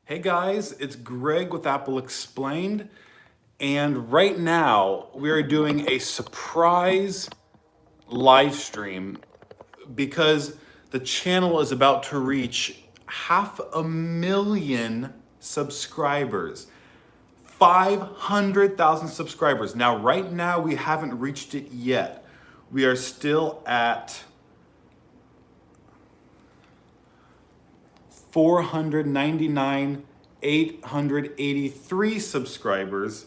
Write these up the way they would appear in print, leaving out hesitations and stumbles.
Hey guys, it's Greg with Apple Explained, and right now we are doing a surprise live stream because the channel is about to reach 500,000 subscribers. 500,000 subscribers. Now, right now we haven't reached it yet. We are still at 499,883 subscribers.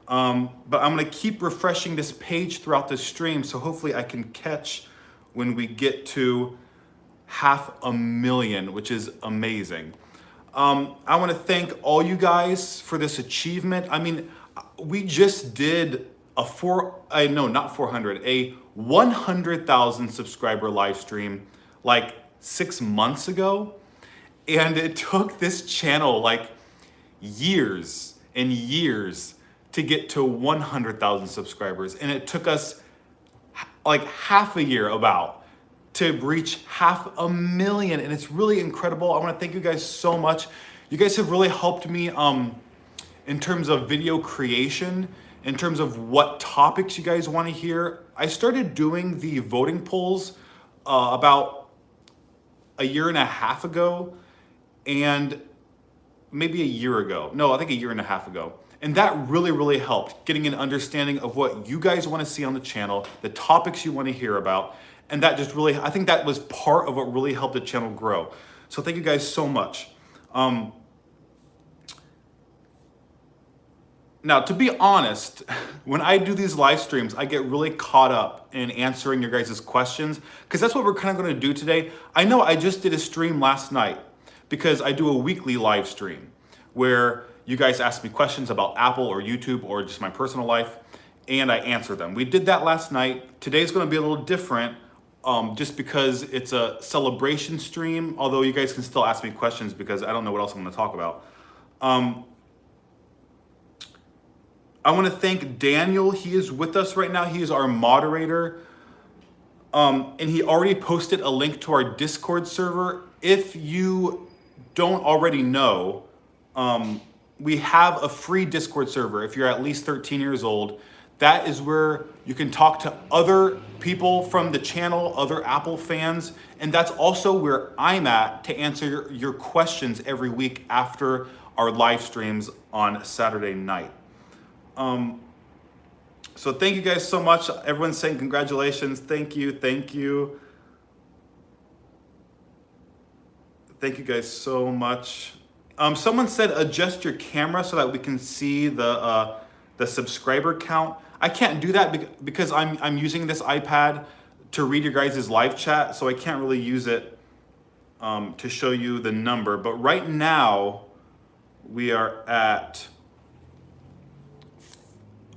But I'm gonna keep refreshing this page throughout the stream, so hopefully I can catch when we get to 500,000, which is amazing. I wanna thank all you guys for this achievement. I mean, we just did a 100,000 subscriber live stream like 6 months ago. And it took this channel like years and years to get to 100,000 subscribers. And it took us like half a year about to reach 500,000. And it's really incredible. I want to thank you guys so much. You guys have really helped me in terms of video creation, in terms of what topics you guys want to hear. I started doing the voting polls about a year and a half ago. And maybe a year ago. No, I think a year and a half ago. And that really, really helped getting an understanding of what you guys want to see on the channel, the topics you want to hear about. And that just really, I think that was part of what really helped the channel grow. So thank you guys so much. Now, to be honest, when I do these live streams, I get really caught up in answering your guys' questions, because that's what we're kind of going to do today. I know I just did a stream last night, because I do a weekly live stream where you guys ask me questions about Apple or YouTube or just my personal life, and I answer them. We did that last night. Today's gonna be a little different just because it's a celebration stream, although you guys can still ask me questions because I don't know what else I'm gonna talk about. I wanna thank Daniel. He is with us right now. He is our moderator. And he already posted a link to our Discord server. If you don't already know, we have a free Discord server. If you're at least 13 years old, that is where you can talk to other people from the channel, other Apple fans, and that's also where I'm at to answer your questions every week after our live streams on Saturday night. So thank you guys so much. Everyone's saying congratulations. Thank you, thank you. Thank you guys so much. Someone said adjust your camera so that we can see the subscriber count. I can't do that because I'm using this iPad to read your guys' live chat, so I can't really use it to show you the number. But right now, we are at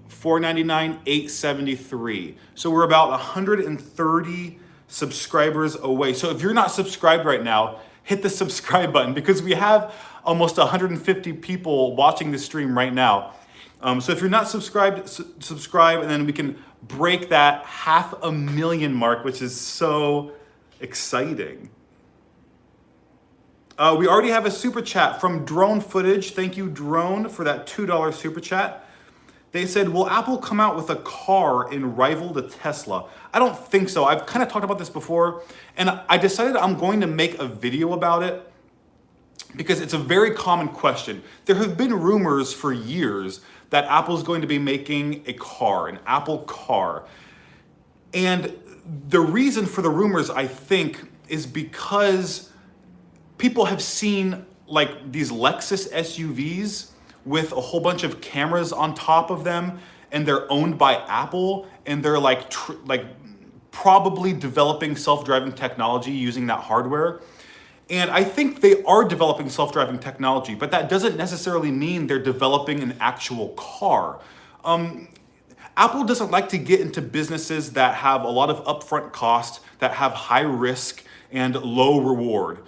499,873. So we're about 130 subscribers away. So if you're not subscribed right now, hit the subscribe button because we have almost 150 people watching the stream right now. So if you're not subscribed, subscribe, and then we can break that 500,000 mark, which is so exciting. We already have a super chat from Drone Footage. Thank you, Drone, for that $2 super chat. They said, will Apple come out with a car and rival the Tesla? I don't think so. I've kind of talked about this before, and I decided I'm going to make a video about it because it's a very common question. There have been rumors for years that Apple's going to be making a car, an Apple car. And the reason for the rumors, I think, is because people have seen like these Lexus SUVs with a whole bunch of cameras on top of them, and they're owned by Apple, and they're like probably developing self-driving technology using that hardware. And I think they are developing self-driving technology, but that doesn't necessarily mean they're developing an actual car. Apple doesn't like to get into businesses that have a lot of upfront cost, that have high risk and low reward.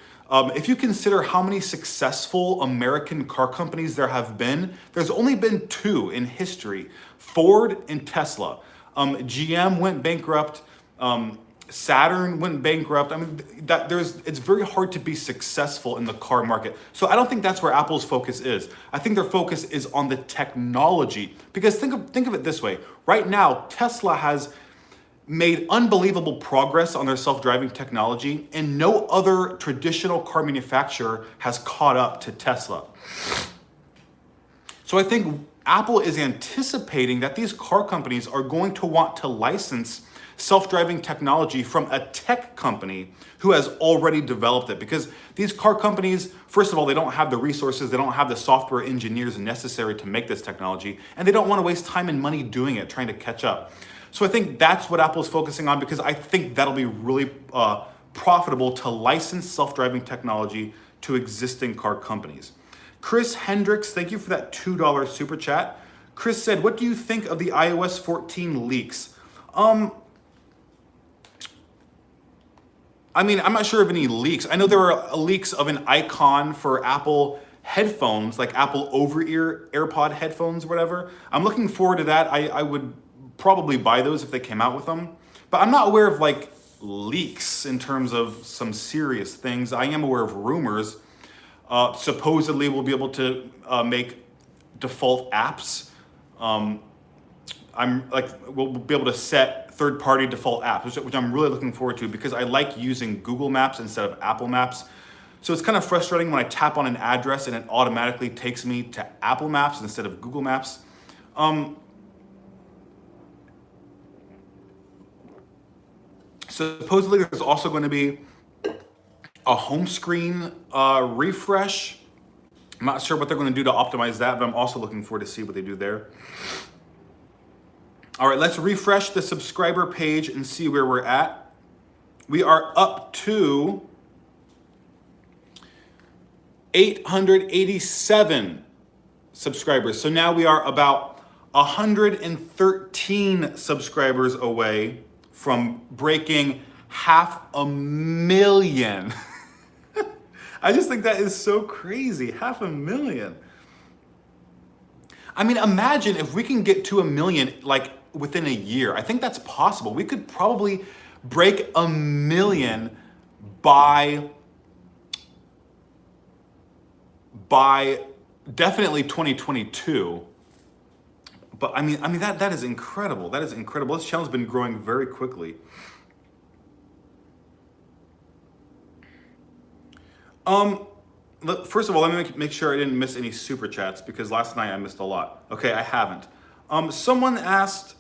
If you consider how many successful American car companies there have been, there's only been two in history, Ford and Tesla. GM went bankrupt. Saturn went bankrupt. I mean, it's very hard to be successful in the car market. So I don't think that's where Apple's focus is. I think their focus is on the technology. Because think of it this way. Right now, Tesla has made unbelievable progress on their self-driving technology, and no other traditional car manufacturer has caught up to Tesla. So I think Apple is anticipating that these car companies are going to want to license self-driving technology from a tech company who has already developed it, because these car companies, first of all, they don't have the resources, they don't have the software engineers necessary to make this technology, and they don't want to waste time and money doing it, trying to catch up. So I think that's what Apple's focusing on, because I think that'll be really profitable to license self-driving technology to existing car companies. Chris Hendricks, thank you for that $2 super chat. Chris said, what do you think of the iOS 14 leaks? I mean, I'm not sure of any leaks. I know there are leaks of an icon for Apple headphones, like Apple over-ear AirPod headphones or whatever. I'm looking forward to that. I would probably buy those if they came out with them. But I'm not aware of like leaks in terms of some serious things. I am aware of rumors. Supposedly we'll be able to make default apps. We'll be able to set third-party default apps, which I'm really looking forward to, because I like using Google Maps instead of Apple Maps. So it's kind of frustrating when I tap on an address and it automatically takes me to Apple Maps instead of Google Maps. Supposedly there's also going to be a home screen refresh. I'm not sure what they're going to do to optimize that, but I'm also looking forward to see what they do there. All right, let's refresh the subscriber page and see where we're at. We are up to 887 subscribers. So now we are about 113 subscribers away from breaking 500,000. I just think that is so crazy, 500,000. I mean, imagine if we can get to 1 million like within a year. I think that's possible. We could probably break 1 million by definitely 2022. But I mean that is incredible. That is incredible. This channel's been growing very quickly. First of all, let me make sure I didn't miss any super chats, because last night I missed a lot. Okay, I haven't. Someone asked,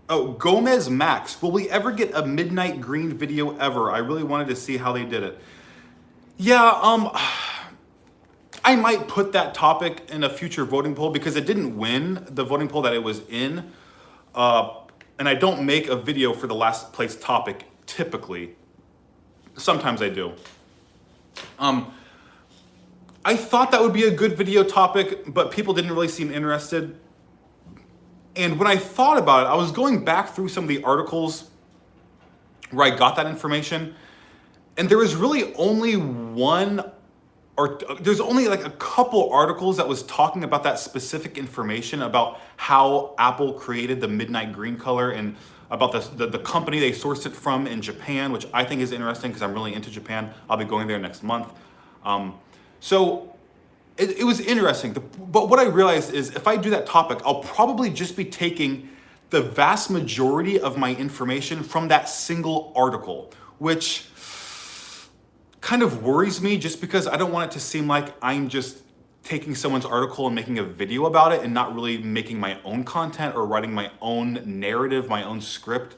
Gomez Max, will we ever get a Midnight Green video ever? I really wanted to see how they did it. Yeah, I might put that topic in a future voting poll, because it didn't win the voting poll that it was in. And I don't make a video for the last place topic typically. Sometimes I do. I thought that would be a good video topic, but people didn't really seem interested. And when I thought about it, I was going back through some of the articles where I got that information, and there was really only there's only like a couple articles that was talking about that specific information, about how Apple created the midnight green color and about the company they sourced it from in Japan, which I think is interesting because I'm really into Japan. I'll be going there next month. So it was interesting. But what I realized is if I do that topic, I'll probably just be taking the vast majority of my information from that single article, which kind of worries me, just because I don't want it to seem like I'm just taking someone's article and making a video about it and not really making my own content or writing my own narrative, my own script.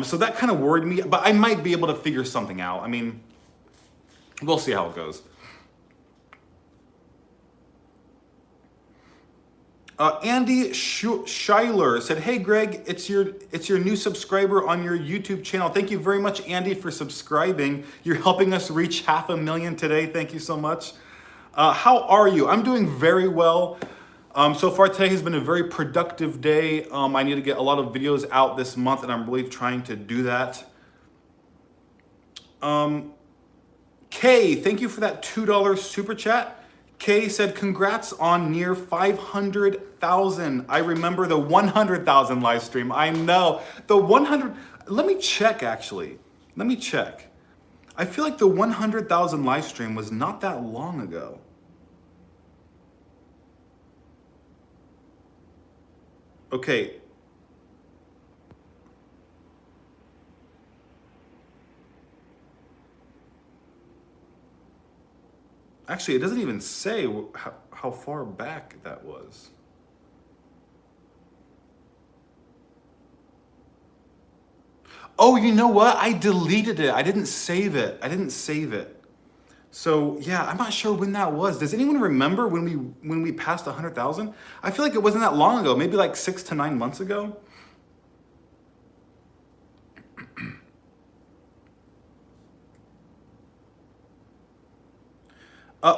So that kind of worried me, but I might be able to figure something out. I mean, we'll see how it goes. Andy Schuyler said, "Hey Greg, it's your new subscriber on your YouTube channel." Thank you very much, Andy, for subscribing. You're helping us reach 500,000 today. Thank you so much. How are you? I'm doing very well. So far today has been a very productive day. I need to get a lot of videos out this month, and I'm really trying to do that. Kay, thank you for that $2 super chat. Kay said, "Congrats on near 500,000. I remember the 100,000 live stream." I know the 100. Let me check actually. Let me check. I feel like the 100,000 live stream was not that long ago. Okay. Actually, it doesn't even say how far back that was. Oh, you know what? I deleted it. I didn't save it. I didn't save it. So yeah, I'm not sure when that was. Does anyone remember when we passed 100,000? I feel like it wasn't that long ago. Maybe like 6 to 9 months ago.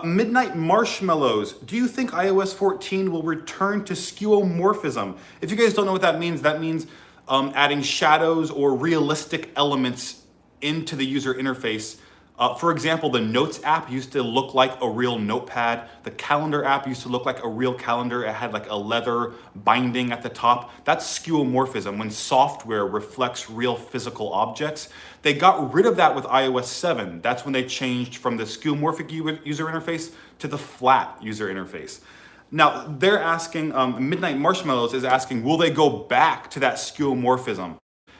Midnight Marshmallows. Do you think iOS 14 will return to skeuomorphism? If you guys don't know what that means adding shadows or realistic elements into the user interface. For example, the Notes app used to look like a real notepad. The Calendar app used to look like a real calendar. It had like a leather binding at the top. That's skeuomorphism, when software reflects real physical objects. They got rid of that with iOS 7. That's when they changed from the skeuomorphic user interface to the flat user interface. Now, they're asking, Midnight Marshmallows is asking, will they go back to that skeuomorphism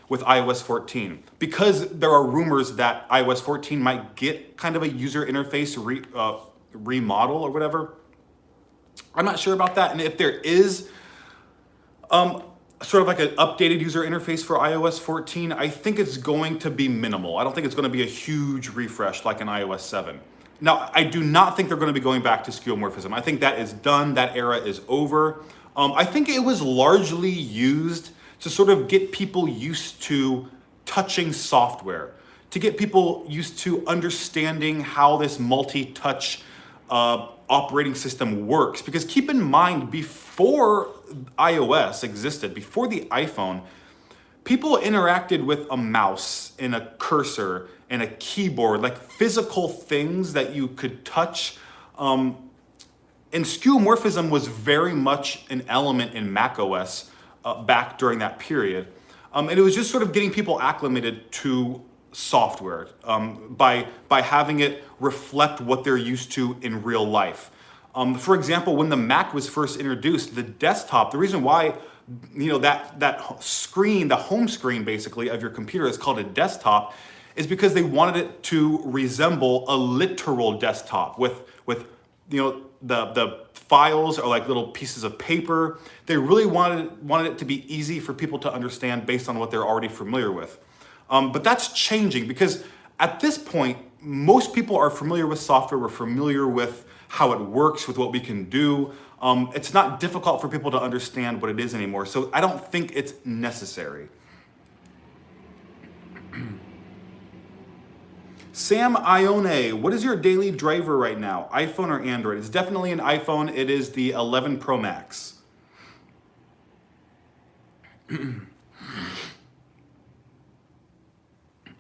with iOS 14? Because there are rumors that iOS 14 might get kind of a user interface remodel or whatever. I'm not sure about that. And if there is sort of like an updated user interface for iOS 14, I think it's going to be minimal. I don't think it's going to be a huge refresh like in iOS 7. Now, I do not think they're going to be going back to skeuomorphism. I think that is done. That era is over. I think it was largely used to sort of get people used to touching software, to get people used to understanding how this multi-touch operating system works. Because keep in mind, before iOS existed, before the iPhone, people interacted with a mouse and a cursor and a keyboard, like physical things that you could touch. And skeuomorphism was very much an element in macOS back during that period. And it was just sort of getting people acclimated to software by having it reflect what they're used to in real life. For example, when the Mac was first introduced, the desktop, the reason why that screen, the home screen basically of your computer is called a desktop, is because they wanted it to resemble a literal desktop with the files are like little pieces of paper. They really wanted it to be easy for people to understand based on what they're already familiar with. But that's changing because at this point, most people are familiar with software. We're familiar with how it works, with what we can do. It's not difficult for people to understand what it is anymore. So I don't think it's necessary. Sam Ione, what is your daily driver right now? iPhone or Android? It's definitely an iPhone. It is the 11 Pro Max.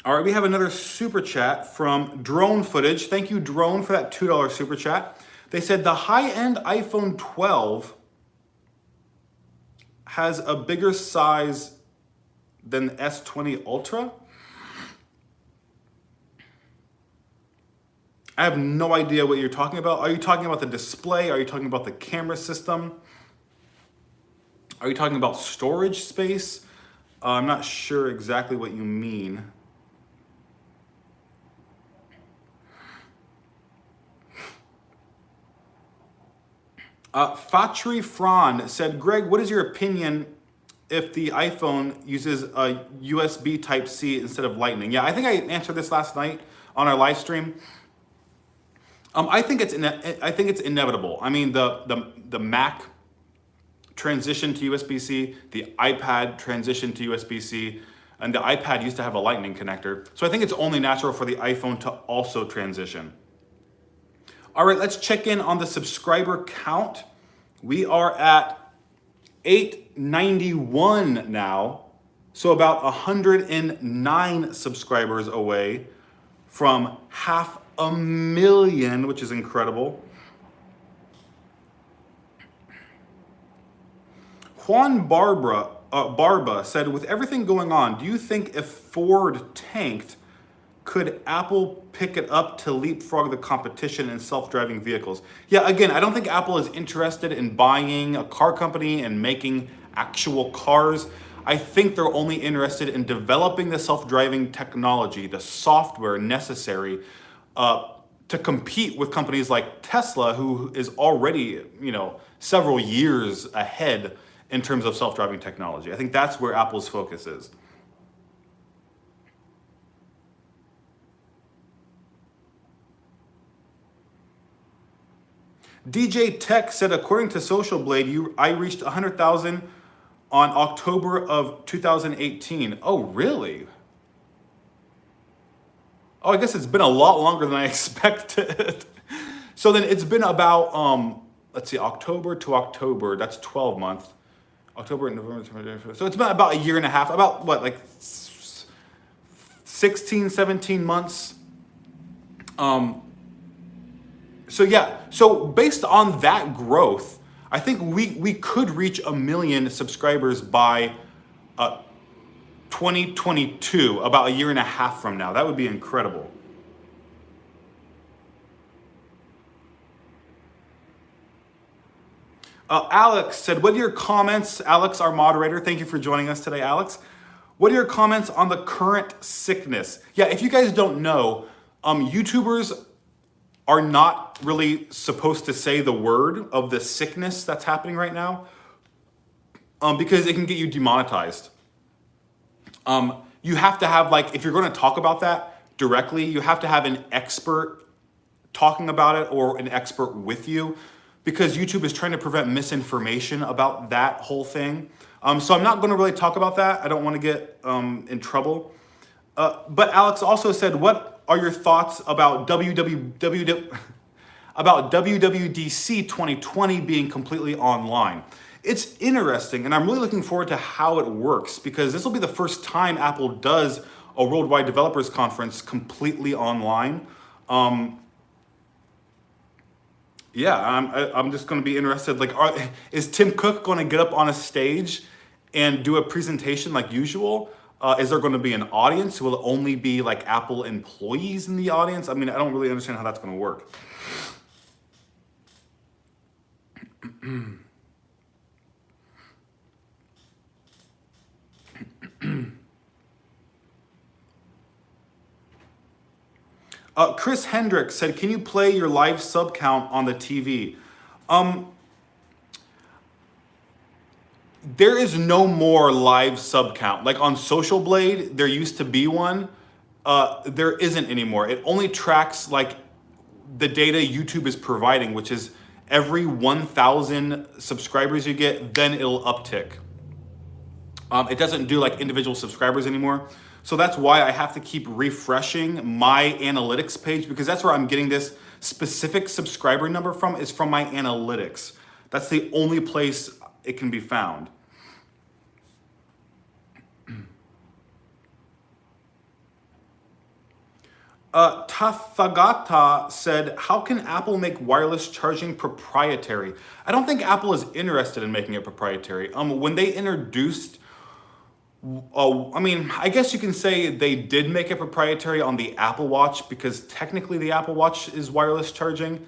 All right, we have another super chat from Drone Footage. Thank you, Drone, for that $2 super chat. They said the high-end iPhone 12 has a bigger size than the S20 Ultra. I have no idea what you're talking about. Are you talking about the display? Are you talking about the camera system? Are you talking about storage space? I'm not sure exactly what you mean. Fatri Fran said, Greg, what is your opinion if the iPhone uses a USB Type-C instead of Lightning? Yeah, I think I answered this last night on our live stream. I think it's inevitable. I mean, the Mac transition to USB-C, the iPad transition to USB-C, and the iPad used to have a Lightning connector. So I think it's only natural for the iPhone to also transition. All right, let's check in on the subscriber count. We are at 891 now, so about 109 subscribers away from 500,000, which is incredible. Juan Barbara, Barba said, with everything going on, do you think if Ford tanked, could Apple pick it up to leapfrog the competition in self-driving vehicles? Yeah, again, I don't think Apple is interested in buying a car company and making actual cars. I think they're only interested in developing the self-driving technology, the software necessary to compete with companies like Tesla, who is already, several years ahead in terms of self-driving technology. I think that's where Apple's focus is. DJ Tech said, according to Social Blade, I reached 100,000 on October of 2018. Oh, really? Oh, I guess it's been a lot longer than I expected. So then it's been about, let's see, October to October, that's 12 months. October, November, so it's been about a year and a half, about what, like 16, 17 months. So yeah, so based on that growth, I think we could reach 1 million subscribers by 2022, about a year and a half from now. That would be incredible. Alex said, what are your comments? Alex, our moderator, thank you for joining us today, Alex. What are your comments on the current sickness? Yeah, if you guys don't know, YouTubers are not really supposed to say the word of the sickness that's happening right now because it can get you demonetized. You have to have, like, if you're going to talk about that directly, you have to have an expert talking about it or an expert with you, because YouTube is trying to prevent misinformation about that whole thing. So I'm not going to really talk about that. I don't want to get in trouble. But Alex also said, what are your thoughts about WWDC 2020 being completely online? It's interesting, and I'm really looking forward to how it works, because this will be the first time Apple does a Worldwide Developers Conference completely online. Yeah, I'm just going to be interested. Like, is Tim Cook going to get up on a stage and do a presentation like usual? Is there going to be an audience? Will it only be like Apple employees in the audience? I mean, I don't really understand how that's going to work. Chris Hendricks said, can you play your live sub count on the TV? There is no more live sub count. Like on Social Blade, there used to be one. There isn't anymore. It only tracks like the data YouTube is providing, which is every 1,000 subscribers you get, then it'll uptick. It doesn't do like individual subscribers anymore. So that's why I have to keep refreshing my analytics page, because that's where I'm getting this specific subscriber number from, is from my analytics. That's the only place it can be found. Tathagata said, how can Apple make wireless charging proprietary? I don't think Apple is interested in making it proprietary. When they introduced, I mean, I guess you can say they did make it proprietary on the Apple Watch, because technically the Apple Watch is wireless charging.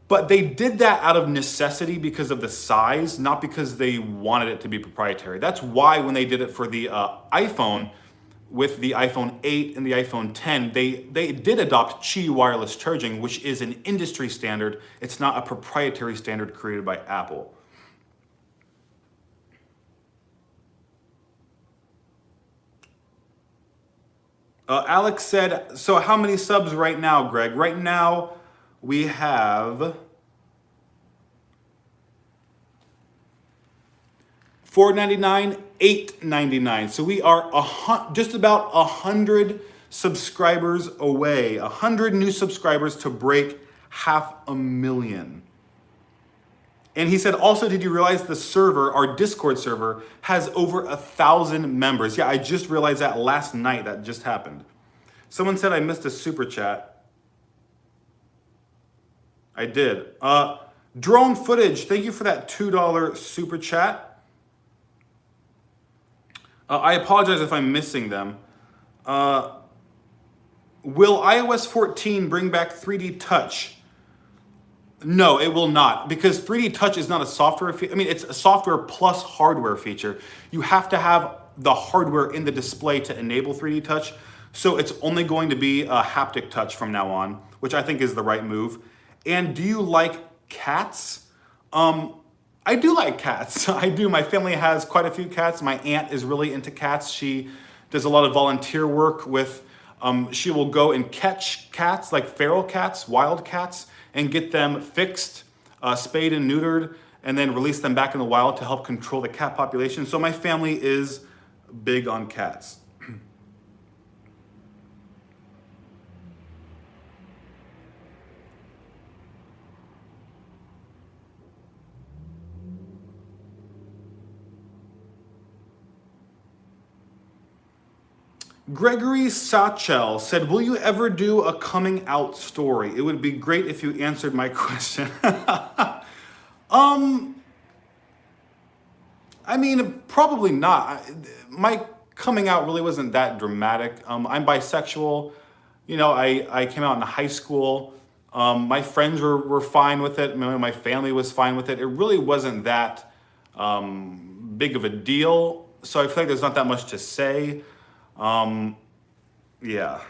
But they did that out of necessity because of the size, not because they wanted it to be proprietary. That's why when they did it for the iPhone, with the iPhone 8 and the iPhone 10, they did adopt Qi wireless charging, which is an industry standard. It's not a proprietary standard created by Apple. Alex said, so how many subs right now, Greg? Right now, we have $4.99, $8.99. So we are just about 100 subscribers away, 100 new subscribers to break 500,000. And he said, also, did you realize the server, our Discord server, has over 1,000 members? Yeah, I just realized that last night. That just happened. Someone said I missed a super chat. I did. Drone Footage, thank you for that $2 super chat. I apologize if I'm missing them. Will iOS 14 bring back 3D Touch? No, it will not, because 3D Touch is not a software feature. I mean, it's a software plus hardware feature. You have to have the hardware in the display to enable 3D Touch. So it's only going to be a haptic touch from now on, which I think is the right move. And do you like cats? I do like cats. I do. My family has quite a few cats. My aunt is really into cats. She does a lot of volunteer work with, she will go and catch cats, like feral cats, wild cats, and get them fixed, spayed and neutered, and then release them back in the wild to help control the cat population. So my family is big on cats. Gregory Sachel said, will you ever do a coming out story? It would be great if you answered my question. I mean, probably not. My coming out really wasn't that dramatic. I'm bisexual. You know, I came out in high school. My friends were fine with it. My family was fine with it. It really wasn't that big of a deal. So I feel like there's not that much to say. Yeah.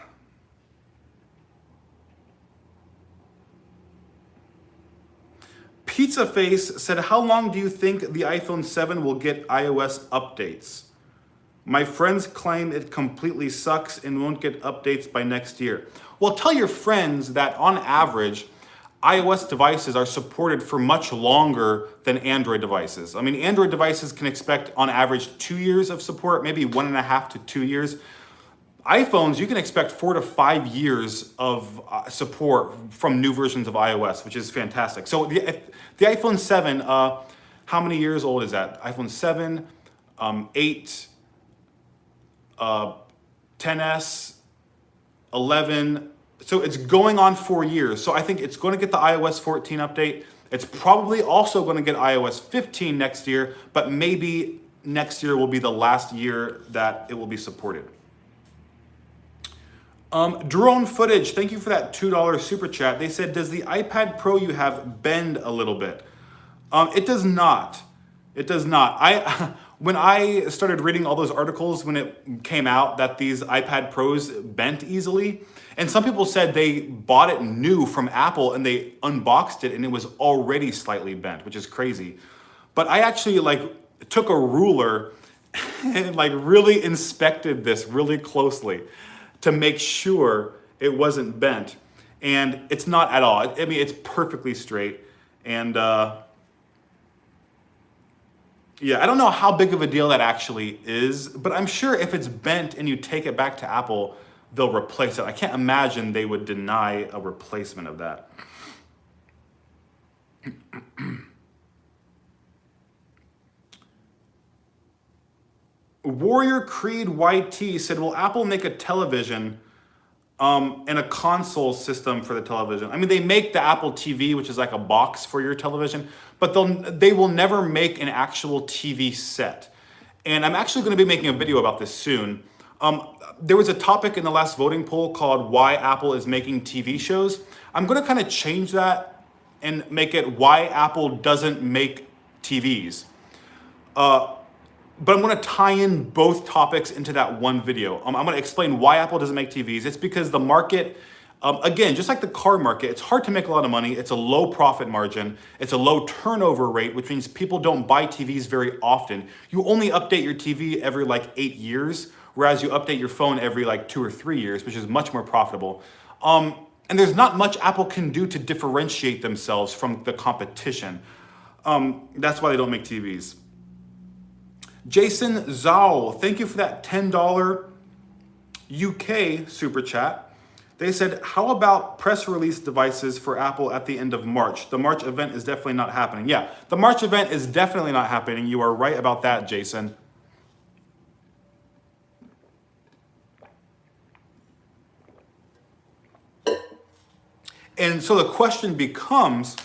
Pizza Face said, how long do you think the iPhone 7 will get iOS updates? My friends claim it completely sucks and won't get updates by next year. Well, tell your friends that on average, iOS devices are supported for much longer than Android devices. I mean, Android devices can expect on average 2 years of support, maybe 1.5 to 2 years. iPhones, you can expect 4 to 5 years of support from new versions of iOS, which is fantastic. So the iPhone 7, how many years old is that? iPhone 7, 8, 10s, 11. So it's going on 4 years. So I think it's going to get the iOS 14 update. It's probably also going to get iOS 15 next year, but maybe next year will be the last year that it will be supported. Drone Footage, thank you for that $2 super chat. They said, does the iPad Pro you have bend a little bit? It does not. It does not. When I started reading all those articles when it came out that these iPad Pros bent easily, and some people said they bought it new from Apple and they unboxed it and it was already slightly bent, which is crazy. But I actually took a ruler and really inspected this really closely to make sure it wasn't bent. And it's not at all. I mean, it's perfectly straight. And yeah, I don't know how big of a deal that actually is, but I'm sure if it's bent and you take it back to Apple, they'll replace it. I can't imagine they would deny a replacement of that. Warrior Creed YT said, will Apple make a television and a console system for the television? I mean, they make the Apple TV, which is like a box for your television, but they will never make an actual TV set. And I'm actually going to be making a video about this soon. There was a topic in the last voting poll called why Apple is making TV shows. I'm going to kind of change that and make it why Apple doesn't make TVs. But I'm going to tie in both topics into that one video. I'm going to explain why Apple doesn't make TVs. It's because the market, again, just like the car market, it's hard to make a lot of money. It's a low profit margin. It's a low turnover rate, which means people don't buy TVs very often. You only update your TV every 8 years, whereas you update your phone every 2 or 3 years, which is much more profitable. And there's not much Apple can do to differentiate themselves from the competition. That's why they don't make TVs. Jason Zhao, thank you for that $10 UK super chat. They said, how about press release devices for Apple at the end of March? The March event is definitely not happening. Yeah, the March event is definitely not happening. You are right about that, Jason. And so the question becomes,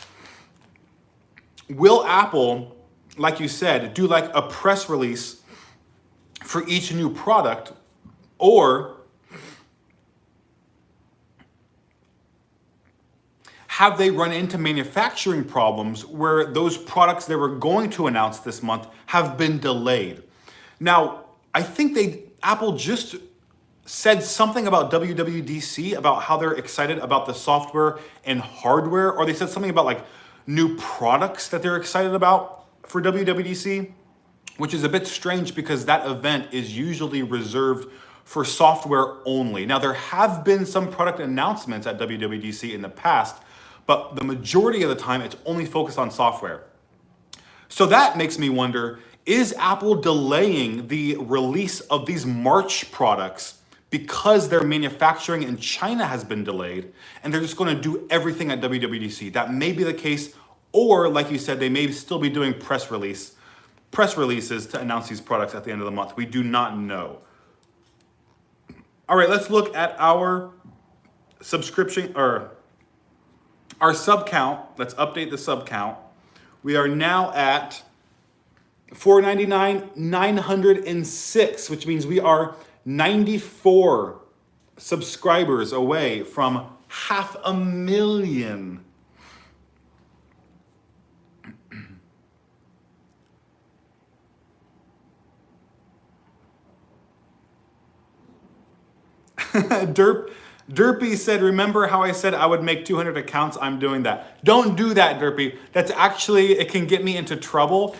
will Apple, like you said, do a press release for each new product, or have they run into manufacturing problems where those products they were going to announce this month have been delayed? Now, I think Apple just said something about WWDC, about how they're excited about the software and hardware, or they said something about like new products that they're excited about for WWDC, which is a bit strange because that event is usually reserved for software only. Now, there have been some product announcements at WWDC in the past, but the majority of the time it's only focused on software. So that makes me wonder, is Apple delaying the release of these March products because their manufacturing in China has been delayed and they're just going to do everything at WWDC? That may be the case, or like you said, they may still be doing press releases to announce these products at the end of the month. We do not know. All right, let's look at our subscription or our sub count. Let's update the sub count. We are now at 499, 906, which means we are 94 subscribers away from 500,000. Derpy said, remember how I said I would make 200 accounts? I'm doing that. Don't do that, Derpy. That's actually, it can get me into trouble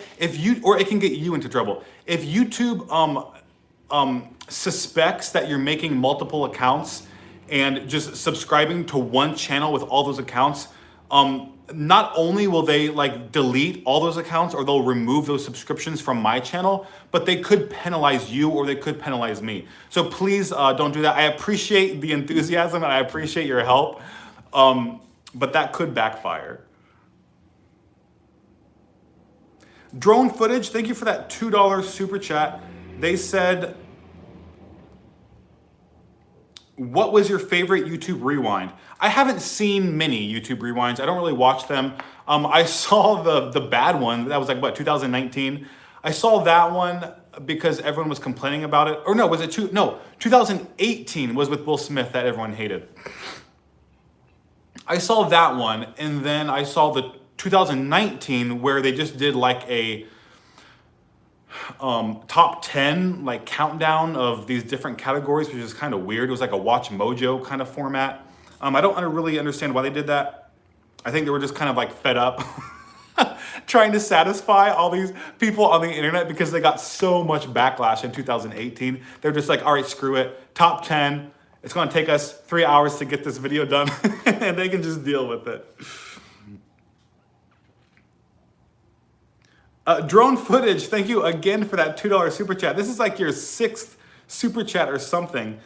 or it can get you into trouble. If YouTube suspects that you're making multiple accounts and just subscribing to one channel with all those accounts, not only will they like delete all those accounts or they'll remove those subscriptions from my channel, but they could penalize you or they could penalize me. So please don't do that. I appreciate the enthusiasm and I appreciate your help, but that could backfire. Drone Footage, thank you for that $2 super chat. They said, what was your favorite YouTube rewind? I haven't seen many YouTube rewinds. I don't really watch them. I saw the bad one. That was like, what, 2019? I saw that one because everyone was complaining about it. Or no, was it 2018 was with Will Smith that everyone hated. I saw that one, and then I saw the 2019 where they just did like a top 10 like countdown of these different categories, which is kind of weird. It was like a Watch Mojo kind of format. I don't really understand why they did that. I think they were just kind of like fed up trying to satisfy all these people on the internet because they got so much backlash in 2018. They're just like, all right, screw it. Top 10. It's going to take us 3 hours to get this video done and they can just deal with it. Drone Footage, thank you again for that $2 super chat. This is like your 6th super chat or something.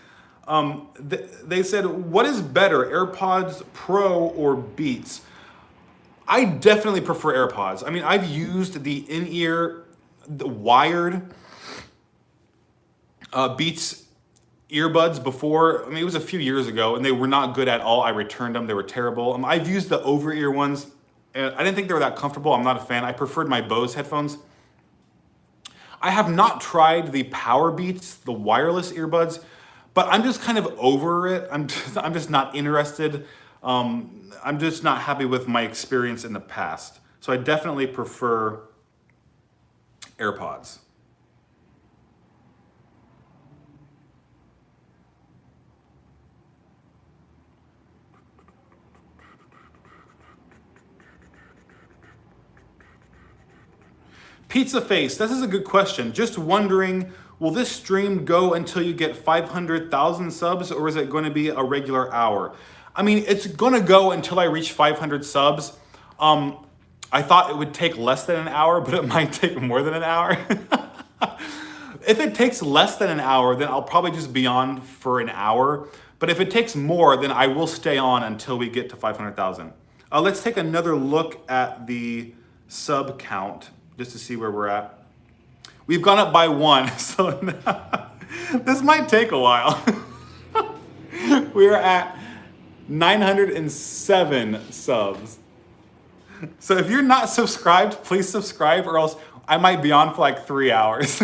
They said, what is better, AirPods Pro or Beats? I definitely prefer AirPods. I mean, I've used the in-ear, the wired Beats earbuds before. I mean, it was a few years ago and they were not good at all. I returned them, they were terrible. I've used the over-ear ones. And I didn't think they were that comfortable. I'm not a fan. I preferred my Bose headphones. I have not tried the Power Beats, the wireless earbuds, but I'm just kind of over it. I'm just not interested. I'm just not happy with my experience in the past. So I definitely prefer AirPods. Pizza Face, this is a good question. Just wondering, will this stream go until you get 500,000 subs or is it going to be a regular hour? I mean, it's going to go until I reach 500 subs. I thought it would take less than an hour, but it might take more than an hour. If it takes less than an hour, then I'll probably just be on for an hour. But if it takes more, then I will stay on until we get to 500,000. Let's take another look at the sub count, just to see where we're at. We've gone up by 1, so this might take a while. We're at 907 subs. So if you're not subscribed, please subscribe or else I might be on for like 3 hours.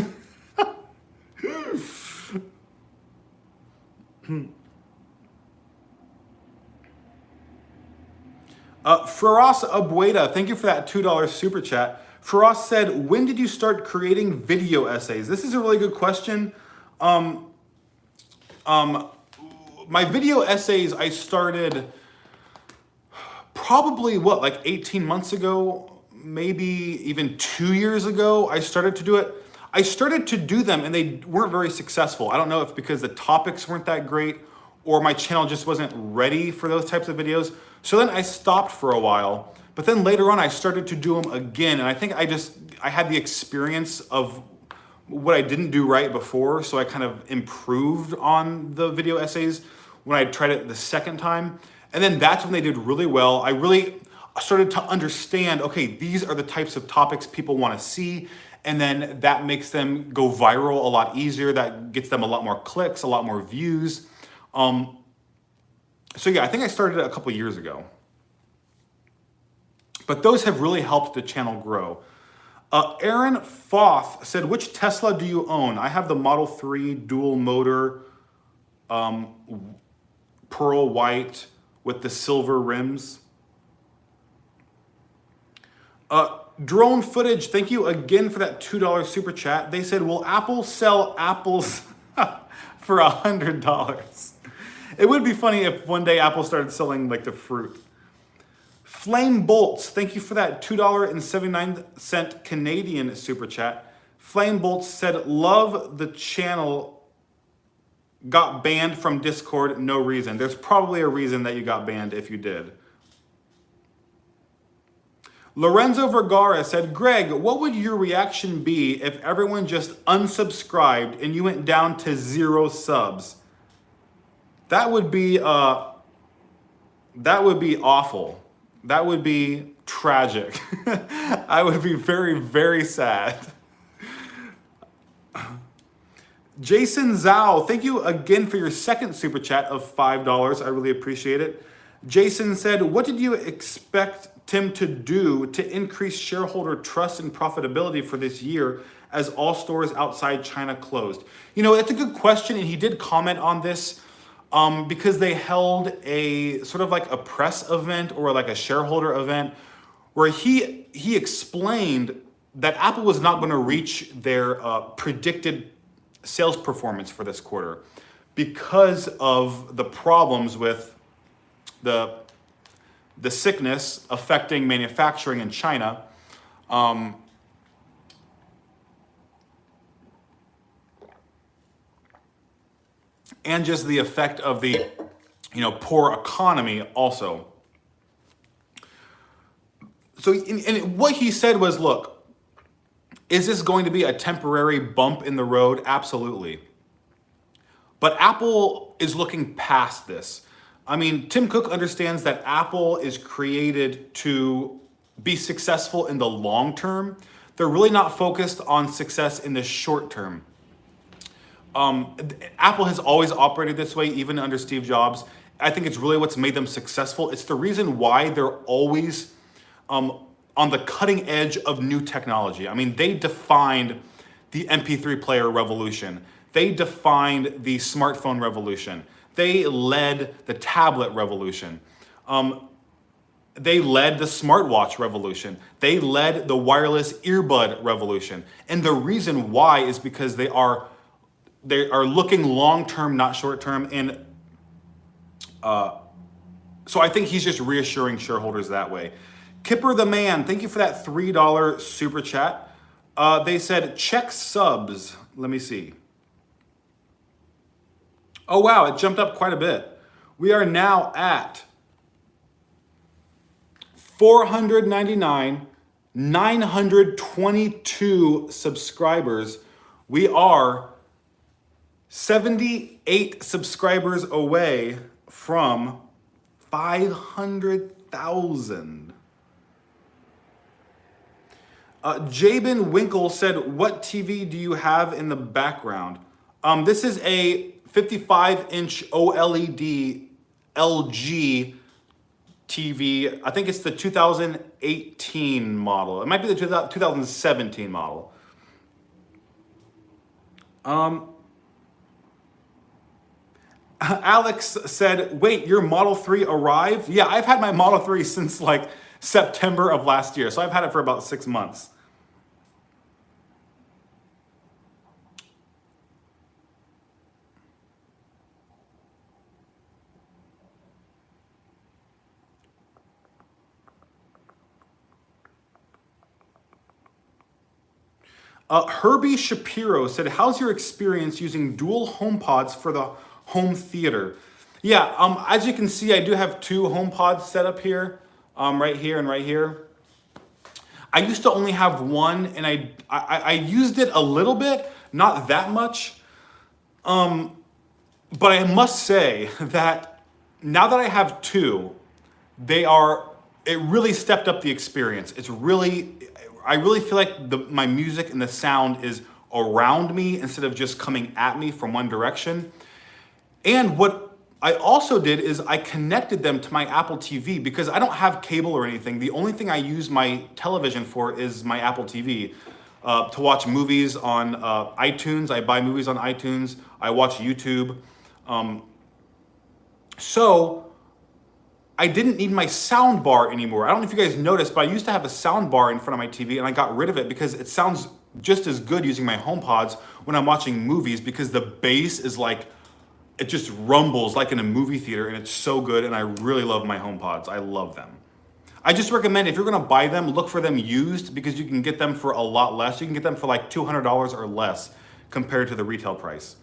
Firas Abueda, thank you for that $2 super chat. Firas said, when did you start creating video essays? This is a really good question. My video essays, I started probably like 18 months ago, maybe even 2 years ago, I started to do it. I started to do them and they weren't very successful. I don't know if because the topics weren't that great or my channel just wasn't ready for those types of videos. So then I stopped for a while, but then later on I started to do them again. And I think I had the experience of what I didn't do right before. So I kind of improved on the video essays when I tried it the second time. And then that's when they did really well. I really started to understand, okay, these are the types of topics people want to see. And then that makes them go viral a lot easier. That gets them a lot more clicks, a lot more views. So yeah, I think I started it a couple years ago. But those have really helped the channel grow. Aaron Foth said, which Tesla do you own? I have the Model 3 dual motor, pearl white with the silver rims. Drone Footage, thank you again for that $2 super chat. They said, will Apple sell apples for $100? It would be funny if one day Apple started selling like the fruit. Flame Bolts, thank you for that $2.79 Canadian super chat. Flame Bolts said, love the channel, got banned from Discord, no reason. There's probably a reason that you got banned if you did. Lorenzo Vergara said, Greg, what would your reaction be if everyone just unsubscribed and you went down to 0 subs? That would be awful. That would be tragic. I would be very, very sad. Jason Zhao, thank you again for your second super chat of $5. I really appreciate it. Jason said, what did you expect Tim to do to increase shareholder trust and profitability for this year as all stores outside China closed? You know, it's a good question, and he did comment on this because they held a sort of like a press event or like a shareholder event where he explained that Apple was not going to reach their predicted sales performance for this quarter because of the problems with the sickness affecting manufacturing in China. And just the effect of the, poor economy also. So, and what he said was, look, is this going to be a temporary bump in the road? Absolutely. But Apple is looking past this. I mean, Tim Cook understands that Apple is created to be successful in the long term. They're really not focused on success in the short term. Apple has always operated this way, even under Steve Jobs. I think it's really what's made them successful. It's the reason why they're always on the cutting edge of new technology. I mean, they defined the MP3 player revolution. They defined the smartphone revolution. They led the tablet revolution. They led the smartwatch revolution. They led the wireless earbud revolution. And the reason why is because they are looking long-term, not short-term. And so I think he's just reassuring shareholders that way. Kipper the Man, thank you for that $3 super chat. They said, check subs. Let me see. Oh, wow, it jumped up quite a bit. We are now at 499, 922 subscribers. We are 78 subscribers away from 500,000. Jabin Winkle said, what TV do you have in the background? This is a 55-inch OLED LG TV. I think it's the 2018 model. It might be the 2017 model. Alex said, wait, your Model 3 arrived? Yeah, I've had my Model 3 since like September of last year. So I've had it for about 6 months. Herbie Shapiro said, how's your experience using dual HomePods for the home theater? Yeah, as you can see, I do have two HomePods set up here, right here and right here. I used to only have one, and I used it a little bit, not that much. But I must say that now that I have two, it really stepped up the experience. I really feel like my music and the sound is around me instead of just coming at me from one direction. And what I also did is I connected them to my Apple TV because I don't have cable or anything. The only thing I use my television for is my Apple TV. To watch movies on iTunes. I buy movies on iTunes. I watch YouTube. So I didn't need my sound bar anymore. I don't know if you guys noticed, but I used to have a sound bar in front of my TV and I got rid of it because it sounds just as good using my HomePods when I'm watching movies because the bass is like, it just rumbles like in a movie theater and it's so good and I really love my HomePods. I love them. I just recommend if you're gonna buy them, look for them used because you can get them for a lot less. You can get them for like $200 or less compared to the retail price.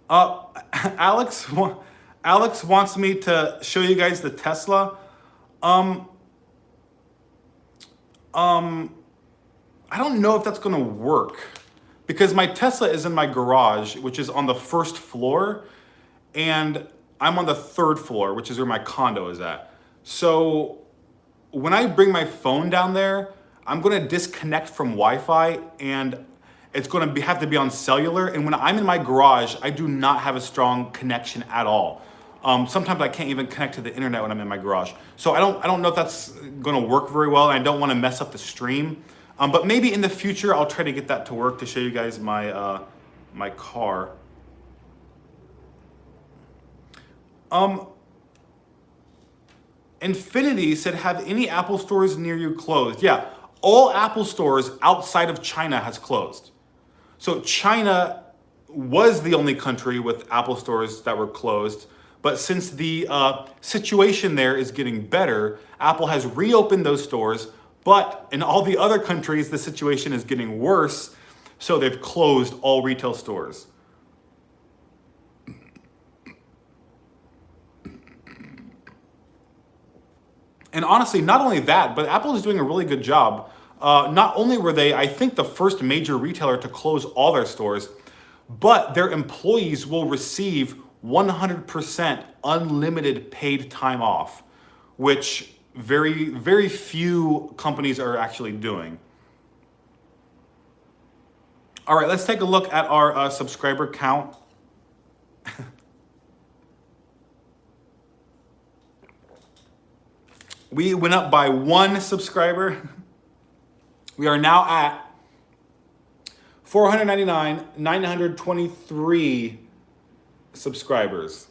Alex wants me to show you guys the Tesla. Um, I don't know if that's gonna work because my Tesla is in my garage, which is on the first floor, and I'm on the third floor, which is where my condo is at. So when I bring my phone down there, I'm gonna disconnect from Wi-Fi and it's gonna have to be on cellular. And when I'm in my garage, I do not have a strong connection at all. Sometimes I can't even connect to the internet when I'm in my garage. So I don't know if that's gonna work very well and I don't wanna mess up the stream. But maybe in the future, I'll try to get that to work to show you guys my, my car. Infinity said, have any Apple stores near you closed? Yeah, all Apple stores outside of China has closed. So China was the only country with Apple stores that were closed. But since the situation there is getting better, Apple has reopened those stores. But in all the other countries, the situation is getting worse. So they've closed all retail stores. And honestly, not only that, but Apple is doing a really good job. Not only were they, I think, the first major retailer to close all their stores, but their employees will receive 100% unlimited paid time off, which very, very few companies are actually doing. All right, let's take a look at our subscriber count. We went up by 1 subscriber. We are now at 923 subscribers.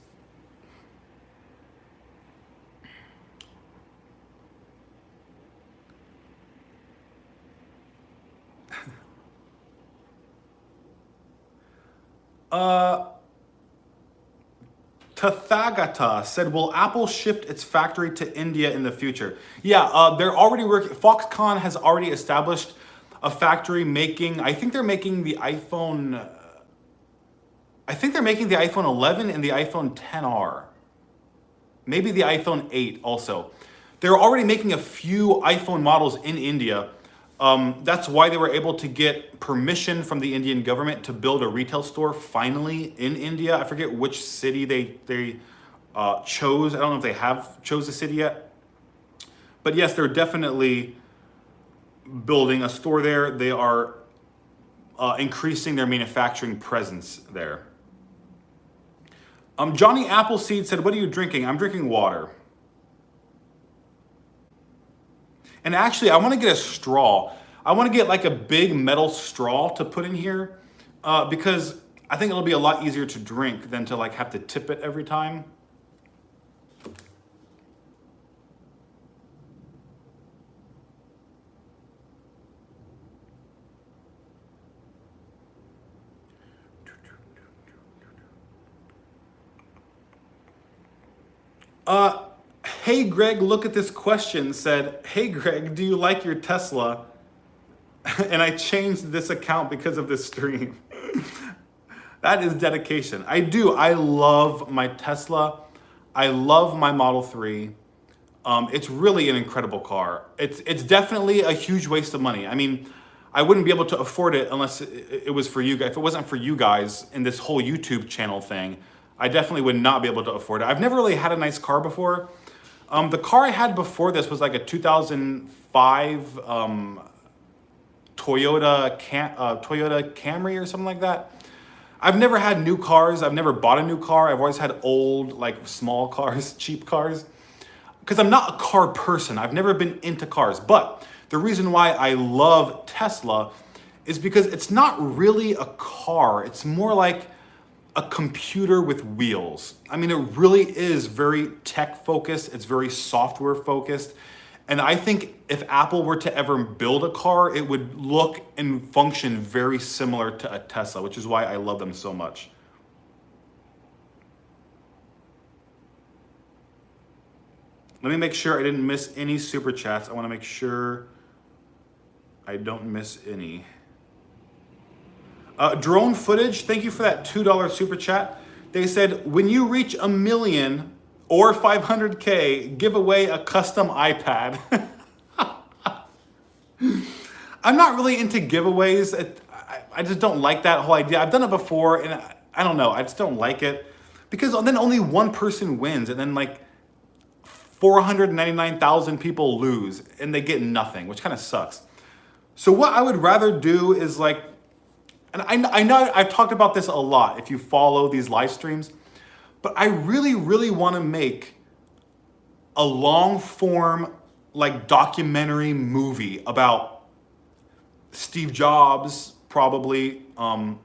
Tathagata said, will Apple shift its factory to India in the future? Yeah, they're already working. Foxconn has already established a factory making, I think they're making the iPhone 11 and the iPhone XR. Maybe the iPhone 8 also. They're already making a few iPhone models in India. That's why they were able to get permission from the Indian government to build a retail store finally in India. I forget which city they chose. I don't know if they have chose a city yet. But yes, they're definitely building a store there. They are increasing their manufacturing presence there. Johnny Appleseed said, what are you drinking? I'm drinking water. And actually, I want to get a straw. I want to get like a big metal straw to put in here. because I think it'll be a lot easier to drink than to like have to tip it every time. Hey Greg, look at this question. Said, hey Greg, do you like your Tesla? And I changed this account because of this stream. That is dedication. I do. I love my Tesla. I love my Model 3. It's really an incredible car. It's definitely a huge waste of money. I mean, I wouldn't be able to afford it unless it was for you guys. If it wasn't for you guys in this whole YouTube channel thing, I definitely would not be able to afford it. I've never really had a nice car before. The car I had before this was like a 2005 Toyota Camry or something like that. I've never had new cars. I've never bought a new car. I've always had old, like small cars, cheap cars. Because I'm not a car person. I've never been into cars. But the reason why I love Tesla is because it's not really a car. It's more like a computer with wheels. I mean, it really is very tech focused. It's very software focused. And I think if Apple were to ever build a car, it would look and function very similar to a Tesla, which is why I love them so much. Let me make sure I didn't miss any super chats. I want to make sure I don't miss any. Drone footage, thank you for that $2 super chat. They said, when you reach 1 million or 500K, give away a custom iPad. I'm not really into giveaways. I just don't like that whole idea. I've done it before and I don't know, I just don't like it. Because then only one person wins and then like 499,000 people lose and they get nothing, which kind of sucks. So what I would rather do is like, and I know I've talked about this a lot if you follow these live streams, but I really, really want to make a long form, like documentary movie about Steve Jobs, probably. It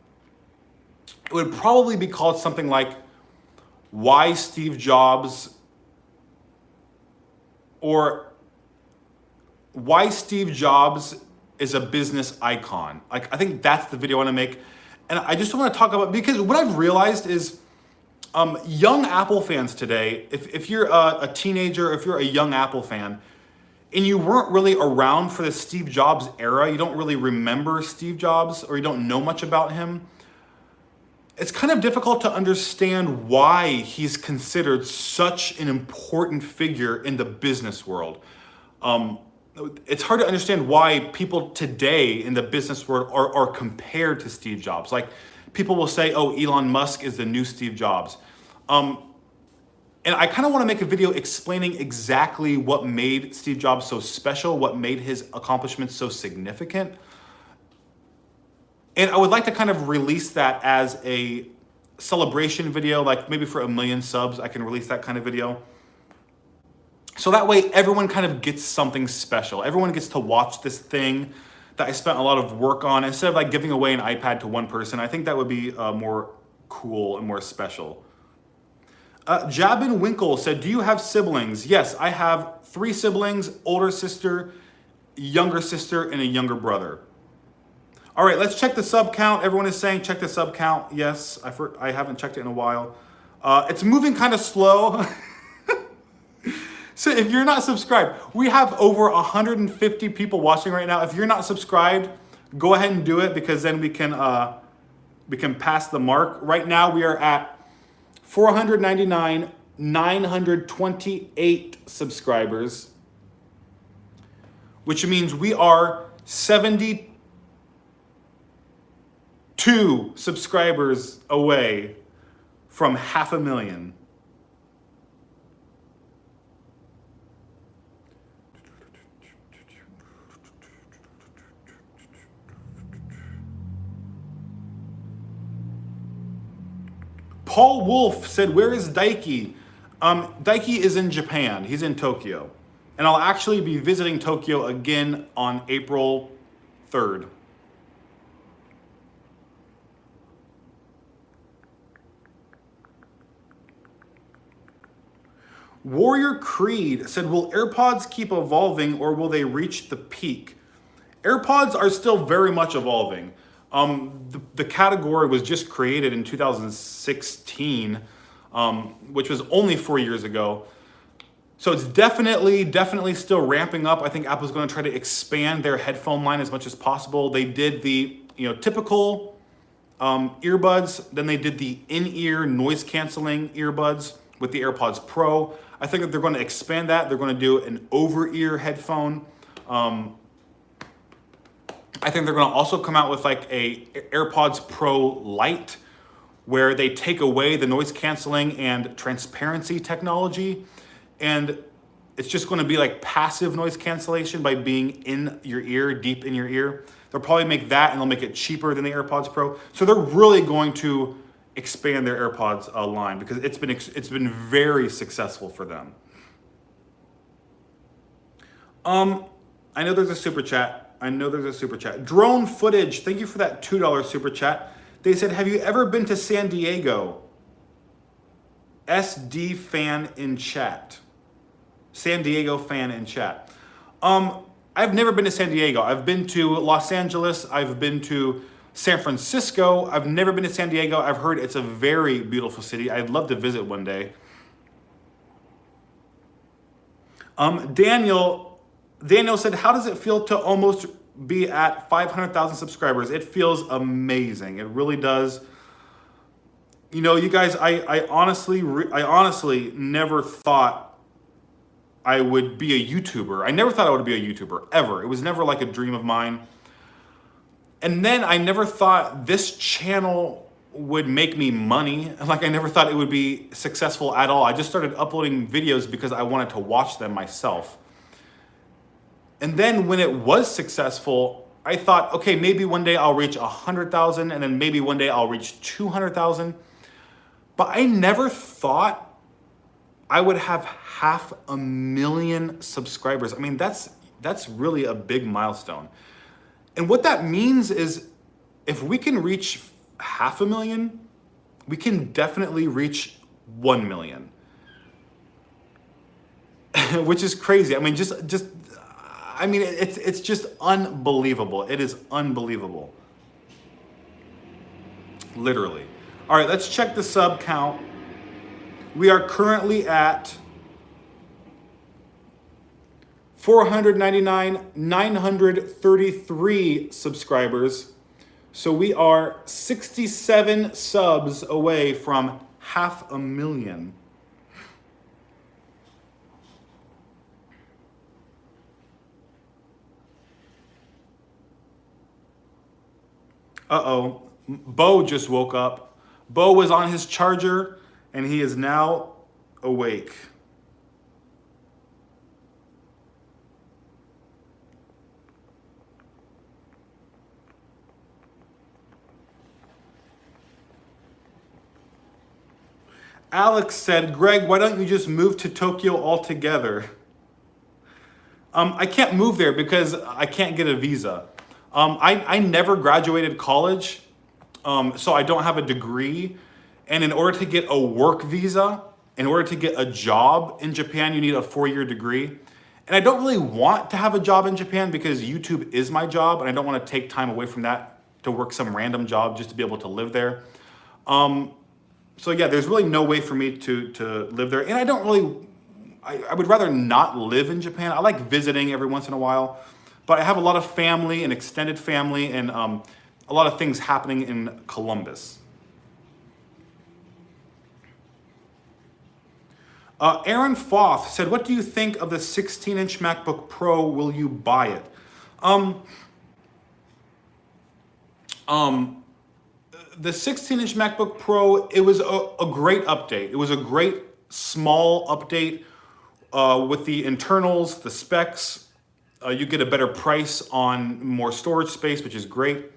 would probably be called something like Why Steve Jobs, or Why Steve Jobs is a Business Icon. Like, I think that's the video I want to make. And I just want to talk about, because what I've realized is young Apple fans today, if you're a teenager, if you're a young Apple fan, and you weren't really around for the Steve Jobs era, you don't really remember Steve Jobs, or you don't know much about him, it's kind of difficult to understand why he's considered such an important figure in the business world. It's hard to understand why people today in the business world are compared to Steve Jobs. Like, people will say, oh, Elon Musk is the new Steve Jobs. And I kind of want to make a video explaining exactly what made Steve Jobs so special, what made his accomplishments so significant. And I would like to kind of release that as a celebration video, like maybe for 1 million subs, I can release that kind of video. So that way everyone kind of gets something special. Everyone gets to watch this thing that I spent a lot of work on. Instead of like giving away an iPad to one person, I think that would be more cool and more special. Jabin Winkle said, do you have siblings? Yes, I have 3 siblings, older sister, younger sister, and a younger brother. All right, let's check the sub count. Everyone is saying check the sub count. Yes, I haven't checked it in a while. It's moving kind of slow. So if you're not subscribed, we have over 150 people watching right now. If you're not subscribed, go ahead and do it, because then we can pass the mark. Right now we are at 499, 928 subscribers, which means we are 72 subscribers away from 500,000. Paul Wolf said, where is Daiki? Daiki is in Japan. He's in Tokyo. And I'll actually be visiting Tokyo again on April 3rd. Warrior Creed said, will AirPods keep evolving or will they reach the peak? AirPods are still very much evolving. The category was just created in 2016, which was only 4 years ago. So it's definitely still ramping up. I think Apple's going to try to expand their headphone line as much as possible. They did the typical earbuds, then they did the in-ear noise canceling earbuds with the AirPods Pro. I think that they're going to expand that. They're going to do an over-ear headphone. I think they're going to also come out with like a AirPods Pro Lite, where they take away the noise canceling and transparency technology, and it's just going to be like passive noise cancellation by being in your ear, deep in your ear. They'll probably make that, and they'll make it cheaper than the AirPods Pro. So they're really going to expand their AirPods line because it's been very successful for them. I know there's a super chat. Drone Footage, thank you for that $2 super chat. They said, have you ever been to San Diego? SD fan in chat. San Diego fan in chat. I've never been to San Diego. I've been to Los Angeles. I've been to San Francisco. I've never been to San Diego. I've heard it's a very beautiful city. I'd love to visit one day. Daniel said, how does it feel to almost be at 500,000 subscribers? It feels amazing. It really does. You know, you guys, I honestly never thought I would be a YouTuber. I never thought I would be a YouTuber, ever. It was never like a dream of mine. And then I never thought this channel would make me money. Like, I never thought it would be successful at all. I just started uploading videos because I wanted to watch them myself. And then when it was successful, I thought, okay, maybe one day I'll reach 100,000, and then maybe one day I'll reach 200,000. But I never thought I would have 500,000 subscribers. I mean, that's really a big milestone. And what that means is if we can reach 500,000, we can definitely reach 1 million. Which is crazy. I mean, it's just unbelievable. It is unbelievable. Literally. All right, let's check the sub count. We are currently at 499,933 subscribers. So we are 67 subs away from 500,000. Uh-oh, Bo just woke up. Bo was on his charger and he is now awake. Alex said, Greg, why don't you just move to Tokyo altogether? I can't move there because I can't get a visa. I never graduated college, so I don't have a degree. And in order to get a work visa, in order to get a job in Japan, you need a 4-year degree. And I don't really want to have a job in Japan because YouTube is my job, and I don't want to take time away from that to work some random job just to be able to live there. So yeah, there's really no way for me to live there. And I don't really, I would rather not live in Japan. I like visiting every once in a while, but I have a lot of family and extended family and a lot of things happening in Columbus. Aaron Foth said, what do you think of the 16-inch MacBook Pro? Will you buy it? The 16-inch MacBook Pro, it was a great update. It was a great small update with the internals, the specs. You get a better price on more storage space, which is great.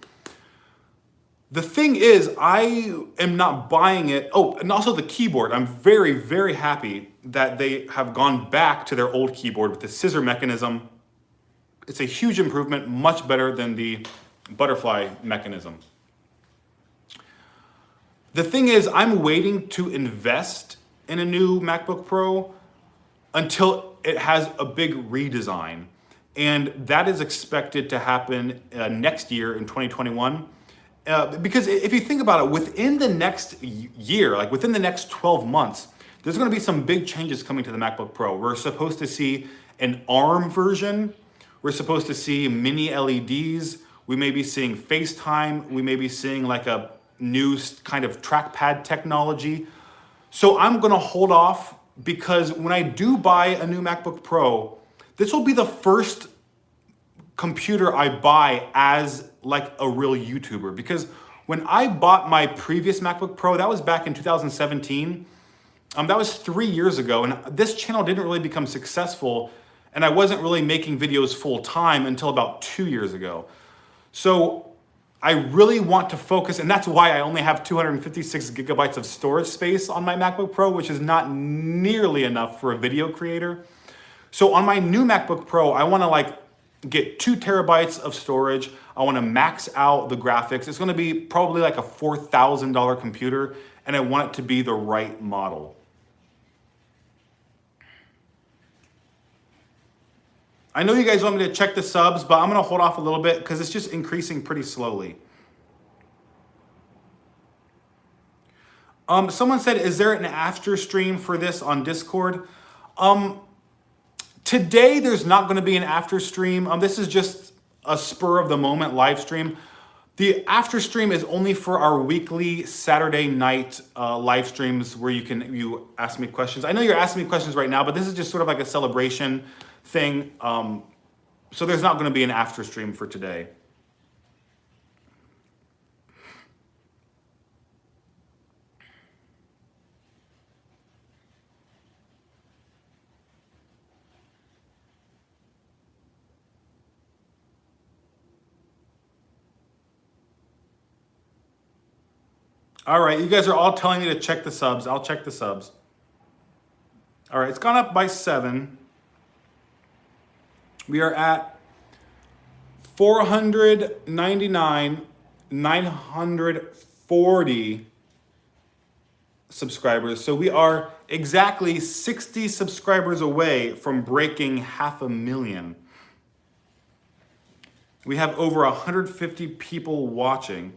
The thing is, I am not buying it. Oh, and also the keyboard. I'm very, very happy that they have gone back to their old keyboard with the scissor mechanism. It's a huge improvement, much better than the butterfly mechanism. The thing is, I'm waiting to invest in a new MacBook Pro until it has a big redesign. And that is expected to happen next year in 2021. Because if you think about it, within the next year, like within the next 12 months, there's going to be some big changes coming to the MacBook Pro. We're supposed to see an ARM version. We're supposed to see mini LEDs. We may be seeing FaceTime. We may be seeing like a new kind of trackpad technology. So I'm going to hold off, because when I do buy a new MacBook Pro, this will be the first computer I buy as like a real YouTuber. Because when I bought my previous MacBook Pro, that was back in 2017. That was 3 years ago, and this channel didn't really become successful, and I wasn't really making videos full time until about 2 years ago. So I really want to focus, and that's why I only have 256 gigabytes of storage space on my MacBook Pro, which is not nearly enough for a video creator. So on my new MacBook Pro, I want to like get 2 terabytes of storage. I want to max out the graphics. It's going to be probably like a $4,000 computer, and I want it to be the right model. I know you guys want me to check the subs, but I'm going to hold off a little bit because it's just increasing pretty slowly. Someone said, is there an after stream for this on Discord? Today, there's not going to be an after stream. This is just a spur of the moment live stream. The after stream is only for our weekly Saturday night live streams where you ask me questions. I know you're asking me questions right now, but this is just sort of like a celebration thing. So there's not going to be an after stream for today. All right, you guys are all telling me to check the subs. I'll check the subs. All right, it's gone up by 7. We are at 499,940 subscribers. So we are exactly 60 subscribers away from breaking 500,000. We have over 150 people watching.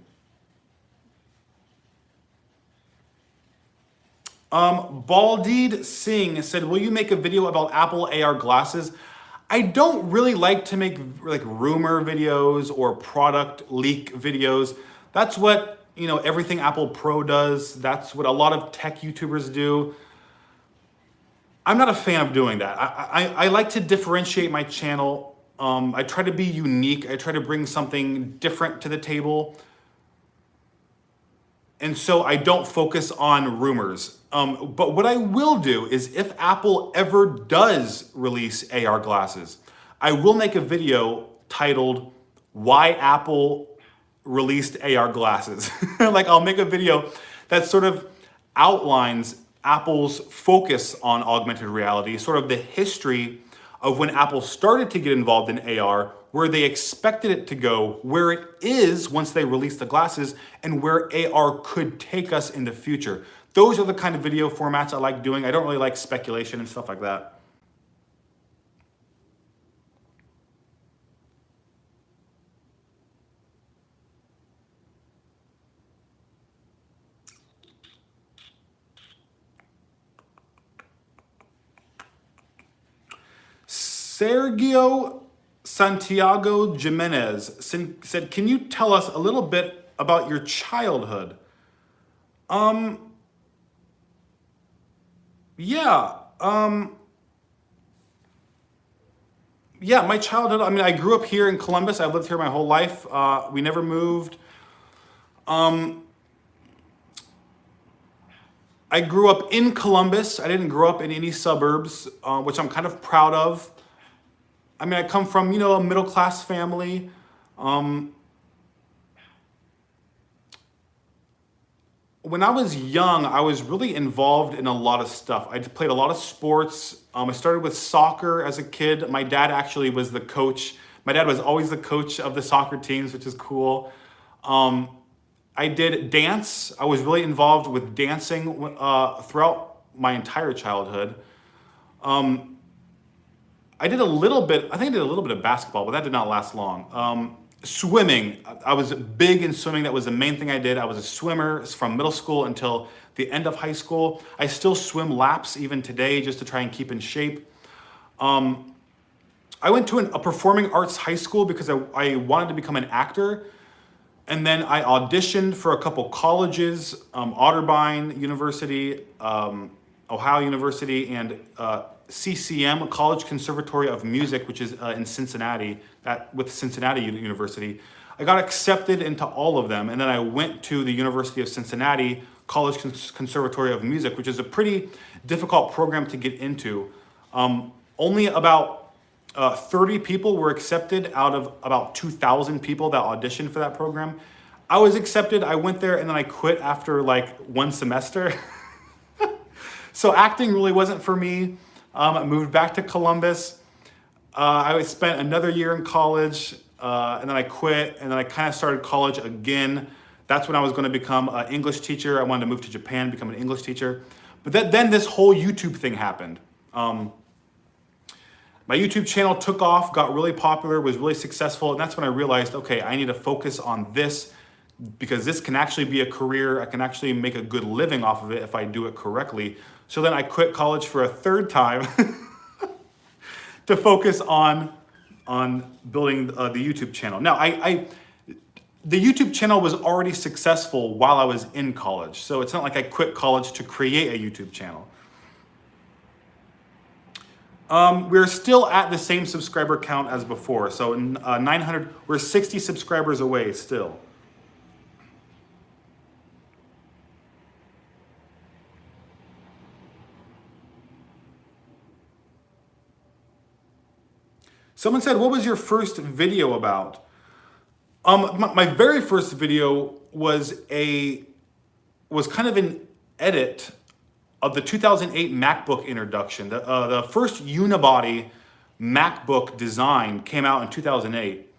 Baldeed Singh said, will you make a video about Apple AR glasses? I don't really like to make like rumor videos or product leak videos. That's what, everything Apple Pro does. That's what a lot of tech YouTubers do. I'm not a fan of doing that. I like to differentiate my channel. I try to be unique. I try to bring something different to the table. And so I don't focus on rumors. But what I will do is if Apple ever does release AR glasses, I will make a video titled Why Apple Released AR Glasses. Like I'll make a video that sort of outlines Apple's focus on augmented reality, sort of the history of when Apple started to get involved in AR, where they expected it to go, where it is once they release the glasses, and where AR could take us in the future. Those are the kind of video formats I like doing. I don't really like speculation and stuff like that. Sergio Santiago Jimenez said, can you tell us a little bit about your childhood? Yeah, my childhood, I grew up here in Columbus. I've lived here my whole life. We never moved. I grew up in Columbus. I didn't grow up in any suburbs, which I'm kind of proud of. I come from, a middle-class family. When I was young, I was really involved in a lot of stuff. I played a lot of sports. I started with soccer as a kid. My dad actually was the coach. My dad was always the coach of the soccer teams, which is cool. I did dance. I was really involved with dancing throughout my entire childhood. I did a little bit, I think I did a little bit of basketball, but that did not last long. Swimming, I was big in swimming. That was the main thing I did. I was a swimmer from middle school until the end of high school. I still swim laps even today just to try and keep in shape. I went to a performing arts high school because I wanted to become an actor. And then I auditioned for a couple colleges, Otterbein University, Ohio University, and CCM, College Conservatory of Music, which is in Cincinnati, with Cincinnati University. I got accepted into all of them, and then I went to the University of Cincinnati, College Conservatory of Music, which is a pretty difficult program to get into. Only about 30 people were accepted out of about 2,000 people that auditioned for that program. I was accepted, I went there, and then I quit after like one semester. So acting really wasn't for me. I moved back to Columbus. I spent another year in college, and then I quit, and then I kind of started college again. That's when I was going to become an English teacher. I wanted to move to Japan, become an English teacher. But then this whole YouTube thing happened. My YouTube channel took off, got really popular, was really successful, and that's when I realized, okay, I need to focus on this because this can actually be a career. I can actually make a good living off of it if I do it correctly. So then I quit college for a third time to focus on building the YouTube channel. Now, the YouTube channel was already successful while I was in college, so it's not like I quit college to create a YouTube channel. We're still at the same subscriber count as before, so 900, we're 60 subscribers away still. Someone said, what was your first video about? My very first video was kind of an edit of the 2008 MacBook introduction. The first unibody MacBook design came out in 2008.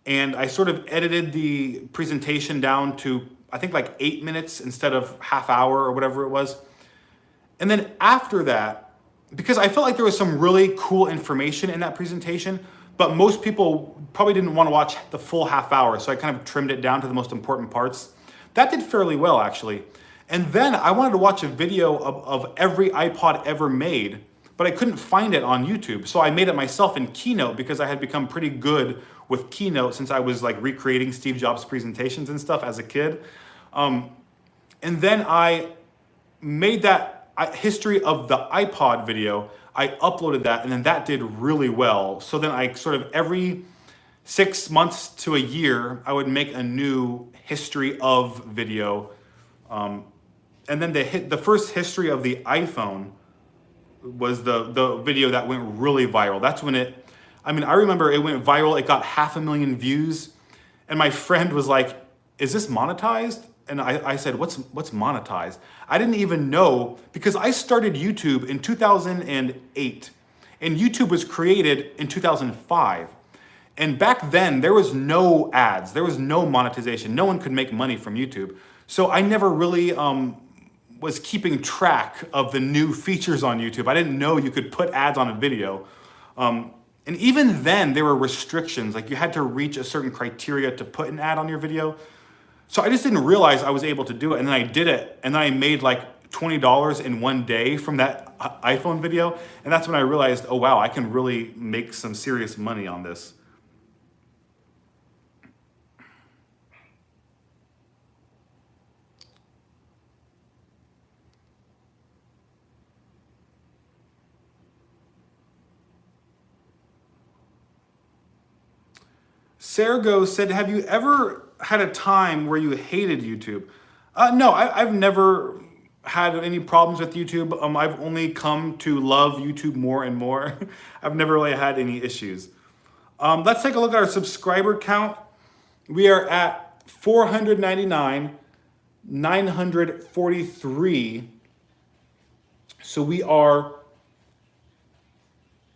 And I sort of edited the presentation down to, I think like 8 minutes instead of half hour or whatever it was. And then after that, because I felt like there was some really cool information in that presentation, but most people probably didn't want to watch the full half hour, so I kind of trimmed it down to the most important parts. That did fairly well, actually. And then I wanted to watch a video of every iPod ever made, but I couldn't find it on YouTube. So I made it myself in Keynote because I had become pretty good with Keynote since I was like recreating Steve Jobs presentations and stuff as a kid. And then I made that history of the iPod video. I uploaded that, and then that did really well. So then I sort of every 6 months to a year, I would make a new history of video. And then the first history of the iPhone was the video that went really viral. That's when I remember it went viral. It got 500,000 views. And my friend was like, is this monetized? And I said, what's monetized? I didn't even know, because I started YouTube in 2008. And YouTube was created in 2005. And back then, there was no ads. There was no monetization. No one could make money from YouTube. So I never really was keeping track of the new features on YouTube. I didn't know you could put ads on a video. And even then, there were restrictions. Like you had to reach a certain criteria to put an ad on your video. So I just didn't realize I was able to do it. And then I did it. And then I made like $20 in one day from that iPhone video. And that's when I realized, oh wow, I can really make some serious money on this. Sergo said, have you ever had a time where you hated YouTube? No, I've never had any problems with YouTube. I've only come to love YouTube more and more. I've never really had any issues. Let's take a look at our subscriber count. We are at 499, 943. So we are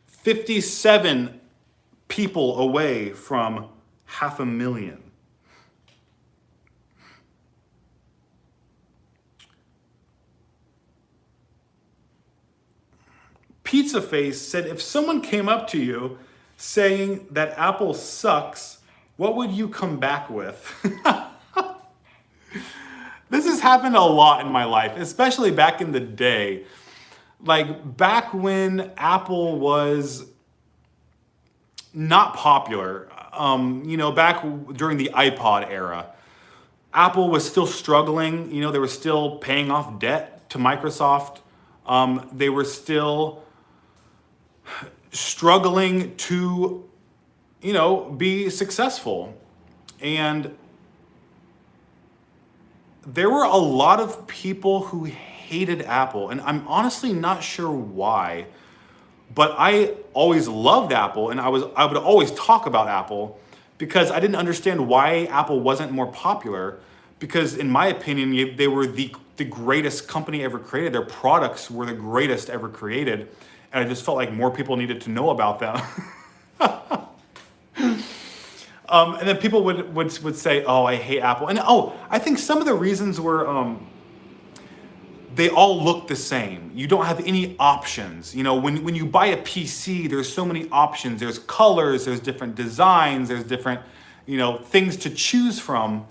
57 people away from 500,000. Pizza Face said, if someone came up to you saying that Apple sucks, what would you come back with? This has happened a lot in my life, especially back in the day. Like back when Apple was not popular, back during the iPod era, Apple was still struggling. They were still paying off debt to Microsoft. They were still struggling to, be successful. And there were a lot of people who hated Apple, and I'm honestly not sure why. But I always loved Apple, and I would always talk about Apple because I didn't understand why Apple wasn't more popular. Because in my opinion, they were the greatest company ever created. Their products were the greatest ever created, and I just felt like more people needed to know about them. And then people would say, "Oh, I hate Apple," and I think some of the reasons were they all look the same. You don't have any options. When you buy a PC, there's so many options. There's colors, there's different designs, there's different, things to choose from.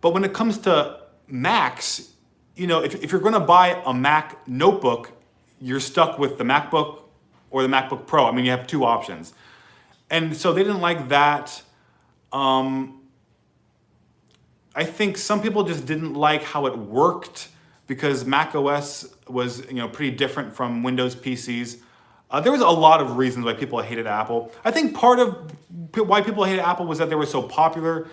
But when it comes to Macs, if you're gonna buy a Mac notebook, you're stuck with the MacBook or the MacBook Pro. I mean, you have two options. And so they didn't like that. I think some people just didn't like how it worked, because Mac OS was, pretty different from Windows PCs. There was a lot of reasons why people hated Apple. I think part of why people hated Apple was that they were so popular.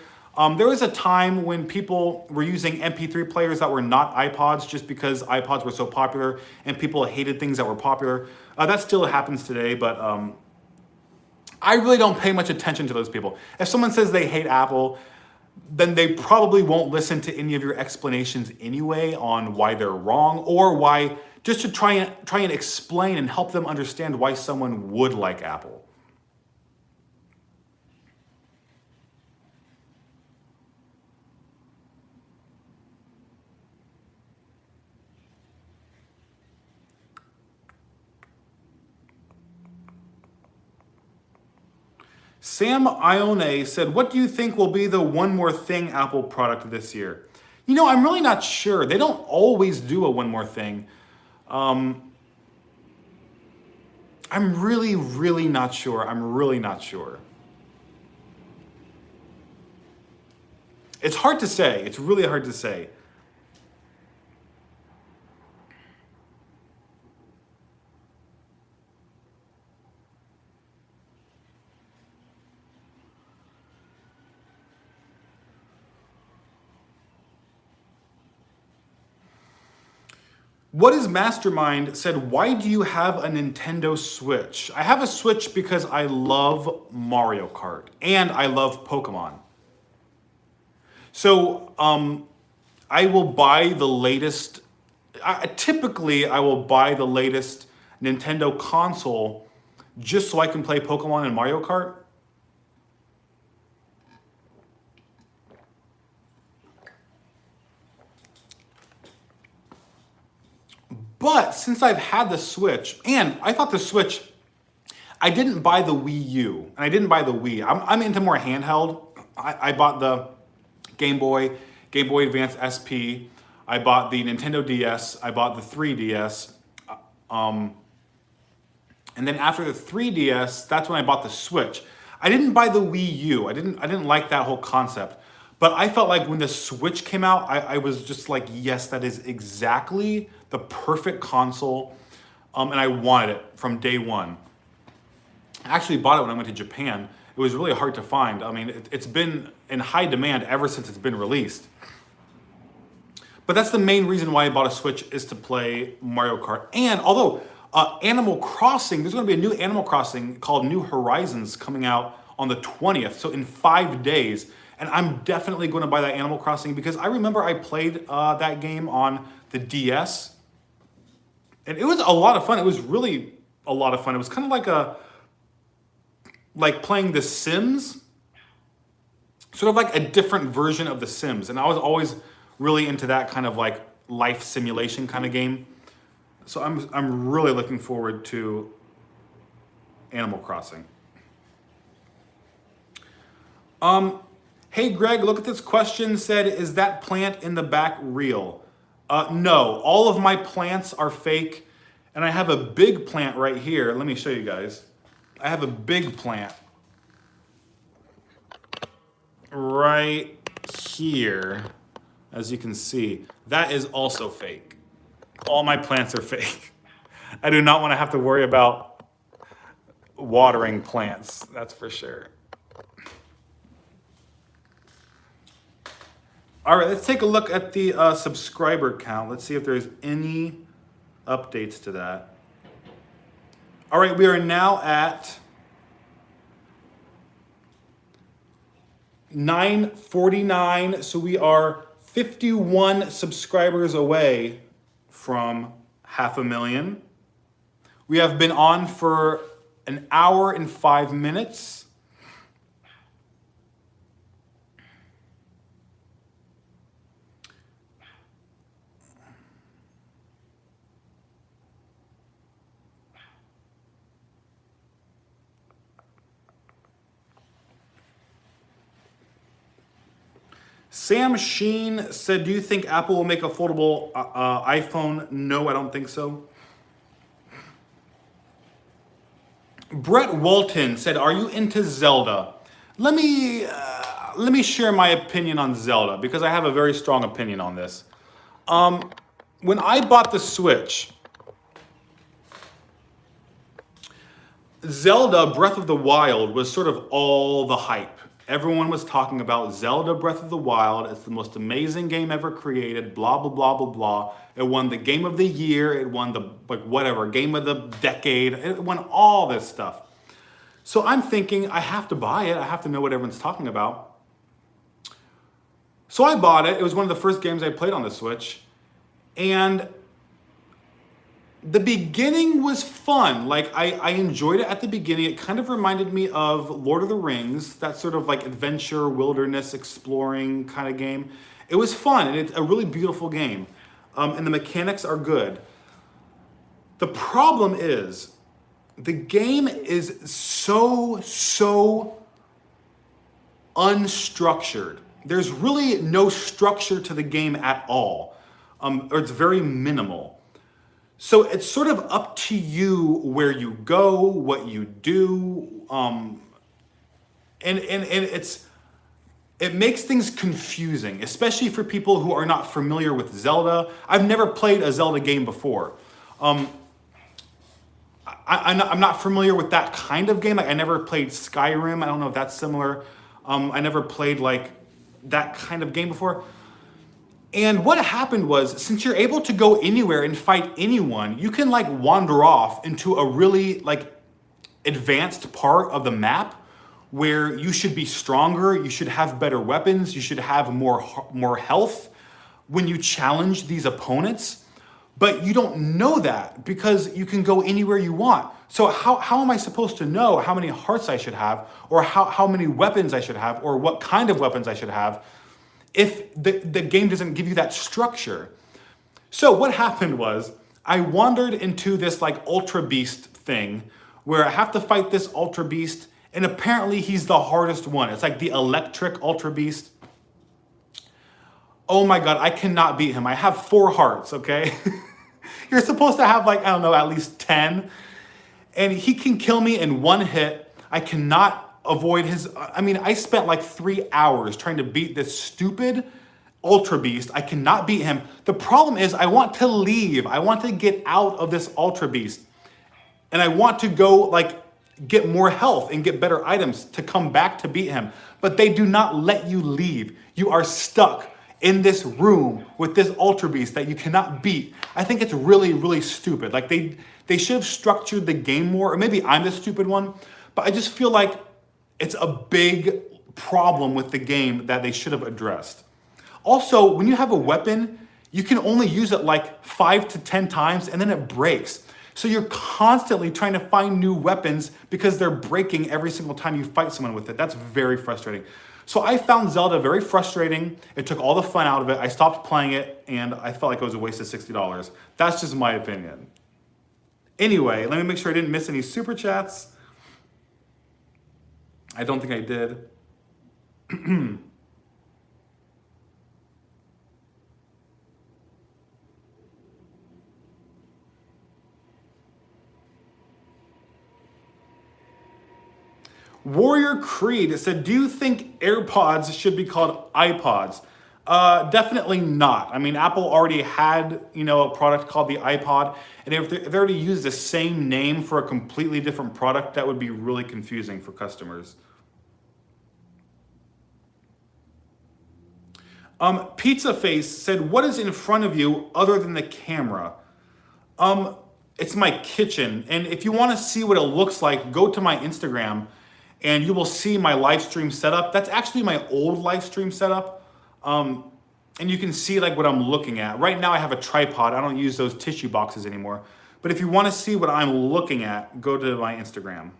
There was a time when people were using MP3 players that were not iPods just because iPods were so popular and people hated things that were popular. That still happens today, but I really don't pay much attention to those people. If someone says they hate Apple, then they probably won't listen to any of your explanations anyway on why they're wrong, or why, just to try and explain and help them understand why someone would like Apple. Sam Ione said, what do you think will be the one more thing Apple product this year? I'm really not sure. They don't always do a one more thing. I'm really, really not sure. It's hard to say. It's really hard to say. What is Mastermind said, why do you have a Nintendo Switch? I have a Switch because I love Mario Kart and I love Pokemon. So I will buy the latest, typically I will buy the latest Nintendo console just so I can play Pokemon and Mario Kart. But since I've had the Switch, and I thought the Switch, I didn't buy the Wii U, and I didn't buy the Wii. I'm into more handheld. I bought the Game Boy Advance SP. I bought the Nintendo DS. I bought the 3DS. And then after the 3DS, that's when I bought the Switch. I didn't buy the Wii U. I didn't like that whole concept. But I felt like when the Switch came out, I was just like, yes, that is exactly the perfect console. And I wanted it from day one. I actually bought it when I went to Japan. It was really hard to find. I mean, it's been in high demand ever since it's been released. But that's the main reason why I bought a Switch, is to play Mario Kart. And although Animal Crossing, there's going to be a new Animal Crossing called New Horizons coming out on the 20th, so in 5 days. And I'm definitely going to buy that Animal Crossing because I remember I played that game on the DS. And it was a lot of fun. It was really a lot of fun. It was kind of like playing The Sims, sort of like a different version of The Sims. And I was always really into that kind of like life simulation kind of game. So I'm really looking forward to Animal Crossing. Hey Greg, look at this question. Said, is that plant in the back real? No, all of my plants are fake, and I have a big plant right here. Let me show you guys. I have a big plant right here, as you can see. That is also fake. All my plants are fake. I do not want to have to worry about watering plants, that's for sure. All right, let's take a look at the subscriber count. Let's see if there's any updates to that. All right, we are now at 949, so we are 51 subscribers away from 500,000. We have been on for an hour and 5 minutes. Sam Sheen said, do you think Apple will make a foldable iPhone? No, I don't think so. Brett Walton said, are you into Zelda? Let me share my opinion on Zelda, because I have a very strong opinion on this. When I bought the Switch, Zelda Breath of the Wild was sort of all the hype. Everyone was talking about Zelda Breath of the Wild. It's the most amazing game ever created, blah, blah, blah, blah, blah. It won the Game of the Year. It won the, Game of the Decade. It won all this stuff. So I'm thinking, I have to buy it. I have to know what everyone's talking about. So I bought it. It was one of the first games I played on the Switch. And the beginning was fun. Like, I enjoyed it at the beginning. It kind of reminded me of Lord of the Rings, that sort of like adventure, wilderness, exploring kind of game. It was fun, and it's a really beautiful game. And the mechanics are good. The problem is, the game is so unstructured. There's really no structure to the game at all, or it's very minimal. So it's sort of up to you where you go, what you do, and it makes things confusing, especially for people who are not familiar with Zelda. I've never played a Zelda game before. I'm not familiar with that kind of game. Like, I never played Skyrim. I don't know if that's similar. I never played like that kind of game before. And what happened was, since you're able to go anywhere and fight anyone, you can like wander off into a really like advanced part of the map where you should be stronger, you should have better weapons, you should have more health when you challenge these opponents. But you don't know that because you can go anywhere you want. So how am I supposed to know how many hearts I should have, or how many weapons I should have, or what kind of weapons I should have, if the game doesn't give you that structure? So what happened was, I wandered into this like Ultra Beast thing where I have to fight this Ultra Beast, and apparently he's the hardest one. It's like the electric Ultra Beast. Oh my God, I cannot beat him. I have 4 hearts, okay? You're supposed to have like, I don't know, at least 10. And he can kill me in 1 hit. I cannot avoid his, I spent like 3 hours trying to beat this stupid Ultra Beast. I cannot beat him. The problem is, I want to leave. I want to get out of this Ultra Beast. And I want to go like get more health and get better items to come back to beat him. But they do not let you leave. You are stuck in this room with this Ultra Beast that you cannot beat. I think it's really stupid. Like, they should have structured the game more, or maybe I'm the stupid one, but I just feel like it's a big problem with the game that they should have addressed. Also, when you have a weapon, you can only use it like 5 to 10 times and then it breaks. So you're constantly trying to find new weapons because they're breaking every single time you fight someone with it. That's very frustrating. So I found Zelda very frustrating. It took all the fun out of it. I stopped playing it, and I felt like it was a waste of $60. That's just my opinion. Anyway, let me make sure I didn't miss any super chats. I don't think I did. Warrior Creed said, do you think AirPods should be called iPods? Definitely not. I mean, Apple already had, a product called the iPod, and if they already used the same name for a completely different product, that would be really confusing for customers. Pizza Face said, what is in front of you other than the camera? It's my kitchen, and if you want to see what it looks like, go to my Instagram, and you will see my live stream setup. That's actually my old live stream setup. And you can see like what I'm looking at. Right now I have a tripod. I don't use those tissue boxes anymore. But if you want to see what I'm looking at, go to my Instagram.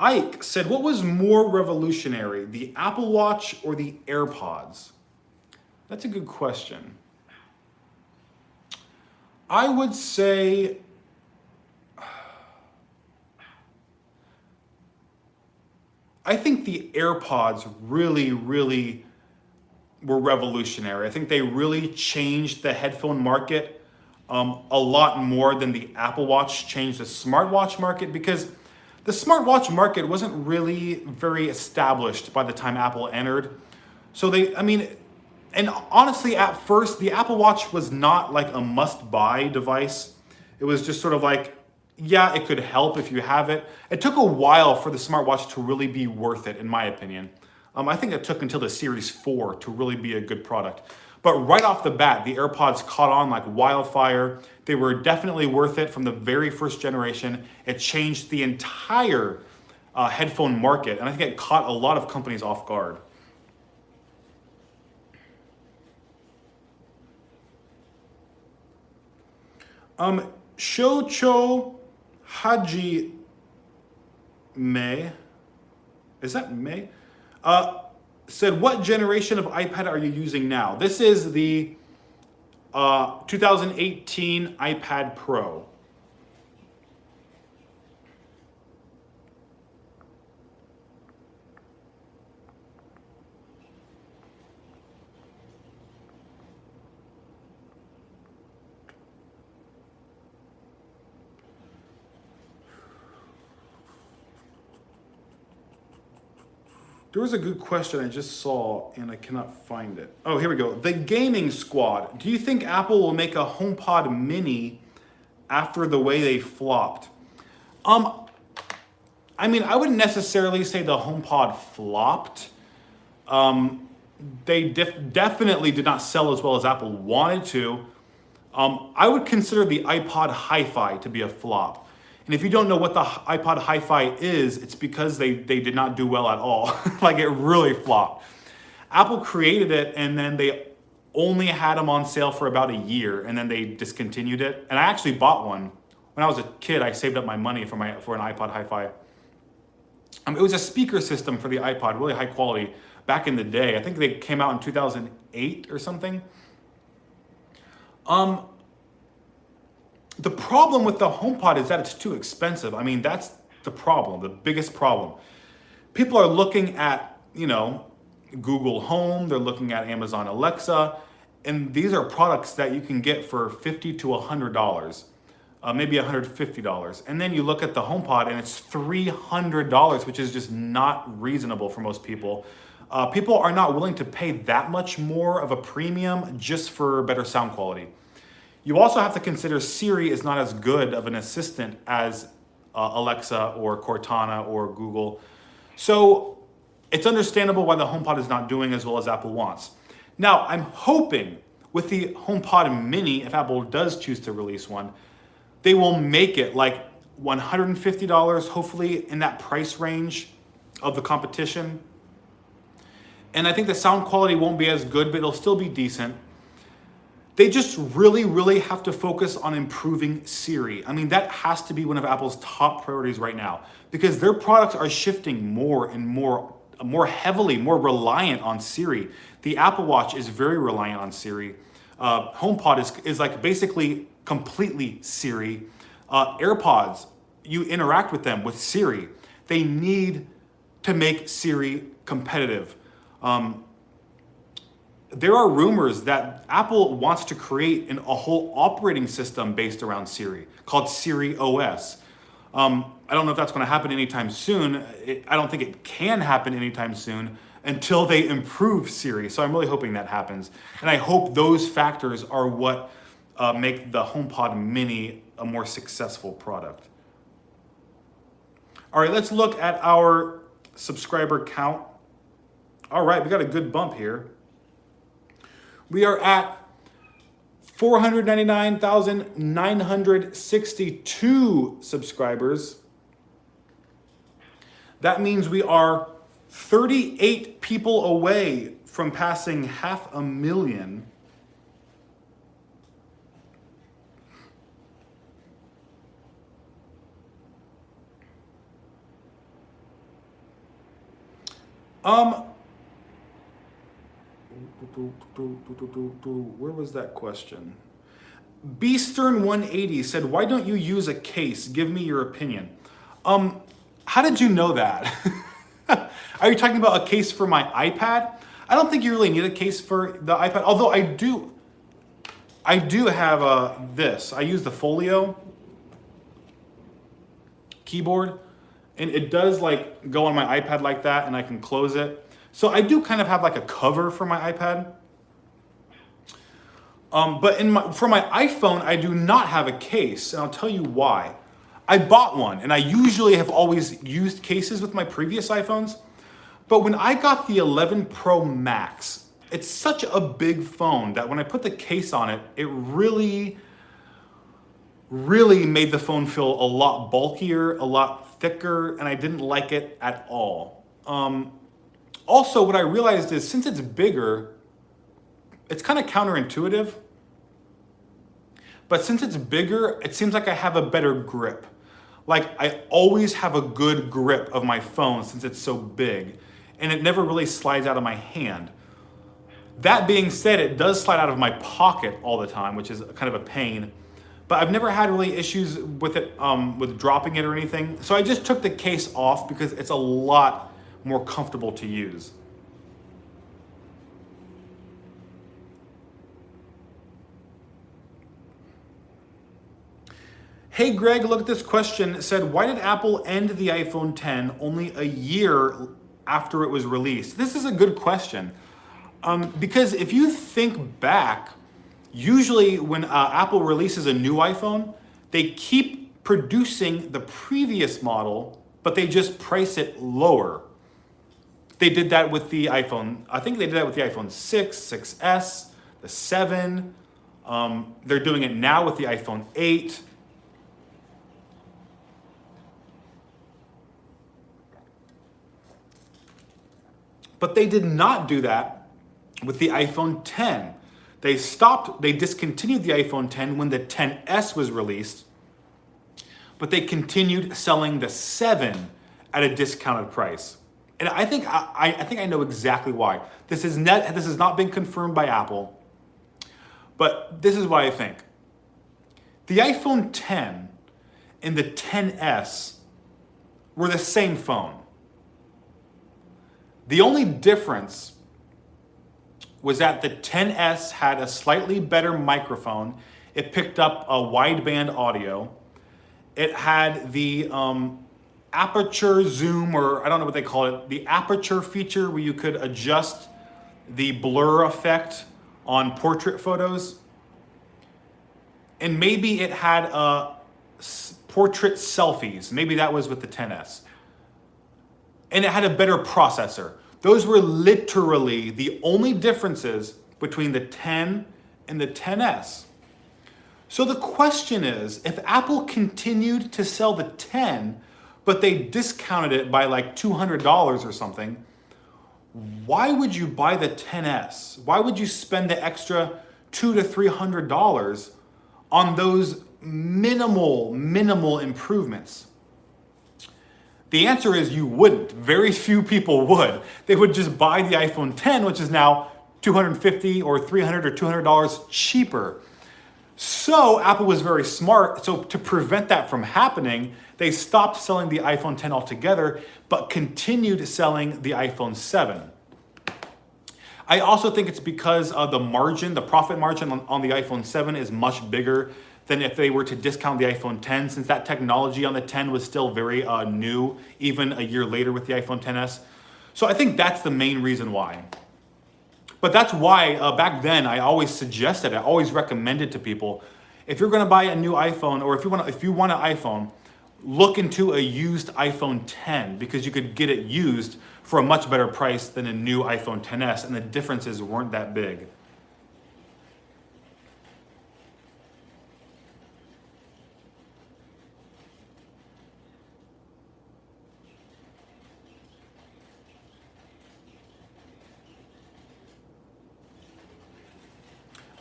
Ike said, what was more revolutionary, the Apple Watch or the AirPods? That's a good question. I would say I think the AirPods really, really were revolutionary. I think they really changed the headphone market a lot more than the Apple Watch changed the smartwatch market, because the smartwatch market wasn't really very established by the time Apple entered. So and honestly, at first, the Apple Watch was not like a must-buy device. It was just sort of like, yeah, it could help if you have it. It took a while for the smartwatch to really be worth it, in my opinion. I think it took until the Series 4 to really be a good product. But right off the bat, the AirPods caught on like wildfire. They were definitely worth it from the very first generation. It changed the entire headphone market, and I think it caught a lot of companies off guard. Shocho Haji May, is that May? Said, what generation of iPad are you using now? This is the 2018 iPad Pro. There was a good question I just saw and I cannot find it. Oh, here we go. The Gaming Squad. Do you think Apple will make a HomePod Mini after the way they flopped? I mean, I wouldn't necessarily say the HomePod flopped. They definitely did not sell as well as Apple wanted to. I would consider the iPod Hi-Fi to be a flop. And if you don't know what the iPod Hi-Fi is, it's because they did not do well at all. Like, it really flopped. Apple created it, and then they only had them on sale for about a year, and then they discontinued it. And I actually bought one. When I was a kid, I saved up my money for an iPod Hi-Fi. It was a speaker system for the iPod, really high quality, back in the day. I think they came out in 2008 or something. The problem with the HomePod is that it's too expensive. I mean, that's the problem, the biggest problem. People are looking at, Google Home, they're looking at Amazon Alexa, and these are products that you can get for $50 to $100, maybe $150. And then you look at the HomePod and it's $300, which is just not reasonable for most people. People are not willing to pay that much more of a premium just for better sound quality. You also have to consider Siri is not as good of an assistant as Alexa or Cortana or Google. So it's understandable why the HomePod is not doing as well as Apple wants. Now, I'm hoping with the HomePod Mini, if Apple does choose to release one, they will make it like $150, hopefully in that price range of the competition. And I think the sound quality won't be as good, but it'll still be decent. They just really, really have to focus on improving Siri. I mean, that has to be one of Apple's top priorities right now, because their products are shifting more and more more heavily, more reliant on Siri. The Apple Watch is very reliant on Siri. HomePod is like basically completely Siri. AirPods, you interact with them with Siri. They need to make Siri competitive. There are rumors that Apple wants to create a whole operating system based around Siri called Siri OS. I don't know if that's going to happen anytime soon. I don't think it can happen anytime soon until they improve Siri. So I'm really hoping that happens. And I hope those factors are what make the HomePod Mini a more successful product. All right, let's look at our subscriber count. All right, we got a good bump here. We are at 499,962 subscribers. That means we are 38 people away from passing 500,000. Where was that question? Beastern180 said, "Why don't you use a case? Give me your opinion." How did you know that? Are you talking about a case for my iPad? I don't think you really need a case for the iPad, although I do have this. I use the Folio keyboard, and it does like go on my iPad like that, and I can close it. So I do kind of have like a cover for my iPad. But for my iPhone, I do not have a case, and I'll tell you why. I bought one, and I usually have always used cases with my previous iPhones. But when I got the 11 Pro Max, it's such a big phone that when I put the case on it, it really made the phone feel a lot bulkier, a lot thicker, and I didn't like it at all. Also, what I realized is since it's bigger, it's kind of counterintuitive. But since it's bigger, it seems like I have a better grip. Like I always have a good grip of my phone since it's so big, and it never really slides out of my hand. That being said, it does slide out of my pocket all the time, which is kind of a pain. But I've never had really issues with it, with dropping it or anything. So I just took the case off because it's a lot more comfortable to use. Hey Greg, look at this question. It said, why did Apple end the iPhone X only a year after it was released? This is a good question. Because if you think back, usually when Apple releases a new iPhone, they keep producing the previous model, but they just price it lower. They did that with the iPhone, I think they did that with the iPhone 6, 6S, the 7. They're doing it now with the iPhone 8. But they did not do that with the iPhone X. They discontinued the iPhone X when the XS was released, but they continued selling the 7 at a discounted price. And I think I know exactly why. This has not been confirmed by Apple, but this is what I think. The iPhone X and the XS were the same phone. The only difference was that the XS had a slightly better microphone. It picked up a wideband audio. It had the aperture zoom, or I don't know what they call it, the aperture feature where you could adjust the blur effect on portrait photos. And maybe it had portrait selfies. Maybe that was with the XS. And it had a better processor. Those were literally the only differences between the 10 and the XS. So the question is, if Apple continued to sell the 10, but they discounted it by like $200 or something, why would you buy the XS? Why would you spend the extra $200 to $300 on those minimal improvements? The answer is you wouldn't. Very few people would. They would just buy the iPhone 10, which is now $250 or $300 or $200 cheaper. So Apple was very smart. So to prevent that from happening, they stopped selling the iPhone 10 altogether, but continued selling the iPhone 7. I also think it's because the margin, the profit margin on the iPhone 7 is much bigger than if they were to discount the iPhone 10, since that technology on the 10 was still very new, even a year later with the iPhone 10s. So I think that's the main reason why. But that's why back then I always suggested, I always recommended to people, if you're gonna buy a new iPhone, or if you want an iPhone, look into a used iPhone 10, because you could get it used for a much better price than a new iPhone 10s, and the differences weren't that big.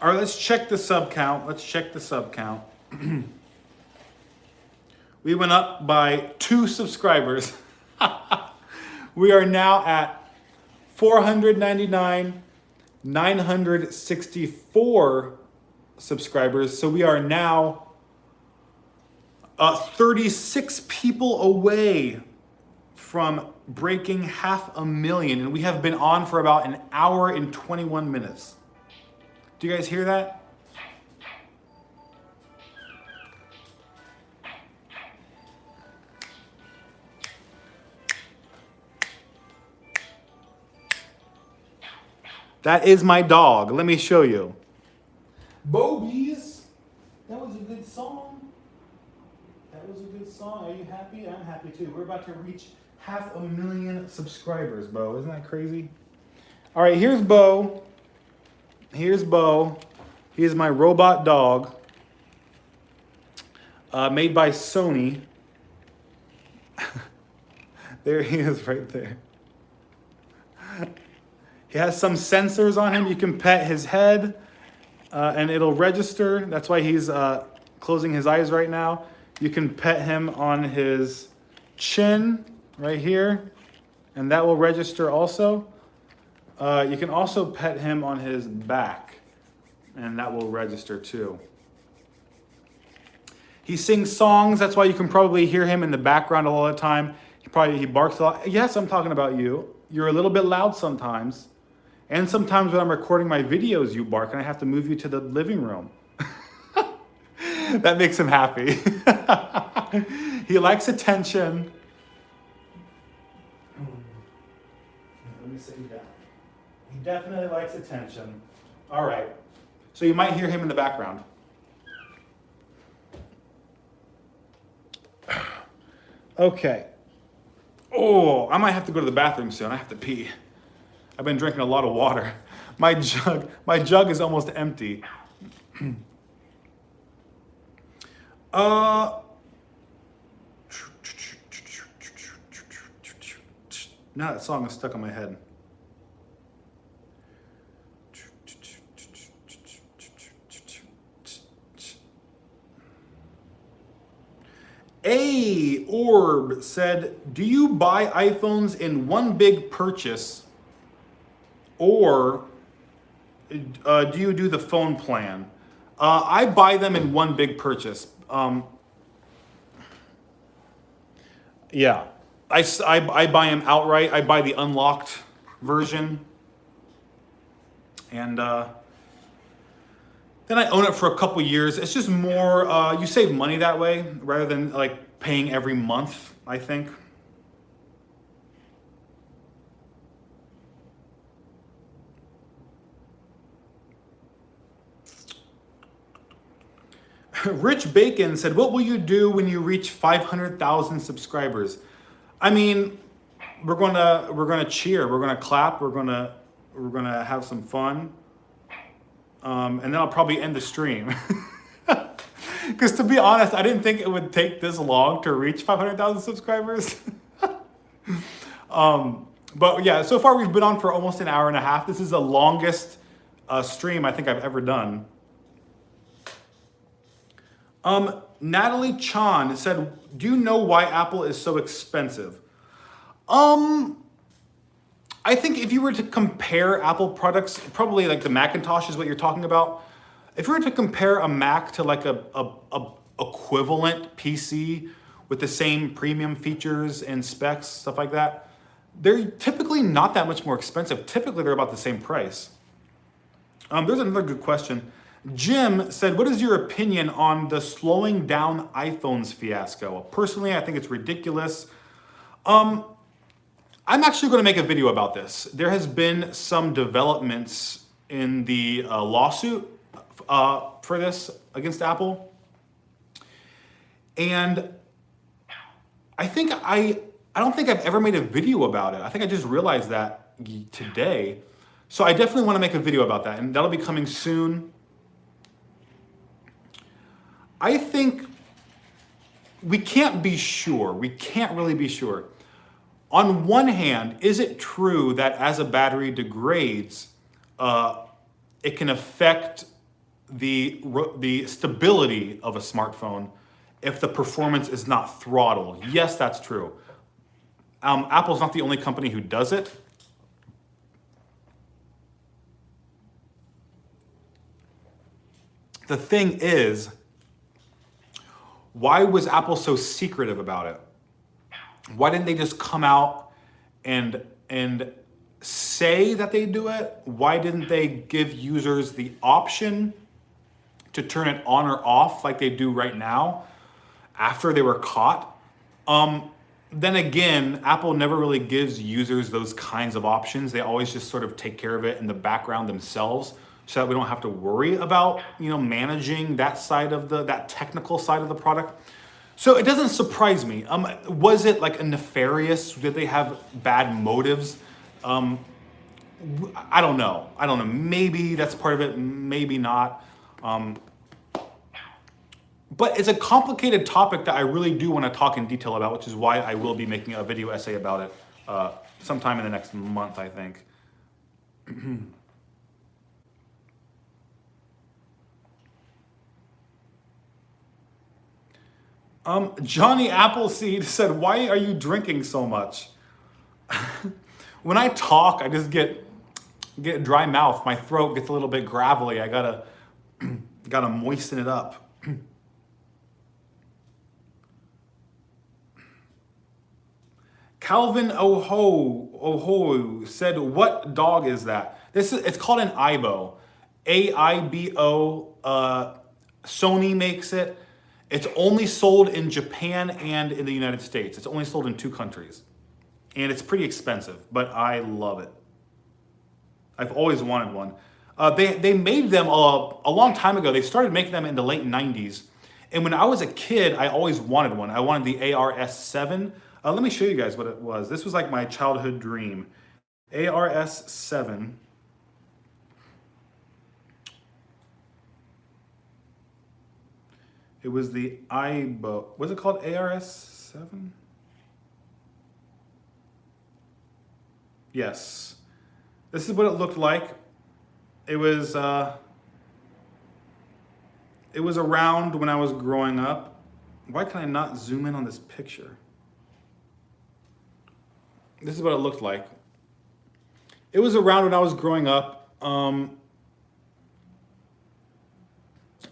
All right, let's check the sub count. We went up by 2 subscribers. We are now at 499,964 subscribers. So we are now 36 people away from breaking 500,000. And we have been on for about an hour and 21 minutes. Do you guys hear that? That is my dog. Let me show you. Bobies. That was a good song. Are you happy? I'm happy too. We're about to reach 500,000 subscribers, Bo. Isn't that crazy? All right, here's Bo. Here's Bo. He is my robot dog. Made by Sony. There he is right there. He has some sensors on him. You can pet his head and it'll register. That's why he's closing his eyes right now. You can pet him on his chin right here, and that will register also. You can also pet him on his back, and that will register too. He sings songs. That's why you can probably hear him in the background all the time. He barks a lot. Yes, I'm talking about you. You're a little bit loud sometimes. And sometimes when I'm recording my videos, you bark, and I have to move you to the living room. That makes him happy. He likes attention. Let me sit you down. He definitely likes attention. All right. So you might hear him in the background. Okay. Oh, I might have to go to the bathroom soon. I have to pee. I've been drinking a lot of water. My jug is almost empty. Now that song is stuck in my head. A Orb said, do you buy iPhones in one big purchase, or do you do the phone plan? I buy them in one big purchase. Yeah, I buy them outright. I buy the unlocked version, and then I own it for a couple years. It's just more, you save money that way rather than like paying every month, I think. Rich Bacon said, what will you do when you reach 500,000 subscribers? I mean, we're gonna cheer, we're gonna clap, we're gonna have some fun. And then I'll probably end the stream. Because to be honest, I didn't think it would take this long to reach 500,000 subscribers. But yeah, so far we've been on for almost an hour and a half. This is the longest stream I think I've ever done. Natalie Chan said, do you know why Apple is so expensive? I think if you were to compare Apple products, probably like the Macintosh is what you're talking about. If you were to compare a Mac to like a equivalent PC with the same premium features and specs, stuff like that, they're typically not that much more expensive. Typically, they're about the same price. There's another good question. Jim said, what is your opinion on the slowing down iPhones fiasco? Personally, I think it's ridiculous. I'm actually going to make a video about this. There has been some developments in the lawsuit for this against Apple. And I don't think I've ever made a video about it. I think I just realized that today. So I definitely want to make a video about that, and that'll be coming soon. I think we can't be sure. We can't really be sure. On one hand, is it true that as a battery degrades, it can affect the stability of a smartphone if the performance is not throttled? Yes, that's true. Apple's not the only company who does it. The thing is, why was Apple so secretive about it? Why didn't they just come out and say that they do it? Why didn't they give users the option to turn it on or off like they do right now after they were caught? Then again, Apple never really gives users those kinds of options. They always just sort of take care of it in the background themselves so that we don't have to worry about, managing that side of that technical side of the product. So it doesn't surprise me. Was it like a nefarious? Did they have bad motives? I don't know. Maybe that's part of it, maybe not. But it's a complicated topic that I really do want to talk in detail about, which is why I will be making a video essay about it sometime in the next month, I think. Johnny Appleseed said, why are you drinking so much? When I talk, I just get dry mouth. My throat gets a little bit gravelly. I gotta moisten it up. Calvin Oho said, what dog is that? It's called an Aibo. AIBO. Sony makes it. It's only sold in Japan and in the United States. It's only sold in 2 countries. And it's pretty expensive, but I love it. I've always wanted one. They made them a long time ago. They started making them in the late 90s. And when I was a kid, I always wanted one. I wanted the ARS-7. Let me show you guys what it was. This was like my childhood dream. ARS-7. It was the Aibo. Was it called ARS-7? Yes. This is what it looked like. It was around when I was growing up. Why can I not zoom in on this picture? This is what it looked like. It was around when I was growing up.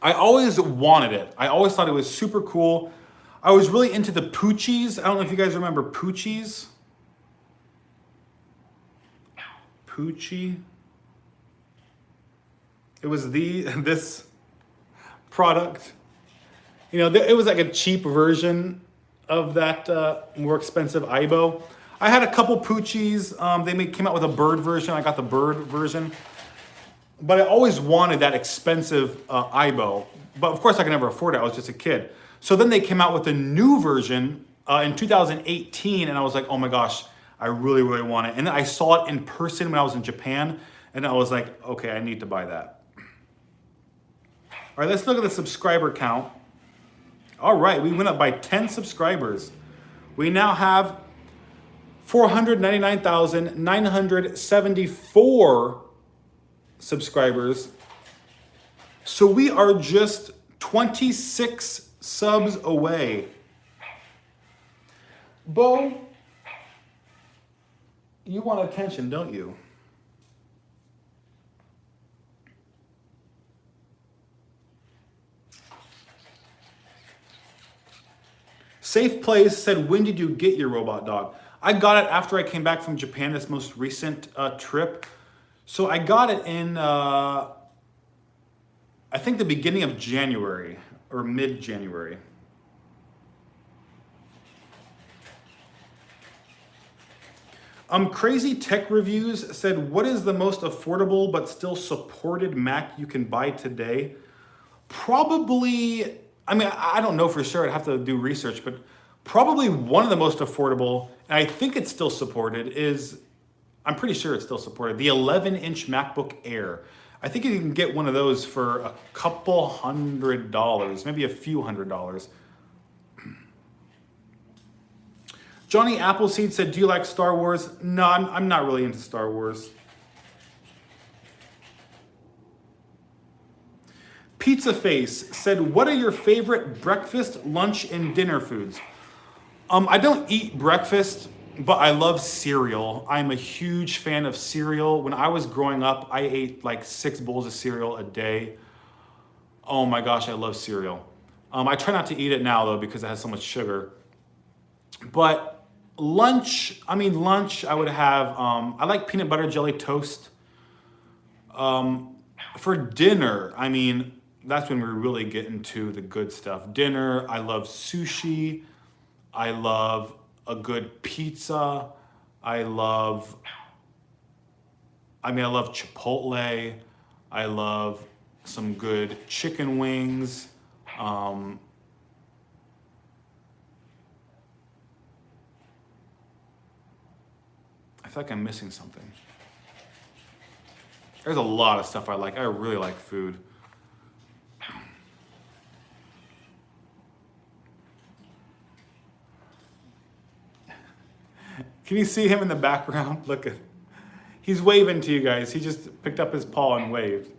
I always wanted it. I always thought it was super cool. I was really into the Poochies. I don't know if you guys remember Poochies. Poochie. It was this product. It was like a cheap version of that more expensive Aibo. I had a couple Poochies. They came out with a bird version. I got the bird version. But I always wanted that expensive Aibo. But of course I could never afford it. I was just a kid. So then they came out with a new version in 2018. And I was like, oh my gosh, I really, really want it. And then I saw it in person when I was in Japan. And I was like, okay, I need to buy that. All right, let's look at the subscriber count. All right, we went up by 10 subscribers. We now have 499,974 subscribers. So we are just 26 subs away. Bo, you want attention, don't you? Safe Place said, when did you get your robot dog? I got it after I came back from Japan, this most recent trip. So I got it in, I think the beginning of January or mid-January. Crazy Tech Reviews said, what is the most affordable but still supported Mac you can buy today? Probably, I mean, I don't know for sure, I'd have to do research, but probably one of the most affordable, and I think it's still supported, is, I'm pretty sure it's still supported, the 11-inch MacBook Air. I think you can get one of those for a couple $100, maybe a few $100. Johnny Appleseed said, do you like Star Wars? No, I'm not really into Star Wars. Pizza Face said, what are your favorite breakfast, lunch, and dinner foods? I don't eat breakfast, but I love cereal. I'm a huge fan of cereal. When I was growing up, I ate like 6 bowls of cereal a day. Oh my gosh, I love cereal. I try not to eat it now though because it has so much sugar. But lunch, I would have, I like peanut butter jelly toast. For dinner, that's when we really get into the good stuff. Dinner, I love sushi. I love a good pizza. I love Chipotle. I love some good chicken wings. I feel like I'm missing something. There's a lot of stuff I like. I really like food. Can you see him in the background? Look at, he's waving to you guys. He just picked up his paw and waved.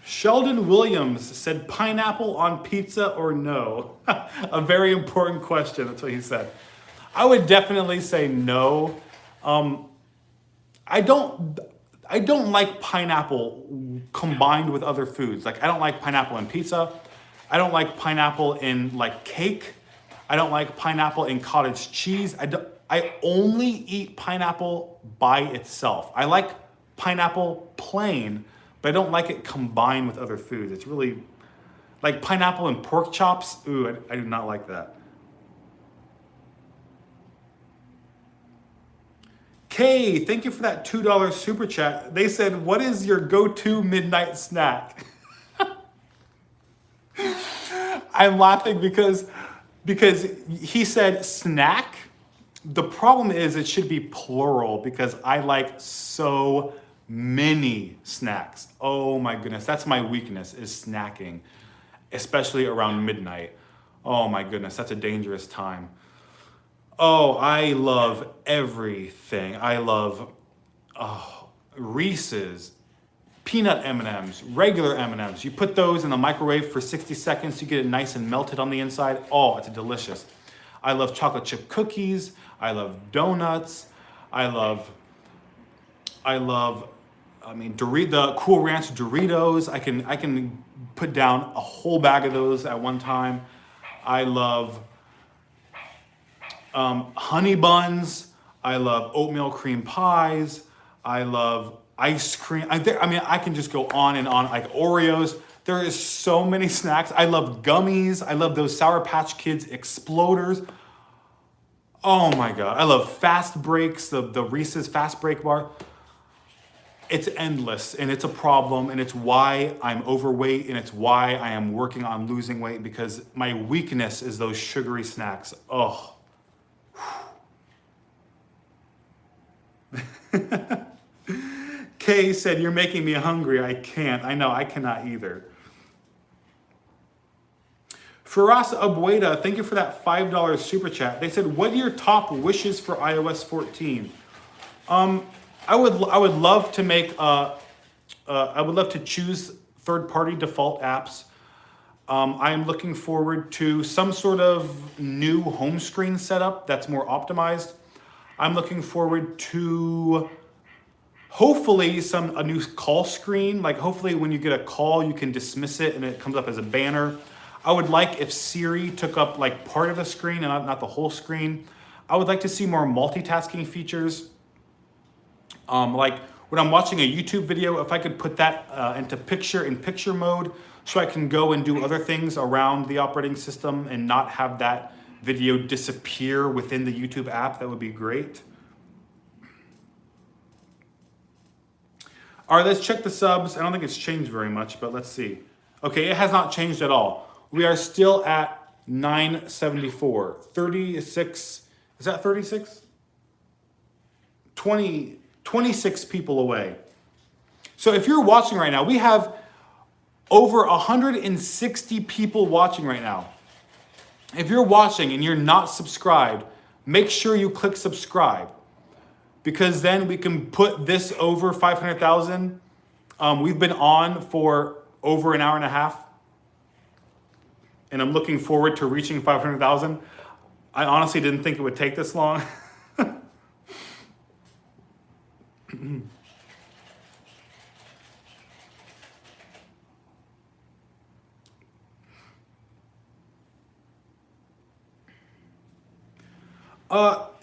Sheldon Williams said, pineapple on pizza or no? A very important question, that's what he said. I would definitely say no. I don't like pineapple combined with other foods. Like, I don't like pineapple in pizza. I don't like pineapple in like cake. I don't like pineapple in cottage cheese. I only eat pineapple by itself. I like pineapple plain, but I don't like it combined with other foods. It's really, like pineapple and pork chops, ooh, I do not like that. Kay, thank you for that $2 super chat. They said, what is your go-to midnight snack? I'm laughing because he said snack. The problem is it should be plural because I like so many snacks. Oh my goodness, that's my weakness, is snacking, especially around midnight. Oh my goodness, that's a dangerous time. Oh, I love everything. I love Reese's, peanut M&Ms, regular M&Ms. You put those in the microwave for 60 seconds, you get it nice and melted on the inside. Oh, it's delicious. I love chocolate chip cookies. I love donuts. the Cool Ranch Doritos. I can put down a whole bag of those at one time. I love honey buns. I love oatmeal cream pies. I love ice cream. I can just go on and on, like Oreos. There is so many snacks. I love gummies. I love those Sour Patch Kids exploders. Oh my God. I love Fast Breaks, the Reese's Fast Break bar. it's endless, and it's a problem, and it's why I'm overweight, and it's why I am working on losing weight, because my weakness is those sugary snacks. Oh. Kay said, you're making me hungry. I can't. I know, I cannot either. Firas Abueda, thank you for that $5 super chat. They said, what are your top wishes for iOS 14? I would love to make I would love to choose third-party default apps. I am looking forward to some sort of new home screen setup that's more optimized. I'm looking forward to hopefully a new call screen. Like hopefully when you get a call, you can dismiss it and it comes up as a banner. I would like if Siri took up like part of the screen and not the whole screen. I would like to see more multitasking features. Like when I'm watching a YouTube video, if I could put that into picture-in-picture mode so I can go and do other things around the operating system and not have that video disappear within the YouTube app, that would be great. All right, let's check the subs. I don't think it's changed very much, but let's see. Okay, it has not changed at all. We are still at 974. 36, is that 36? 26 people away. So if you're watching right now, we have over 160 people watching right now. If you're watching and you're not subscribed, make sure you click subscribe, because then we can put this over 500,000. We've been on for over an hour and a half, and I'm looking forward to reaching 500,000. I honestly didn't think it would take this long.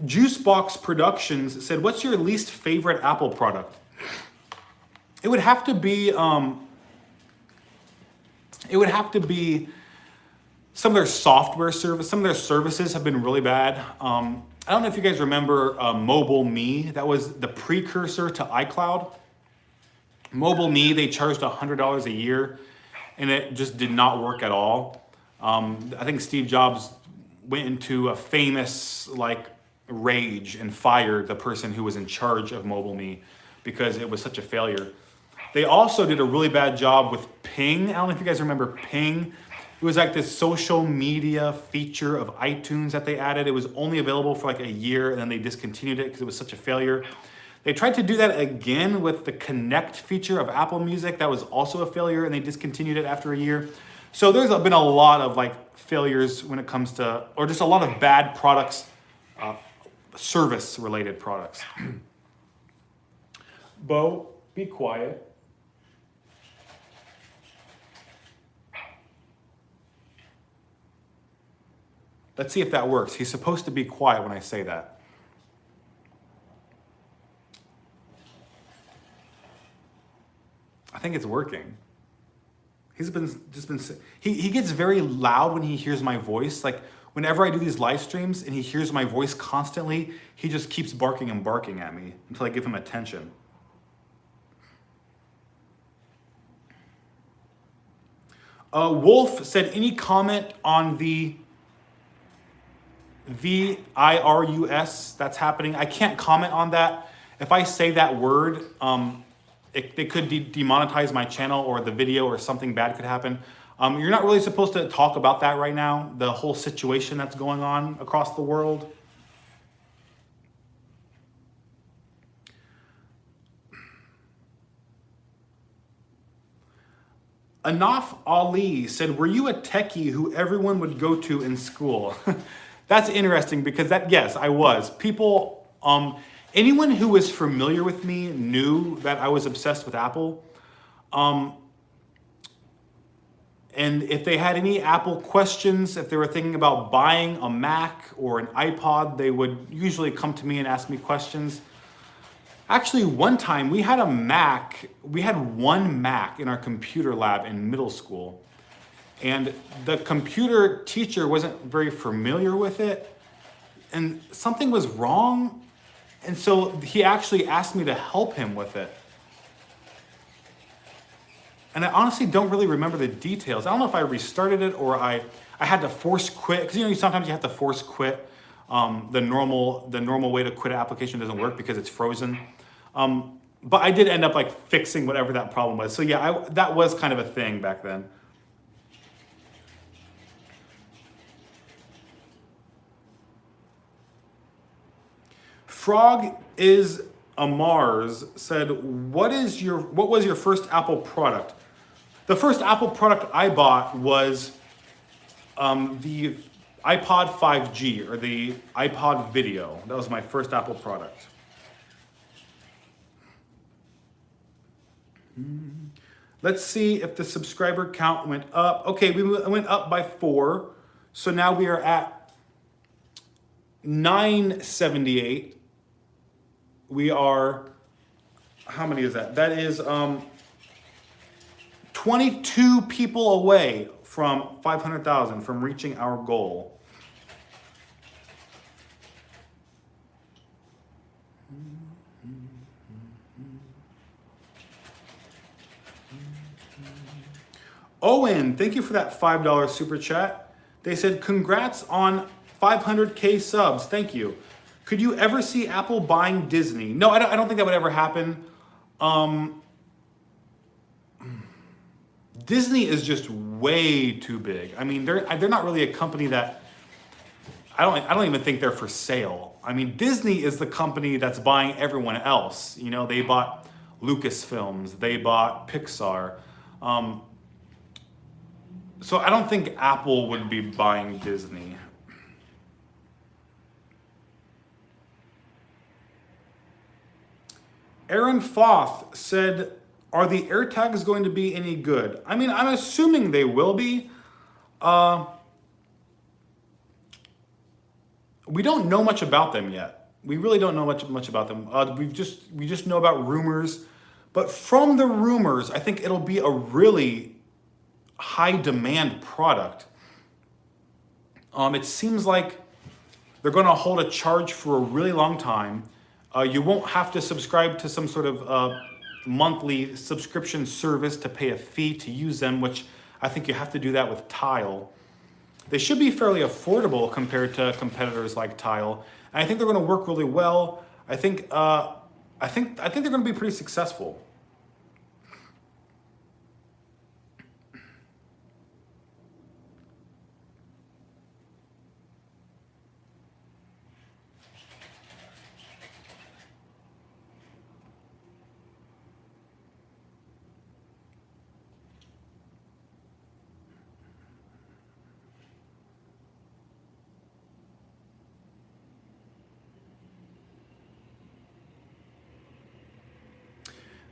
Juicebox Productions said, what's your least favorite Apple product? It would have to be some of their software service. Some of their services have been really bad. I don't know if you guys remember Mobile Me. That was the precursor to iCloud. Mobile Me, they charged $100 a year, and it just did not work at all. I think Steve Jobs went into a famous rage and fired the person who was in charge of Mobile Me because it was such a failure. They also did a really bad job with Ping. I don't know if you guys remember Ping. It was like this social media feature of iTunes that they added. It was only available for like a year, and then they discontinued it because it was such a failure. They tried to do that again with the Connect feature of Apple Music. That was also a failure, and they discontinued it after a year. So there's been a lot of failures when it comes to, or just a lot of bad products, service-related products. Bo, be quiet. Let's see if that works. He's supposed to be quiet when I say that. I think it's working. He gets very loud when he hears my voice. Like whenever I do these live streams and he hears my voice constantly, he just keeps barking and barking at me until I give him attention. Wolf said, any comment on the virus that's happening? I can't comment on that. If I say that word, it could demonetize my channel or the video, or something bad could happen. You're not really supposed to talk about that right now, the whole situation that's going on across the world. Anaf Ali said, were you a techie who everyone would go to in school? That's interesting because yes, I was. People, anyone who was familiar with me knew that I was obsessed with Apple. And if they had any Apple questions, if they were thinking about buying a Mac or an iPod, they would usually come to me and ask me questions. Actually, one time we had one Mac in our computer lab in middle school. And the computer teacher wasn't very familiar with it, and something was wrong. And so he actually asked me to help him with it. and I honestly don't really remember the details. I don't know if I restarted it or I had to force quit, because sometimes you have to force quit. The normal way to quit an application doesn't work because it's frozen. But I did end up like fixing whatever that problem was. So yeah, that was kind of a thing back then. Frog is a Mars said, what was your first Apple product? The first Apple product I bought was the iPod 5G, or the iPod Video. That was my first Apple product. Let's see if the subscriber count went up. Okay, we went up by 4. So now we are at 978. We are, how many is that? That is 22 people away from 500,000, from reaching our goal. Owen, thank you for that $5 super chat. They said, congrats on 500K subs. Thank you. Could you ever see Apple buying Disney? No, I don't think that would ever happen. Disney is just way too big. I mean, they're not really a company that, I don't even think they're for sale. I mean, Disney is the company that's buying everyone else. They bought Lucasfilms, they bought Pixar. So I don't think Apple would be buying Disney. Aaron Foth said, are the AirTags going to be any good? I mean, I'm assuming they will be. We don't know much about them yet. We really don't know much about them. We just know about rumors. But from the rumors, I think it'll be a really high demand product. It seems like they're going to hold a charge for a really long time. You won't have to subscribe to some sort of monthly subscription service to pay a fee to use them, which I think you have to do that with Tile. They should be fairly affordable compared to competitors like Tile, and I think they're going to work really well. I think they're going to be pretty successful.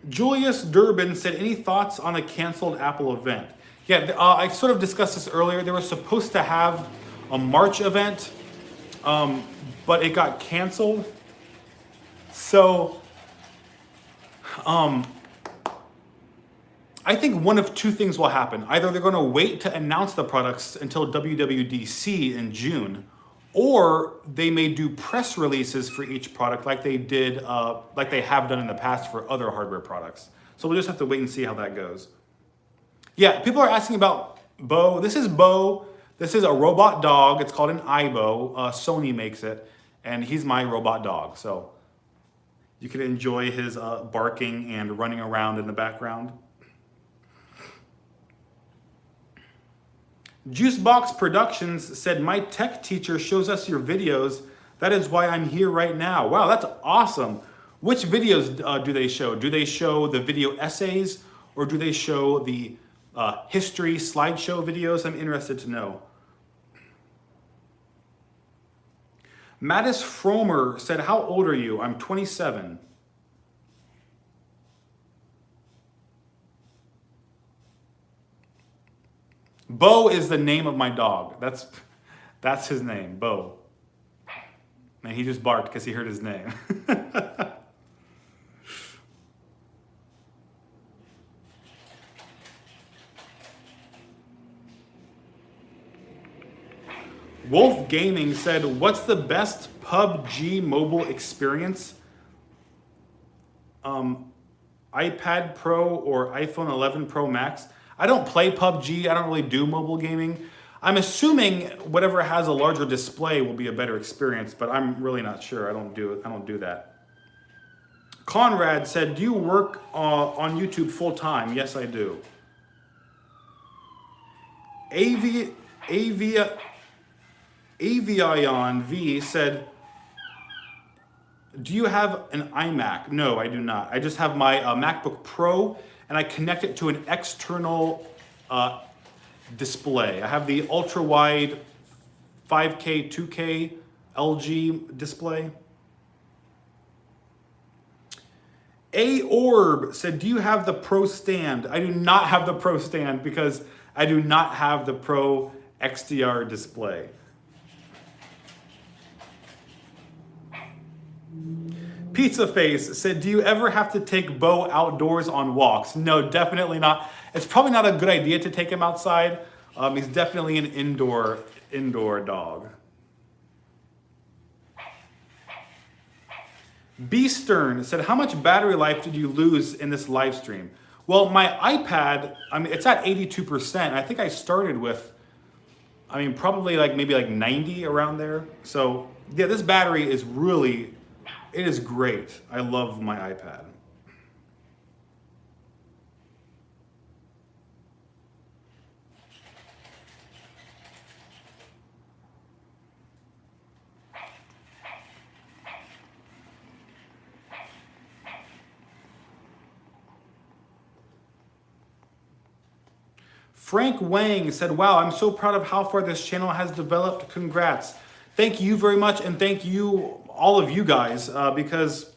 Julius Durbin said, any thoughts on a canceled Apple event? Yeah, I sort of discussed this earlier. They were supposed to have a March event, but it got canceled. So I think one of two things will happen. Either they're going to wait to announce the products until WWDC in June, or they may do press releases for each product like they did, like they have done in the past for other hardware products. So we'll just have to wait and see how that goes. Yeah, people are asking about Bo. This is Bo. This is a robot dog. It's called an Aibo. Sony makes it, and he's my robot dog. So you can enjoy his barking and running around in the background. Juicebox Productions said, my tech teacher shows us your videos. That is why I'm here right now. Wow, that's awesome. Which videos do they show? Do they show the video essays, or do they show the history slideshow videos? I'm interested to know. Mattis Fromer said, how old are you? I'm 27. Bo is the name of my dog. That's his name, Bo. And he just barked because he heard his name. Wolf Gaming said, what's the best PUBG mobile experience? iPad Pro or iPhone 11 Pro Max. I don't play PUBG. I don't really do mobile gaming. I'm assuming whatever has a larger display will be a better experience, but I'm really not sure. I don't do that. Conrad said, "Do you work on YouTube full time?" Yes, I do. Avion V said, "Do you have an iMac?" No, I do not. I just have my MacBook Pro, and I connect it to an external display. I have the ultra-wide 5K, 2K LG display. Orb said, "Do you have the Pro stand?" I do not have the Pro stand because I do not have the Pro XDR display. Pizza Face said, "Do you ever have to take Bo outdoors on walks?" No, definitely not. It's probably not a good idea to take him outside. He's definitely an indoor dog. B Stern said, "How much battery life did you lose in this live stream?" Well, my iPad, it's at 82%. I think I started with, probably maybe 90 around there. So yeah, this battery is really, it is great. I love my iPad. Frank Wang said, "Wow, I'm so proud of how far this channel has developed. Congrats." Thank you very much, and thank you, all of you guys, because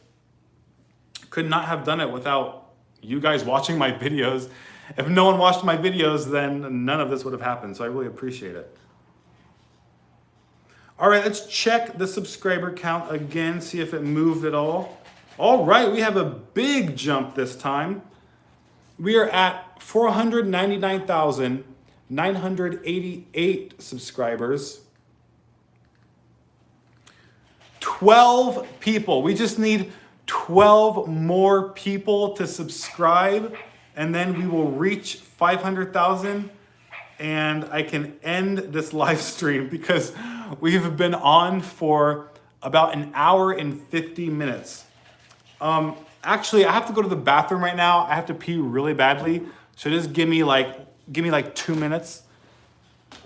could not have done it without you guys watching my videos. If no one watched my videos, then none of this would have happened, so I really appreciate it. All right, let's check the subscriber count again, see if it moved at all. All right, we have a big jump this time. We are at 499,988 subscribers. 12 people. We just need 12 more people to subscribe, and then we will reach 500,000, and I can end this live stream because we've been on for about an hour and 50 minutes. Actually, I have to go to the bathroom right now. I have to pee really badly. So just give me like 2 minutes.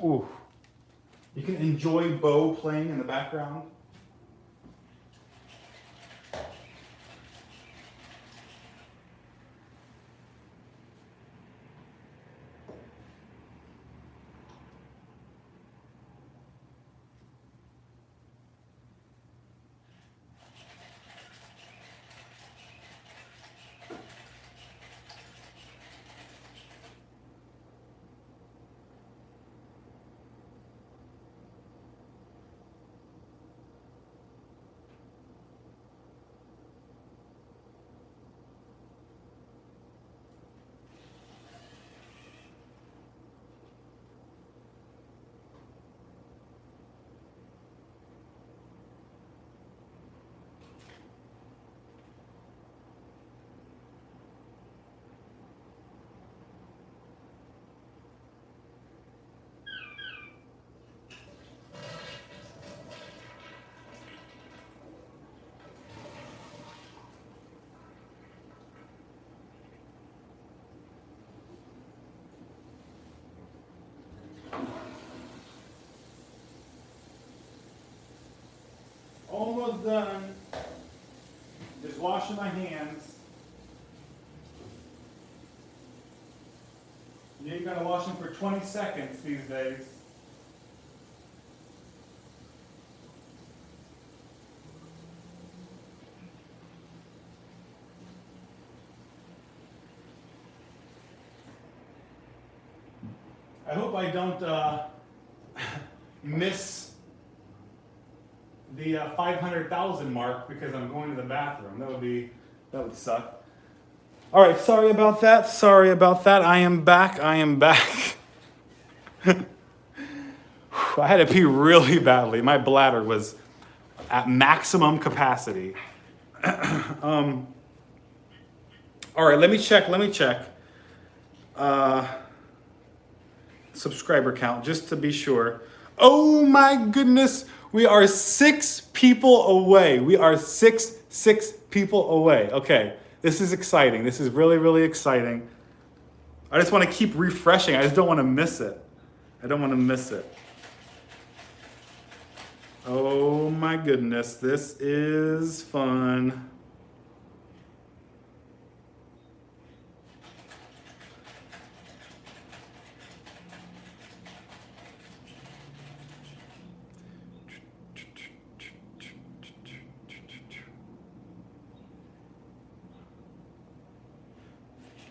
Ooh. You can enjoy Bo playing in the background. Almost done. Just washing my hands. You ain't gotta wash them for 20 seconds these days. I hope I don't miss the 500,000 mark because I'm going to the bathroom. That would suck. All right, sorry about that. I am back. I had to pee really badly. My bladder was at maximum capacity. All right, let me check. Uh, Subscriber count, just to be sure. Oh my goodness, we are 6 people away. We are six people away. Okay, this is exciting. This is really, really exciting. I just want to keep refreshing. I just don't want to miss it. I don't want to miss it. Oh my goodness, this is fun.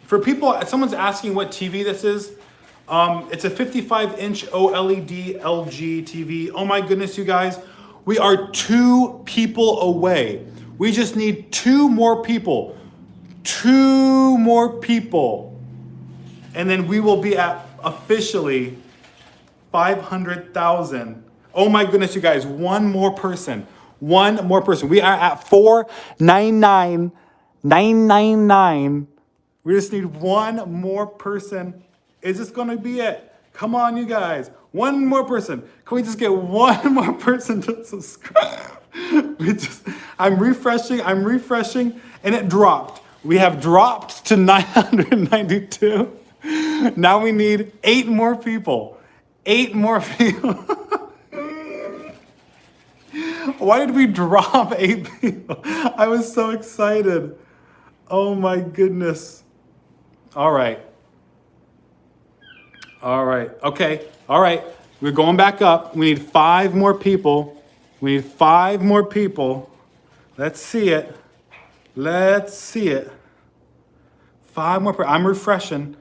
For people, someone's asking what TV this is. It's a 55-inch OLED LG TV. Oh my goodness, you guys. We are 2 people away. We just need 2 more people. 2 more people. And then we will be at officially 500,000. Oh my goodness, you guys. One more person. We are at 499,999. We just need one more person. Is this gonna be it? Come on, you guys. One more person. Can we just get one more person to subscribe? I'm refreshing, and it dropped. We have dropped to 992. Now we need 8 more people. 8 more people. Why did we drop 8 people? I was so excited. Oh my goodness. All right. Okay. All right. We're going back up. We need 5 more people. Let's see it. 5 more. I'm refreshing.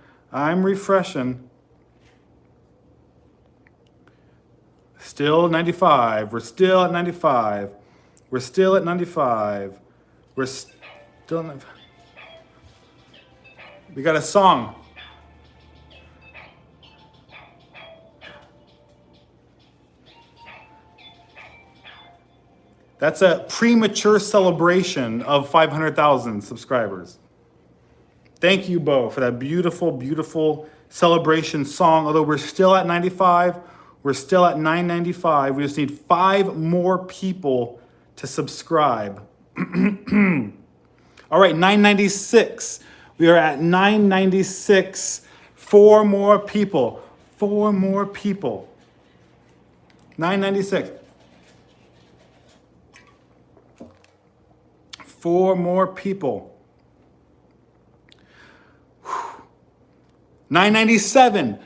Still 95. We're still at 95. We're still at 95. We got a song. That's a premature celebration of 500,000 subscribers. Thank you, Bo, for that beautiful, beautiful celebration song. Although we're still at 95, we're still at 995. We just need 5 more people to subscribe. All right, 996. We are at 996. 4 more people. 996. 4 more people. 997.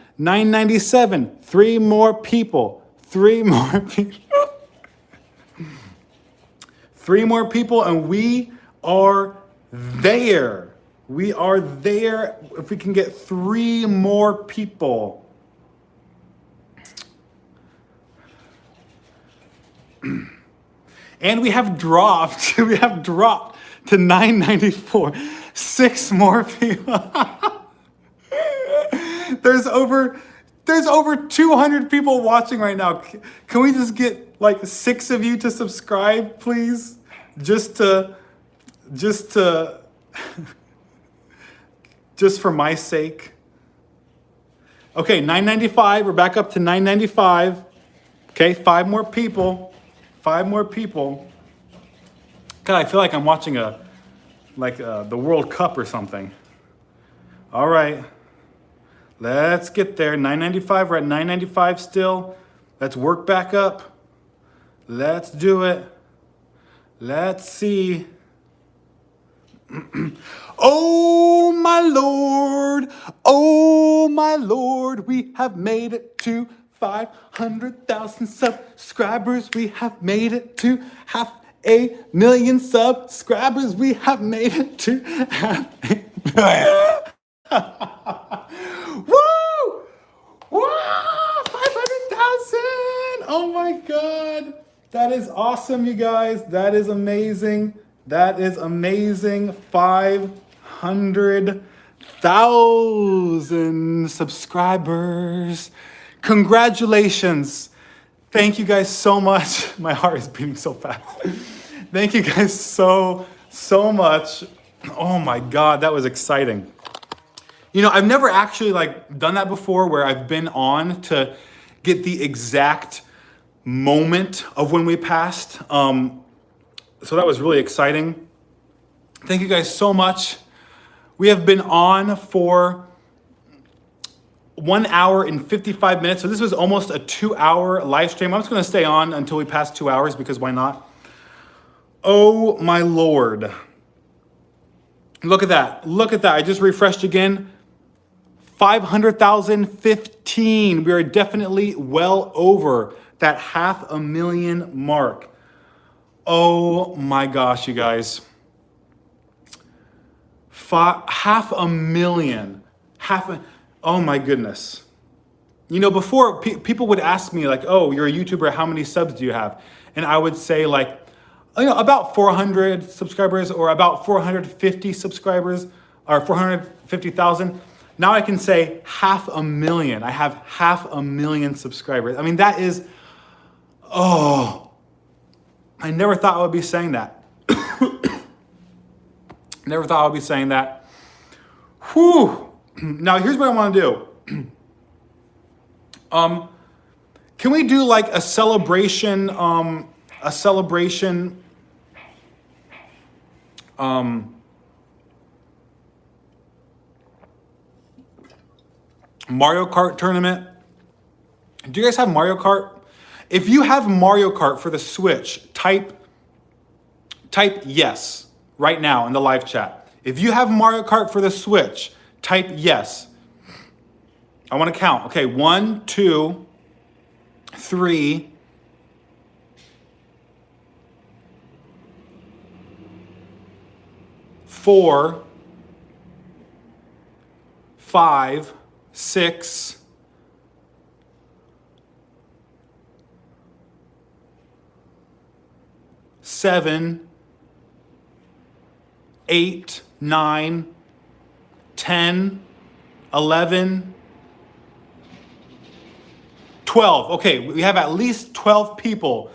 3 more people. 3 more people, and we are there. If we can get 3 more people. And we have dropped to 994. 6 more people. There's over 200 people watching right now. Can we just get like 6 of you to subscribe, please? Just for my sake. Okay, 995. We're back up to 995. Okay, 5 more people. God, I feel like I'm watching the World Cup or something. All right. Let's get there. 995. We're at 995 still. Let's work back up. Let's do it. Let's see. Oh my Lord, we have made it to 500,000 subscribers. We have made it to 500,000 subscribers. We have made it to 500,000. Woo! 500,000! Oh my God. That is awesome, you guys. That is amazing. 500,000 subscribers. Congratulations. Thank you guys so much. My heart is beating so fast. Thank you guys so much. Oh my God, that was exciting. You know, I've never actually like done that before where I've been on to get the exact moment of when we passed. So that was really exciting. Thank you guys so much. We have been on for 1 hour and 55 minutes. So this was almost a 2-hour live stream. I'm just gonna stay on until we pass 2 hours because why not? Oh my Lord. Look at that. Look at that. I just refreshed again. 500,015. We are definitely well over that 500,000 mark. Oh my gosh, you guys. 500,000. Oh my goodness. You know, before people would ask me like, oh, you're a YouTuber, how many subs do you have? And I would say like, you know, about 400 subscribers or about 450 subscribers or 450,000. Now I can say 500,000. I have 500,000 subscribers. I mean, that is, oh, I never thought I would be saying that. Never thought I would be saying that. Whew. Now here's what I want to do. Can we do like a celebration, Mario Kart tournament? Do you guys have Mario Kart? If you have Mario Kart for the Switch, type yes right now in the live chat. If you have Mario Kart for the Switch, type yes. I want to count. Okay, 1, 2, 3, 4, 5, 6, 7, 8, 9, 10, 11, 12. Okay, we have at least 12 people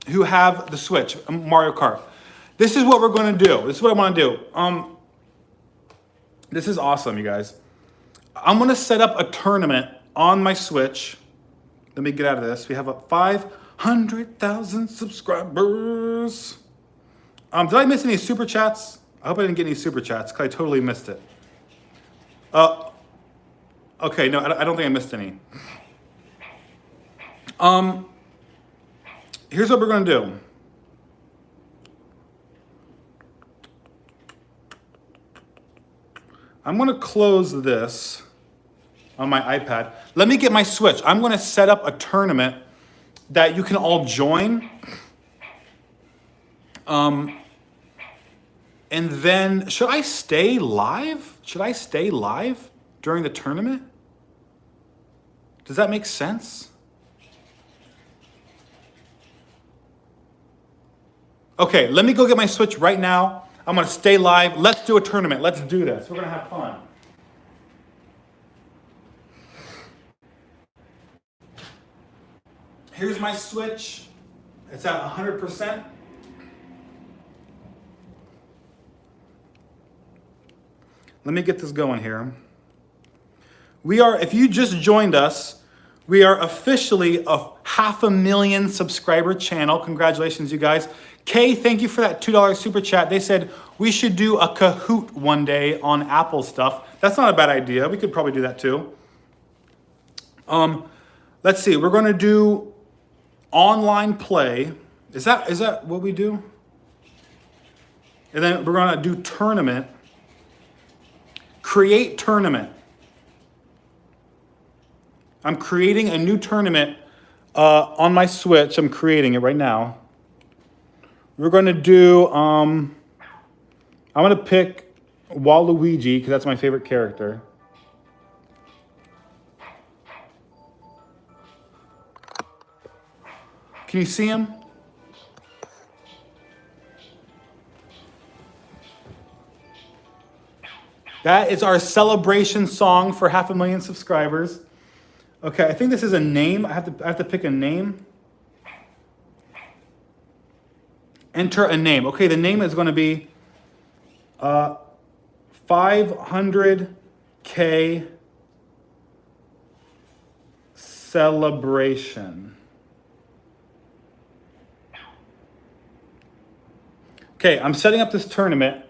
who have the Switch, Mario Kart. This is what we're going to do. This is what I want to do. This is awesome, you guys. I'm going to set up a tournament on my Switch. Let me get out of this. We have 500,000 subscribers. Did I miss any super chats? I hope I didn't get any super chats because I totally missed it. Okay, no, I don't think I missed any. Here's what we're going to do. I'm going to close this on my iPad. Let me get my Switch. I'm going to set up a tournament that you can all join. And then, should I stay live? Should I stay live during the tournament? Does that make sense? Okay, let me go get my Switch right now. I'm gonna stay live. Let's do a tournament. Let's do this. We're gonna have fun. Here's my Switch. It's at 100%. Let me get this going here. We are, if you just joined us, we are officially a 500,000 subscriber channel. Congratulations, you guys. Kay, thank you for that $2 super chat. They said we should do a Kahoot one day on Apple stuff. That's not a bad idea. We could probably do that too. Let's see. We're going to do online play. Is that what we do? And then we're going to do tournament. Create tournament. I'm creating a new tournament on my Switch. I'm creating it right now. We're going to do, I'm going to pick Waluigi because that's my favorite character. Can you see him? That is our celebration song for 500,000 subscribers. Okay, I think this is a name. I have to pick a name. Enter a name. Okay, the name is going to be 500K celebration. Okay, I'm setting up this tournament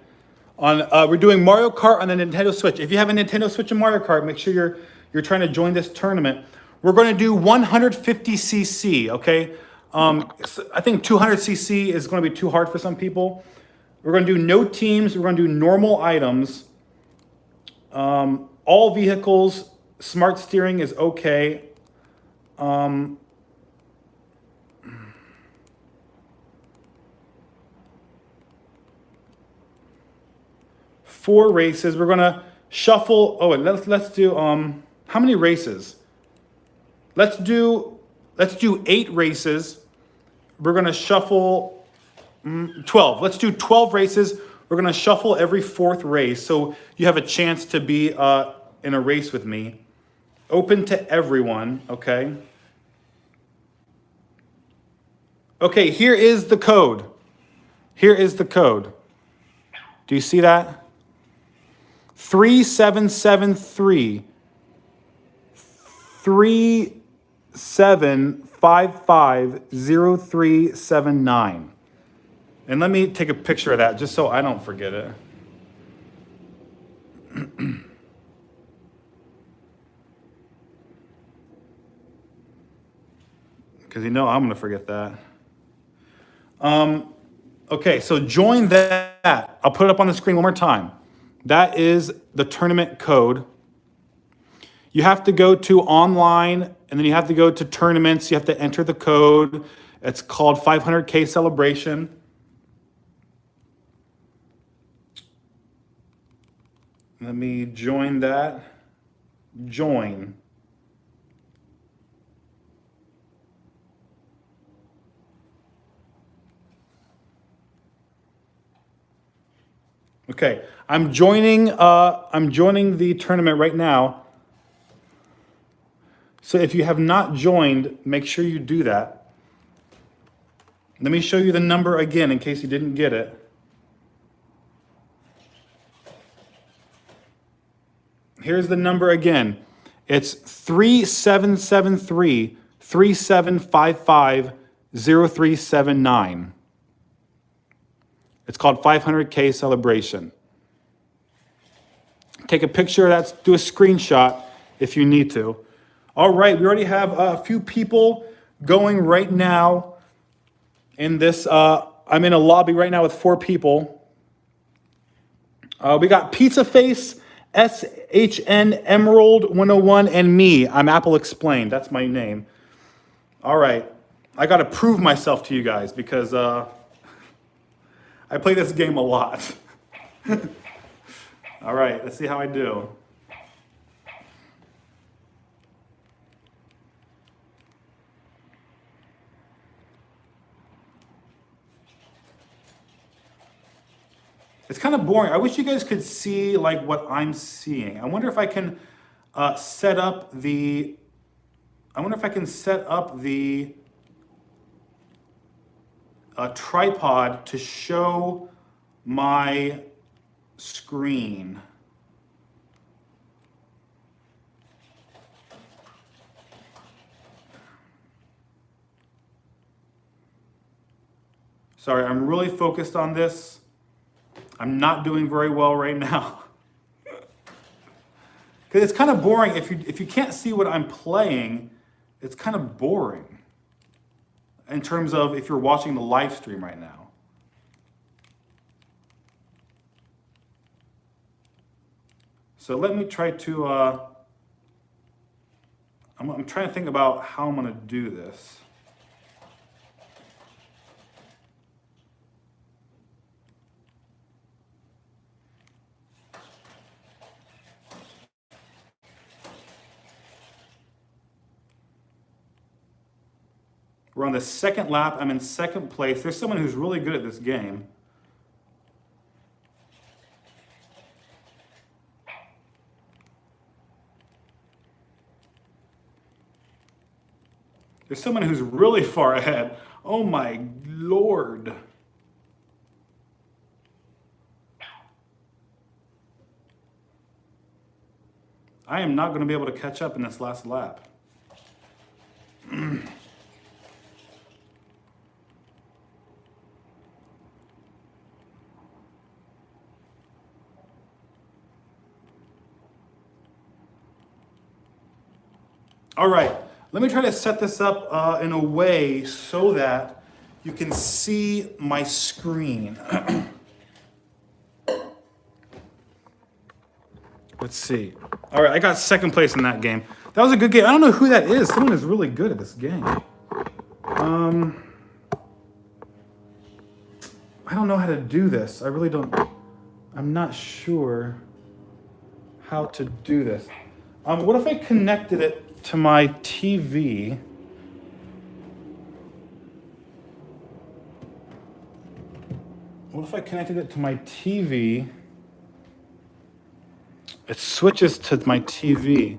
on. We're doing Mario Kart on the Nintendo Switch. If you have a Nintendo Switch and Mario Kart, make sure you're trying to join this tournament. We're going to do 150cc. Okay, so I think 200cc is going to be too hard for some people. We're going to do no teams. We're going to do normal items. All vehicles. Smart steering is okay. 4 races. We're gonna shuffle. Oh, and let's do how many races? Let's do 8 races. We're gonna shuffle 12. Let's do 12 races. We're gonna shuffle every 4th race, so you have a chance to be in a race with me. Open to everyone. Okay. Okay. Here is the code. Here is the code. Do you see that? 3773 37550379. And let me take a picture of that just so I don't forget it. Because you know I'm going to forget that. Okay, so join that. I'll put it up on the screen one more time. That is the tournament code. You have to go to online, and then you have to go to tournaments. You have to enter the code. It's called 500K Celebration. Let me join that. Join. Okay, I'm joining the tournament right now. So if you have not joined, make sure you do that. Let me show you the number again in case you didn't get it. Here's the number again. It's 3773 3755 0379. It's called 500K Celebration. Take a picture of that, do a screenshot if you need to. All right, we already have a few people going right now in this. I'm in a lobby right now with 4 people. We got Pizza Face, SHN Emerald 101, and me. I'm Apple Explained. That's my name. All right, I got to prove myself to you guys because I play this game a lot. All right, let's see how I do. It's kind of boring. I wish you guys could see like what I'm seeing. I wonder if I can set up the. I wonder if I can set up the tripod to show my screen. Sorry, I'm really focused on this. I'm not doing very well right now. Because it's kind of boring. If you can't see what I'm playing, it's kind of boring. In terms of if you're watching the live stream right now. So let me try to, I'm trying to think about how I'm going to do this. We're on the second lap. I'm in second place. There's someone who's really good at this game. There's someone who's really far ahead. Oh my Lord. I am not going to be able to catch up in this last lap. All right, let me try to set this up in a way so that you can see my screen. Let's see. All right, I got second place in that game. That was a good game. I don't know who that is. Someone is really good at this game. I don't know how to do this. I really don't. I'm not sure how to do this. What if I connected it to my TV? What if I connected it to my TV? It switches to my TV.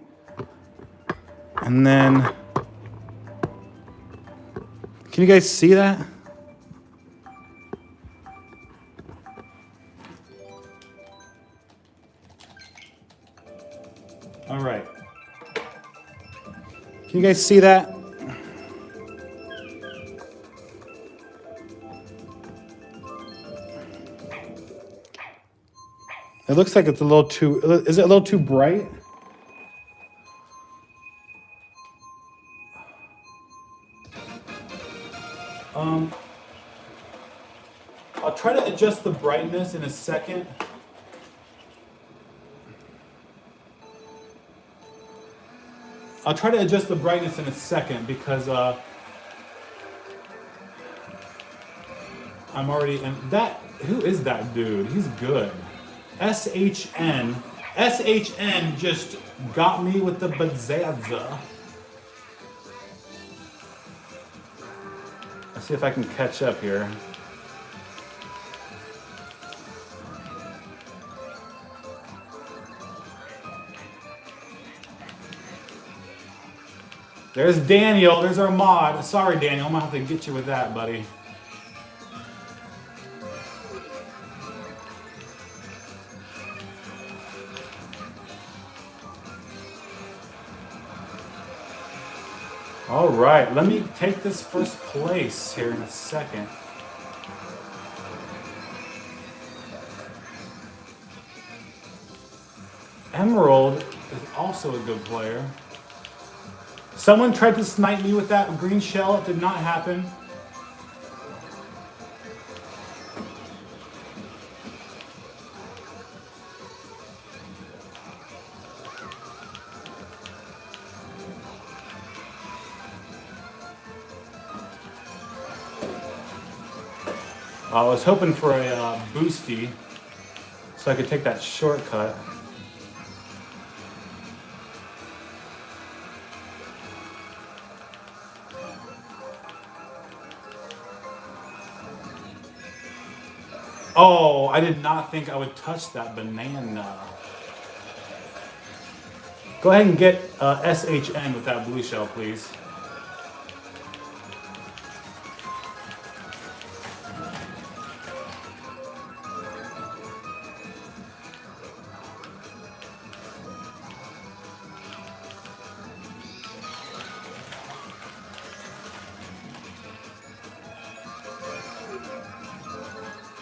And then, can you guys see that? All right. Can you guys see that? It looks like it's a little too, is it a little too bright? I'll try to adjust the brightness in a second. I'll try to adjust the brightness in a second because I'm already in that. Who is that dude? He's good. SHN. SHN just got me with the bazazza. Let's see if I can catch up here. There's Daniel. There's our mod. Sorry, Daniel. I'm going to have to get you with that, buddy. All right. Let me take this first place here in a second. Emerald is also a good player. Someone tried to snipe me with that green shell. It did not happen. I was hoping for a boosty so I could take that shortcut. Oh, I did not think I would touch that banana. Go ahead and get SHN with that blue shell, please.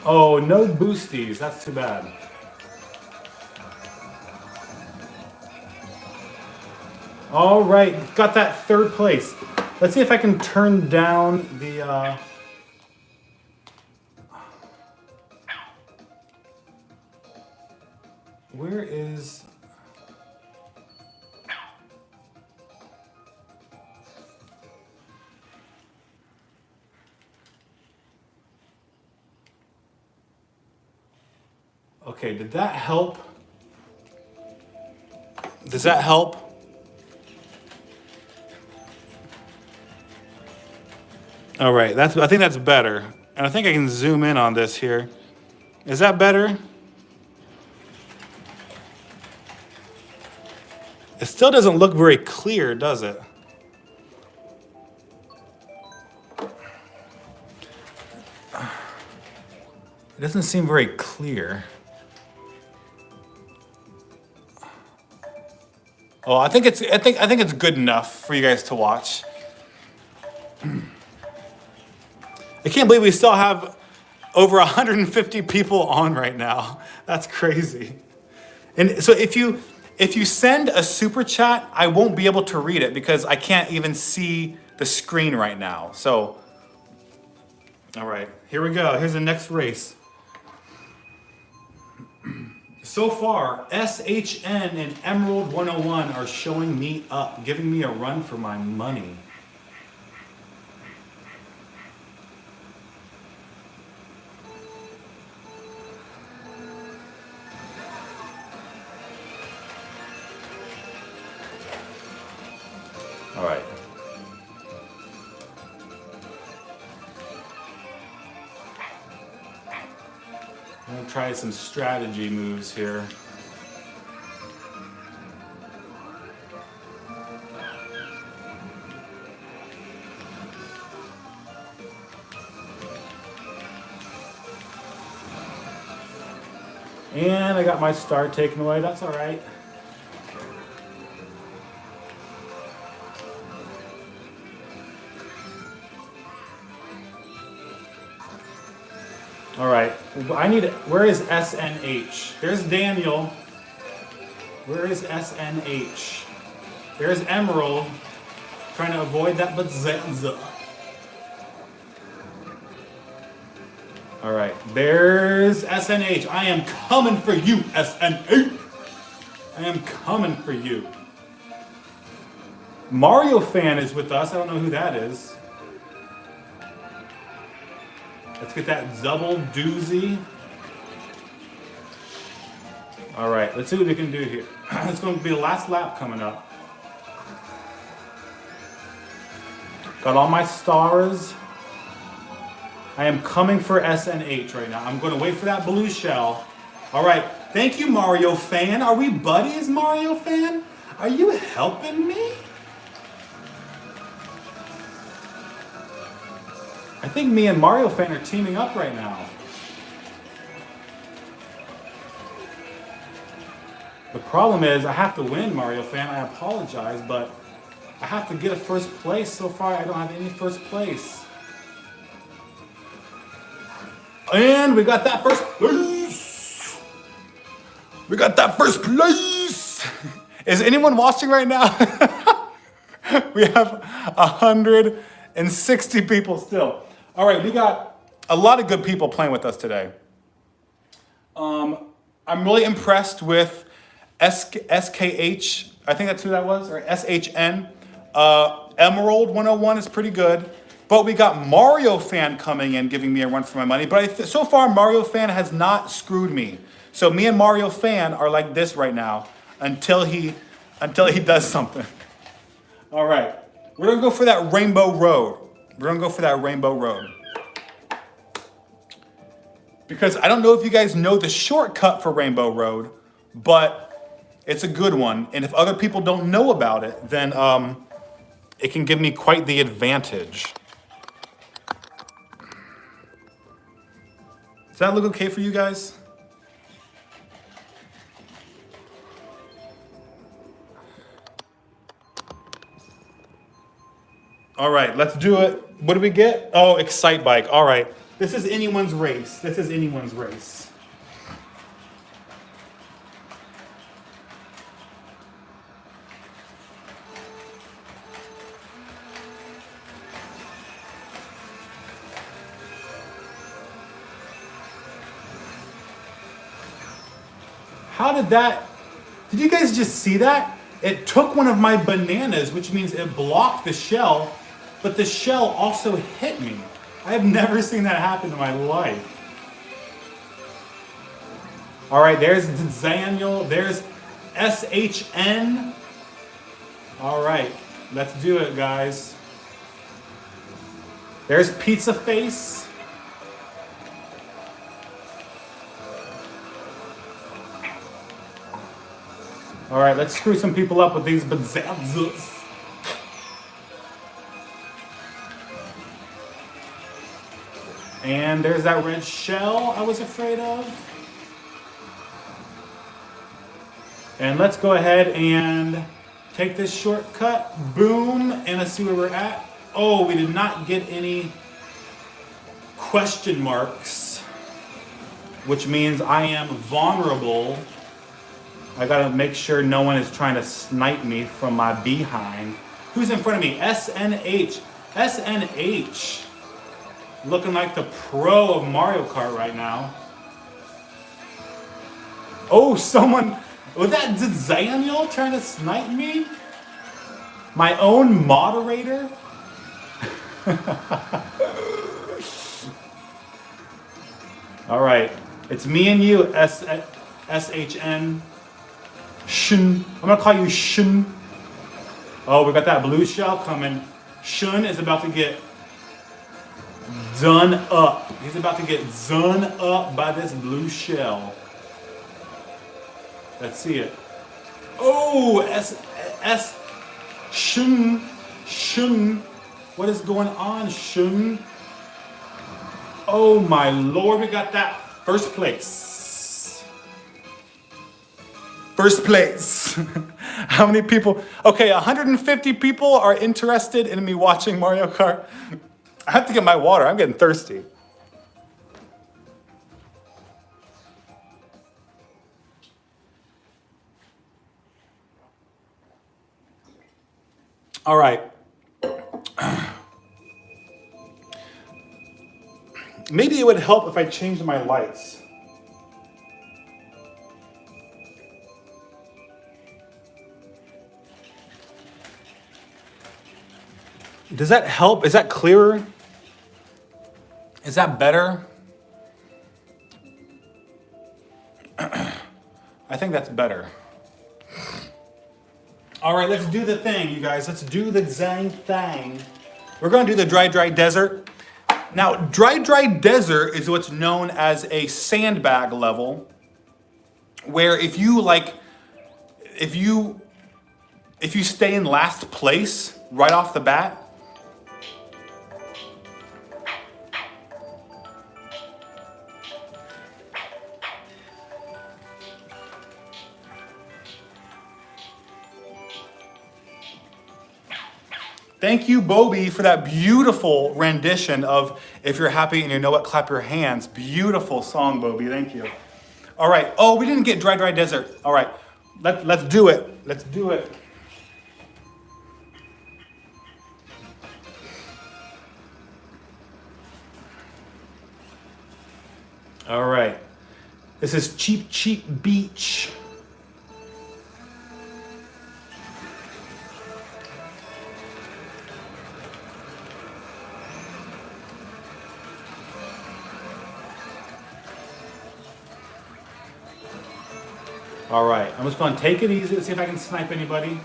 Oh, no boosties. That's too bad. All right, got that third place. Let's see if I can turn down the... Where is... Okay, did that help? Does that help? All right, I think that's better. And I think I can zoom in on this here. Is that better? It still doesn't look very clear, does it? It doesn't seem very clear. Oh, I think it's good enough for you guys to watch. I can't believe we still have over 150 people on right now. That's crazy. And so if you send a super chat, I won't be able to read it because I can't even see the screen right now. So, all right, here we go. Here's the next race. So far, SHN and Emerald 101 are showing me up, giving me a run for my money. All right. I'm gonna try some strategy moves here. And I got my star taken away, that's all right. All right, where is SNH? There's Daniel. Where is SNH? There's Emerald, trying to avoid that Bazanza. All right, there's SNH. I am coming for you, SNH. I am coming for you. Mario Fan is with us. I don't know who that is. Let's get that double doozy. All right, let's see what we can do here. It's going to be the last lap coming up. Got all my stars. I am coming for SNH right now. I'm going to wait for that blue shell. All right, thank you, Mario Fan. Are we buddies, Mario Fan? Are you helping me? I think me and Mario Fan are teaming up right now. The problem is I have to win, Mario Fan. I apologize, but I have to get a first place. So far, I don't have any first place. And we got that first place. We got that first place. Is anyone watching right now? We have 160 people still. All right, we got a lot of good people playing with us today. I'm really impressed with SKH, I think that's who that was, or SHN. Emerald 101 is pretty good. But we got Mario Fan coming in, giving me a run for my money. But so far, Mario Fan has not screwed me. So me and Mario Fan are like this right now until he does something. All right, we're gonna go for that Rainbow Road. We're gonna go for that Rainbow Road. Because I don't know if you guys know the shortcut for Rainbow Road, but it's a good one. And if other people don't know about it, then it can give me quite the advantage. Does that look okay for you guys? All right, let's do it. What do we get? Oh, Excite Bike. All right. This is anyone's race. This is anyone's race. How did you guys just see that? It took one of my bananas, which means it blocked the shell, but the shell also hit me. I have never seen that happen in my life. All right, there's Daniel, there's SHN. All right, let's do it, guys. There's Pizza Face. All right, let's screw some people up with these bazazas. And there's that red shell I was afraid of. And let's go ahead and Take this shortcut. Boom. And let's see where we're at. Oh, we did not get any question marks, which means I am vulnerable. I gotta make sure no one is trying to snipe me from my behind. Who's in front of me? SNH. SNH. Looking like the pro of Mario Kart right now. Oh, someone, was that Daniel trying to snipe me? My own moderator? All right, it's me and you, SHN. Shun. I'm gonna call you Shun. Oh, we got that blue shell coming. Shun is about to get done up. He's about to get done up by this blue shell. Let's see it. Oh, Shun. Shun. What is going on, Shun? Oh my lord, we got that first place. First place. How many people? Okay, 150 people are interested in me watching Mario Kart. I have to get my water. I'm getting thirsty. All right. Maybe it would help if I changed my lights. Does that help? Is that clearer? Is that better? I think that's better. All right, let's do the thing, you guys. Let's do the Zang thing. We're going to do the dry desert. Now, dry desert is what's known as a sandbag level, where if you stay in last place right off the bat, thank you, Bobby, for that beautiful rendition of If You're Happy and You Know It, Clap Your Hands. Beautiful song, Bobby. Thank you. All right. Oh, we didn't get dry desert. All right. Let's do it. Let's do it. All right. This is Cheap Beach. All right, I'm just gonna take it easy to see if I can snipe anybody.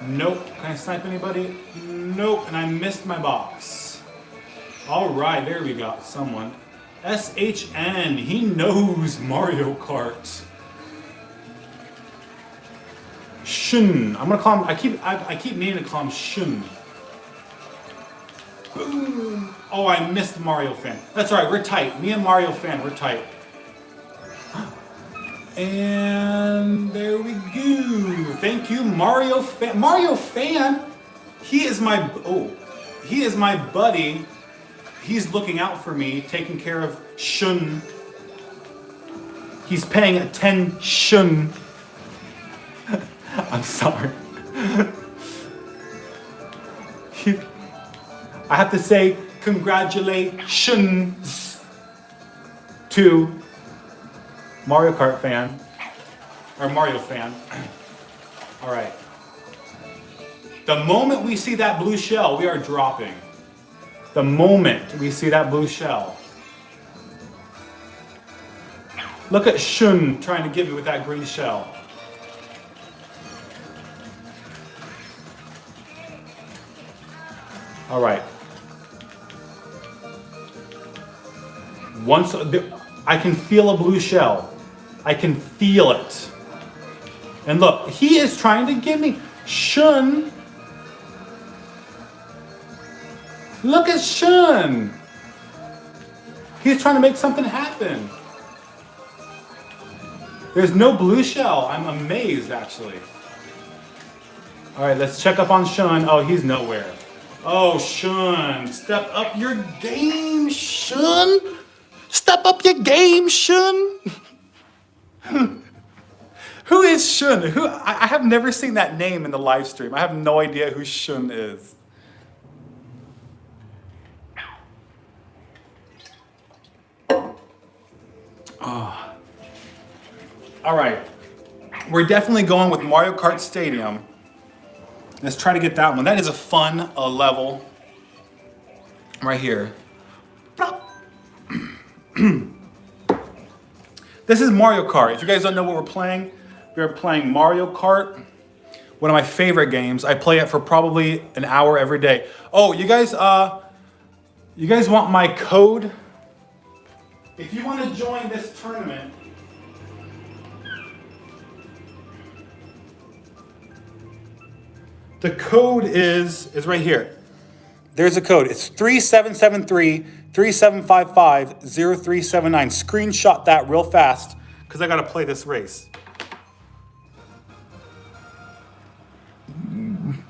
Nope. Can I snipe anybody? Nope, and I missed my box. All right, there we go, someone. SHN, he knows Mario Kart. Shun, I'm gonna call him, I keep needing to call him Shun. Boom. Oh, I missed Mario Fan. That's all right, we're tight. Me and Mario Fan, we're tight. And there we go. Thank you, Mario Fan. Mario Fan, he is my buddy. He's looking out for me, taking care of Shun. He's paying attention. I'm sorry. I have to say congratulations to Mario Kart Fan, or Mario Fan. All right. The moment we see that blue shell, we are dropping. The moment we see that blue shell. Look at Shun trying to get me with that green shell. All right. I can feel a blue shell. I can feel it. And look, he is trying to get me. Shun. Look at Shun. He's trying to make something happen. There's no blue shell. I'm amazed, actually. All right, let's check up on Shun. Oh, he's nowhere. Oh, Shun, step up your game, Shun. Step up your game, Shun. Who is Shun? I have never seen that name in the live stream. I have no idea who Shun is. Oh. All right. We're definitely going with Mario Kart Stadium. Let's try to get that one. That is a fun level right here. This is Mario Kart. If you guys don't know what we're playing, we are playing Mario Kart, one of my favorite games. I play it for probably an hour every day. Oh, you guys want my code? If you want to join this tournament, the code is right here. There's a code. It's 3773-3755-0379. Screenshot that real fast because I got to play this race.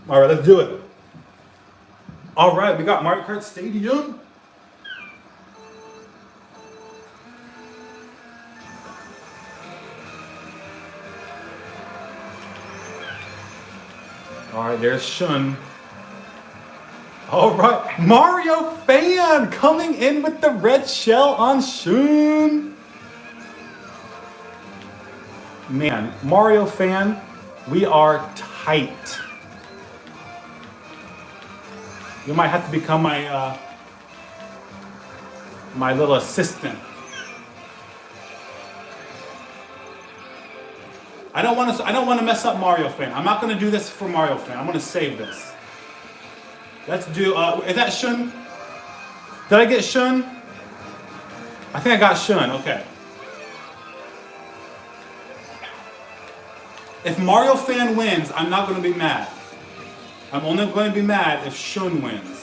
All right, let's do it. All right, we got Mario Kart Stadium. All right, there's Shun. All right, Mario Fan coming in with the red shell on Shun. Man, Mario Fan, we are tight. You might have to become my my little assistant. I don't want to mess up Mario Fan. I'm not going to do this for Mario Fan. I'm going to save this. Let's do, is that Shun? Did I get Shun? I think I got Shun, okay. If Mario Fan wins, I'm not going to be mad. I'm only going to be mad if Shun wins.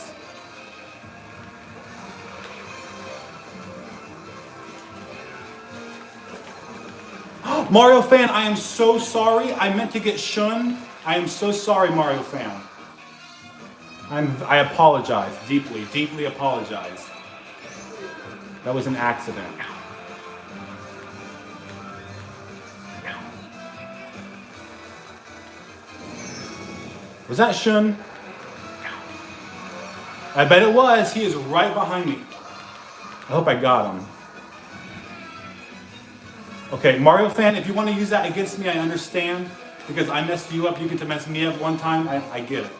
Mario Fan, I am so sorry. I meant to get Shun. I am so sorry, Mario Fan. I apologize, deeply, deeply apologize. That was an accident. Was that Shun? I bet it was. He is right behind me. I hope I got him. Okay, Mario Fan, if you want to use that against me, I understand. Because I messed you up, you get to mess me up one time. I get it.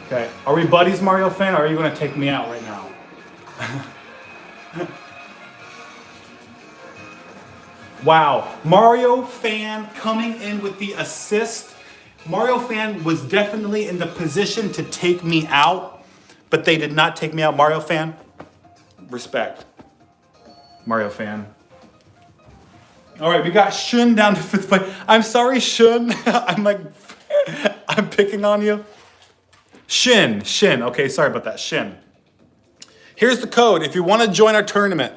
Okay, are we buddies, Mario Fan, or are you going to take me out right now? Wow, Mario Fan coming in with the assist. Mario Fan was definitely in the position to take me out, but they did not take me out. Mario Fan, respect. Mario Fan. All right, we got Shun down to 5th place. I'm sorry, Shun. I'm picking on you. Shin. Okay, sorry about that. Shin. Here's the code. If you want to join our tournament,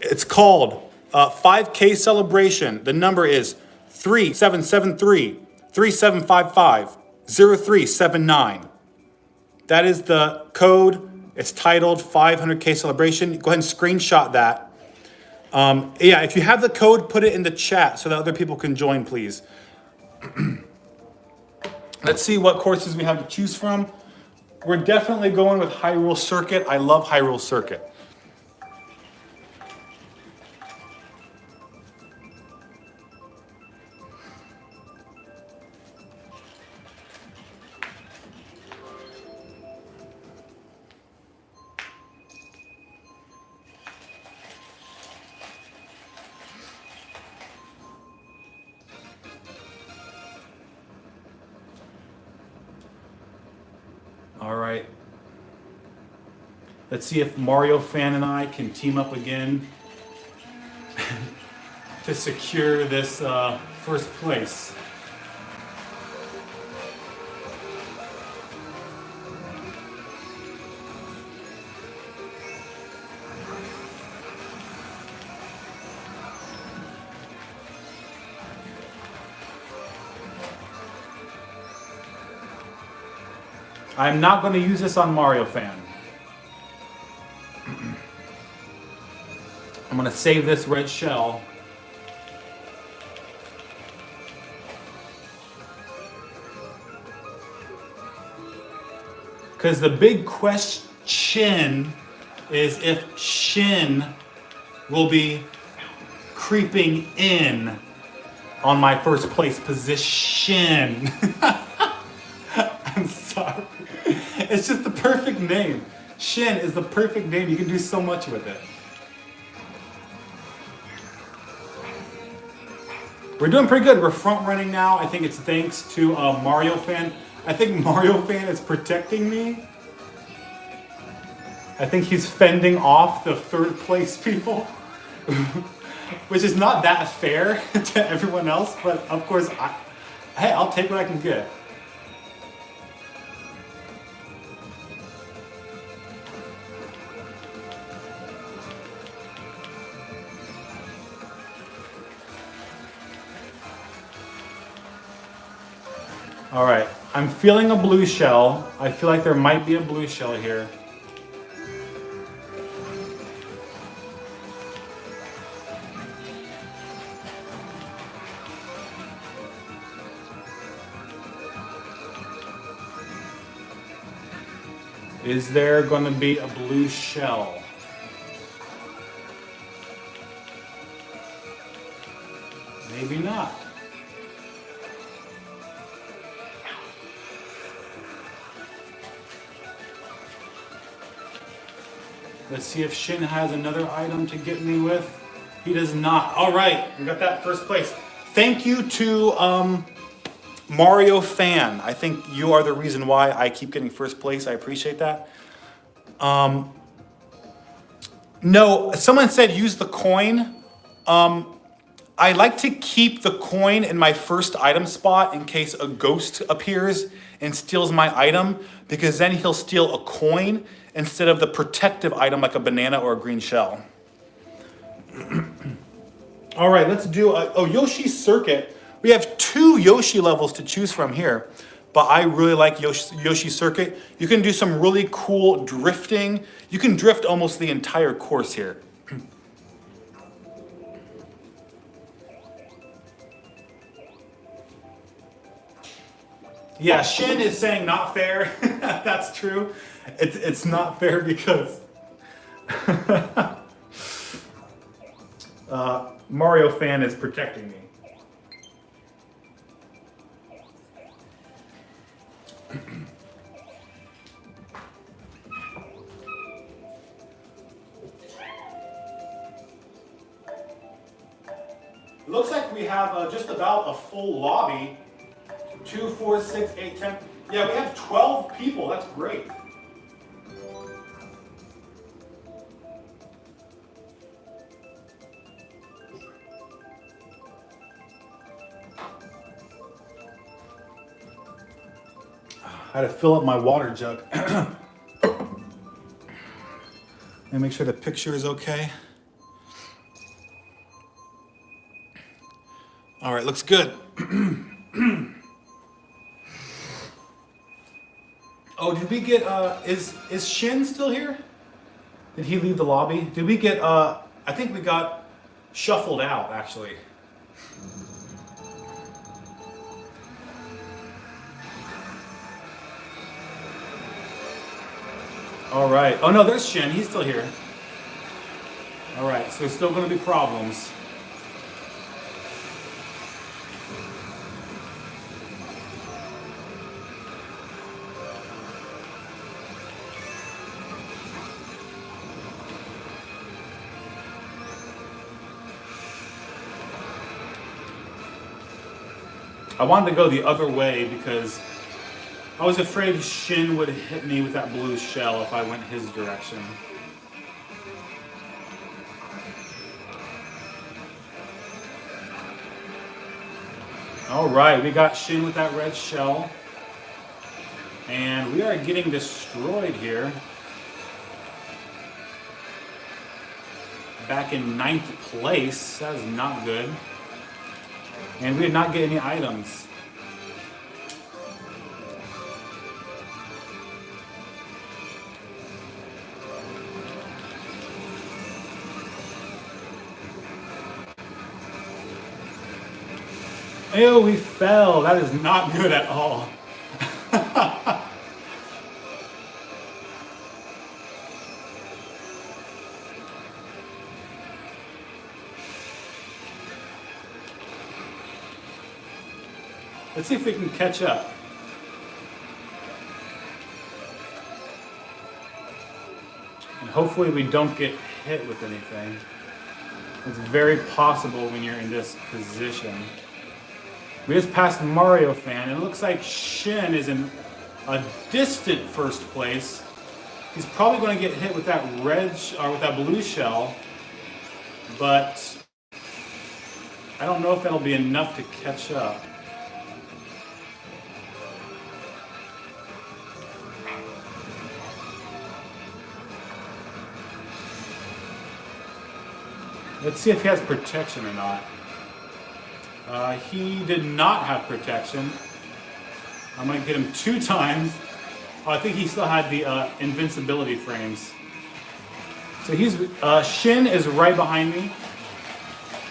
it's called 5K Celebration. The number is 3773-3755-0379. That is the code. It's titled 500K Celebration. Go ahead and screenshot that. Yeah, if you have the code, put it in the chat so that other people can join, please. Let's see what courses we have to choose from. We're definitely going with Hyrule Circuit. I love Hyrule Circuit. All right. Let's see if Mario Fan and I can team up again to secure this first place. I'm not going to use this on Mario Fan. I'm going to save this red shell. Because the big question is if Shin will be creeping in on my first place position. I'm sorry. It's just the perfect name. Shin is the perfect name. You can do so much with it. We're doing pretty good. We're front running now. I think it's thanks to Mario Fan. I think Mario Fan is protecting me. I think he's fending off the third place people, which is not that fair to everyone else. But of course, hey, I'll take what I can get. All right, I'm feeling a blue shell. I feel like there might be a blue shell here. Is there going to be a blue shell? Maybe not. Let's see if Shin has another item to get me with. He does not. All right, we got that first place. Thank you to Mario Fan. I think you are the reason why I keep getting first place. I appreciate that. No, someone said use the coin. I like to keep the coin in my first item spot in case a ghost appears and steals my item, because then he'll steal a coin instead of the protective item like a banana or a green shell. All right, let's do Yoshi's Circuit. We have 2 Yoshi levels to choose from here, but I really like Yoshi's Circuit. You can do some really cool drifting. You can drift almost the entire course here. Yeah, Shin is saying not fair. That's true. It's not fair because Mario Fan is protecting me. It looks like we have just about a full lobby. 2, 4, 6, 8, 10. Yeah, we have 12 people. That's great. I had to fill up my water jug. And make sure the picture is okay. All right, looks good. Oh, did we get, is Shin still here? Did he leave the lobby? Did we get, I think we got shuffled out, actually. All right. Oh, no, there's Shin. He's still here. All right, so there's still going to be problems. I wanted to go the other way because I was afraid Shin would hit me with that blue shell if I went his direction. All right, we got Shin with that red shell. And we are getting destroyed here. Back in 9th place. That is not good. And we did not get any items. Ew, we fell. That is not good at all. Let's see if we can catch up. And hopefully we don't get hit with anything. It's very possible when you're in this position. We just passed Mario Fan, and it looks like Shin is in a distant first place. He's probably going to get hit with that or with that blue shell, but I don't know if that'll be enough to catch up. Let's see if he has protection or not. He did not have protection. I'm going to get him 2 times. Oh, I think he still had the invincibility frames. So Shin is right behind me.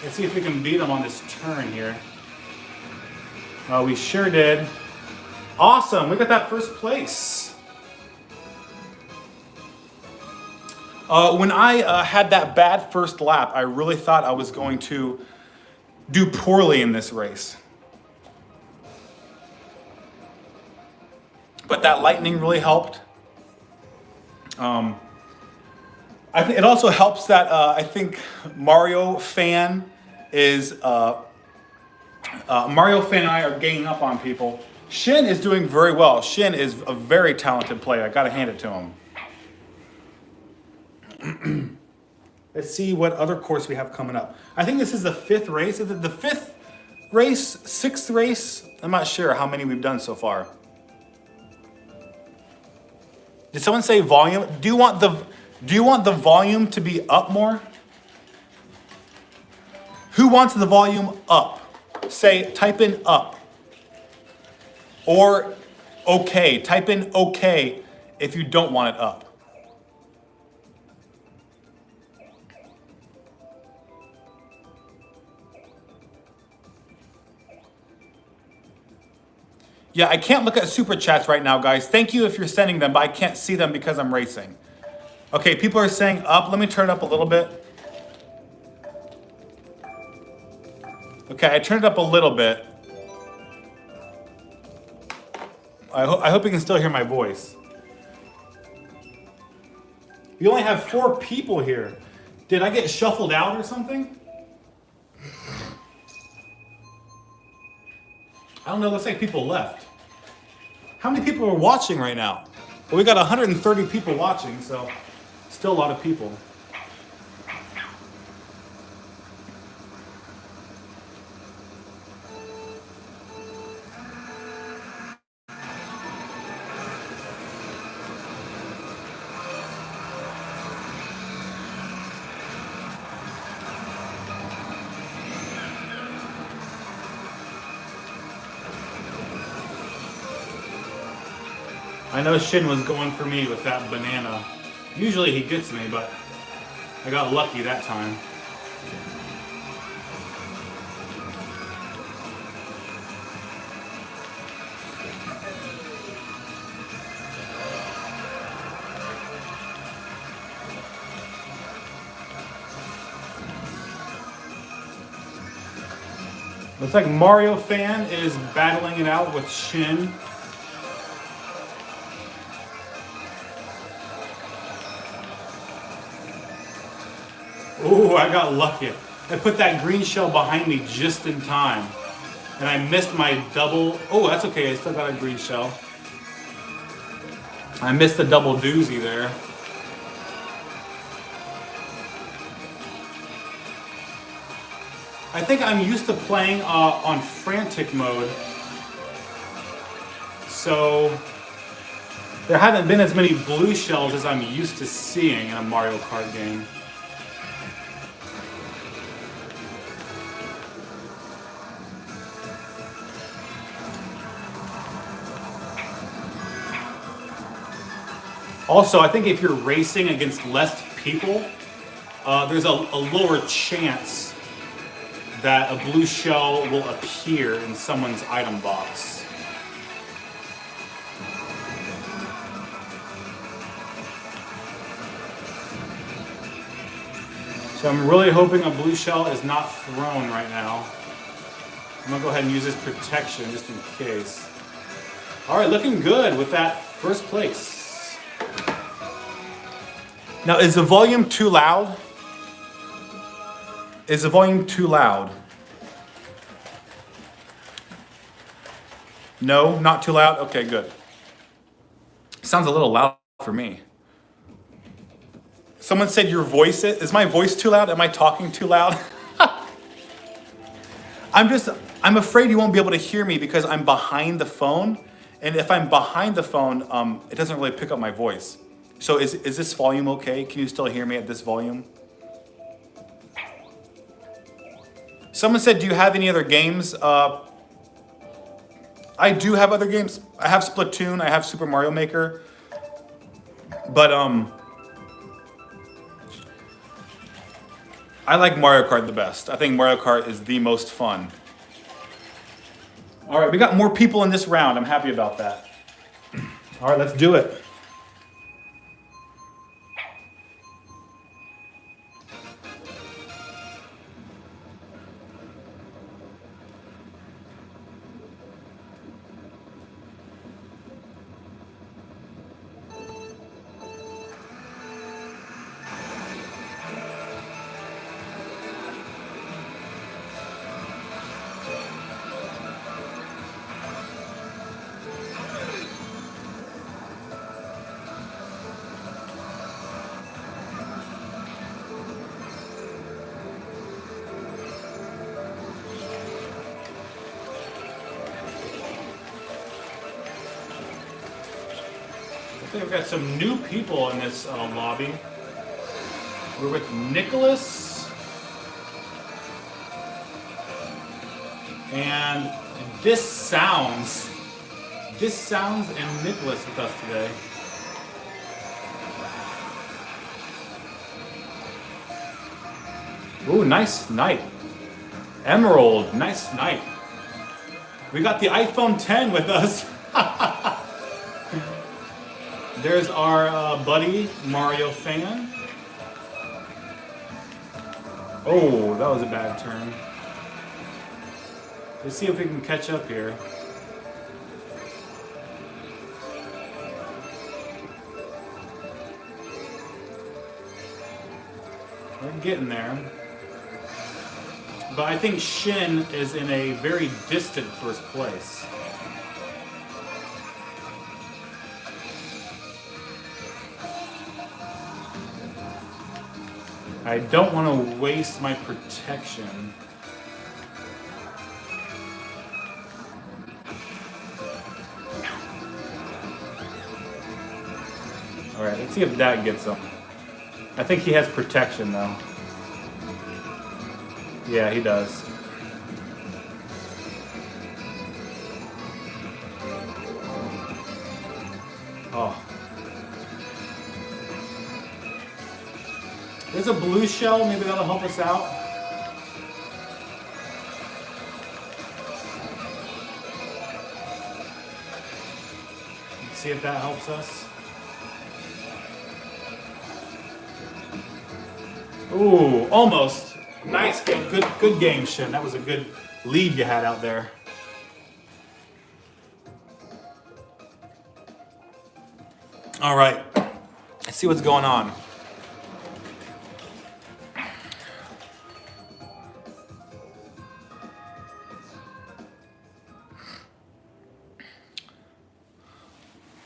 Let's see if we can beat him on this turn here. Oh, we sure did. Awesome, we got that first place. When I had that bad first lap, I really thought I was going to do poorly in this race. But that lightning really helped. I think it also helps that I think Mario Fan and I are ganging up on people. Shin is doing very well. Shin is a very talented player. I gotta hand it to him. Let's see what other course we have coming up. I think this is the 5th race. Is it the 5th race, 6th race? I'm not sure how many we've done so far. Did someone say volume? Do you want the volume to be up more? Who wants the volume up? Type in up. Or okay. Type in okay if you don't want it up. Yeah, I can't look at super chats right now, guys. Thank you if you're sending them, but I can't see them because I'm racing. Okay, people are saying up. Let me turn it up a little bit. Okay, I turned it up a little bit. I hope you can still hear my voice. We only have 4 people here. Did I get shuffled out or something? I don't know, looks like people left. How many people are watching right now? Well, we got 130 people watching, so still a lot of people. I know Shin was going for me with that banana. Usually he gets me, but I got lucky that time. Looks like Mario Fan is battling it out with Shin. Ooh, I got lucky. I put that green shell behind me just in time. And I missed my double. Oh, that's okay. I still got a green shell. I missed the double doozy there. I think I'm used to playing on frantic mode. So there haven't been as many blue shells as I'm used to seeing in a Mario Kart game. Also, I think if you're racing against less people, there's a lower chance that a blue shell will appear in someone's item box. So I'm really hoping a blue shell is not thrown right now. I'm gonna go ahead and use this protection just in case. All right, looking good with that first place. Now, is the volume too loud? Is the volume too loud? No, not too loud? Okay, good. Sounds a little loud for me. Someone said your voice, is my voice too loud? Am I talking too loud? I'm afraid you won't be able to hear me because I'm behind the phone. And if I'm behind the phone, it doesn't really pick up my voice. So is this volume okay? Can you still hear me at this volume? Someone said, do you have any other games? I do have other games. I have Splatoon, I have Super Mario Maker. But I like Mario Kart the best. I think Mario Kart is the most fun. All right, we got more people in this round. I'm happy about that. All right, let's do it. I think we've got some new people in this lobby. We're with Nicholas. And This Sounds and Nicholas with us today. Ooh, nice night. Emerald, nice night. We got the iPhone 10 with us. There's our buddy, Mario fan. Oh, that was a bad turn. Let's see if we can catch up here. We're getting there. But I think Shin is in a very distant first place. I don't want to waste my protection. Alright, let's see if that gets him. I think he has protection though. Yeah, he does. Oh. There's a blue shell, maybe that'll help us out. Let's see if that helps us. Ooh, almost. Nice game. Good game, Shin. That was a good lead you had out there. All right. Let's see what's going on.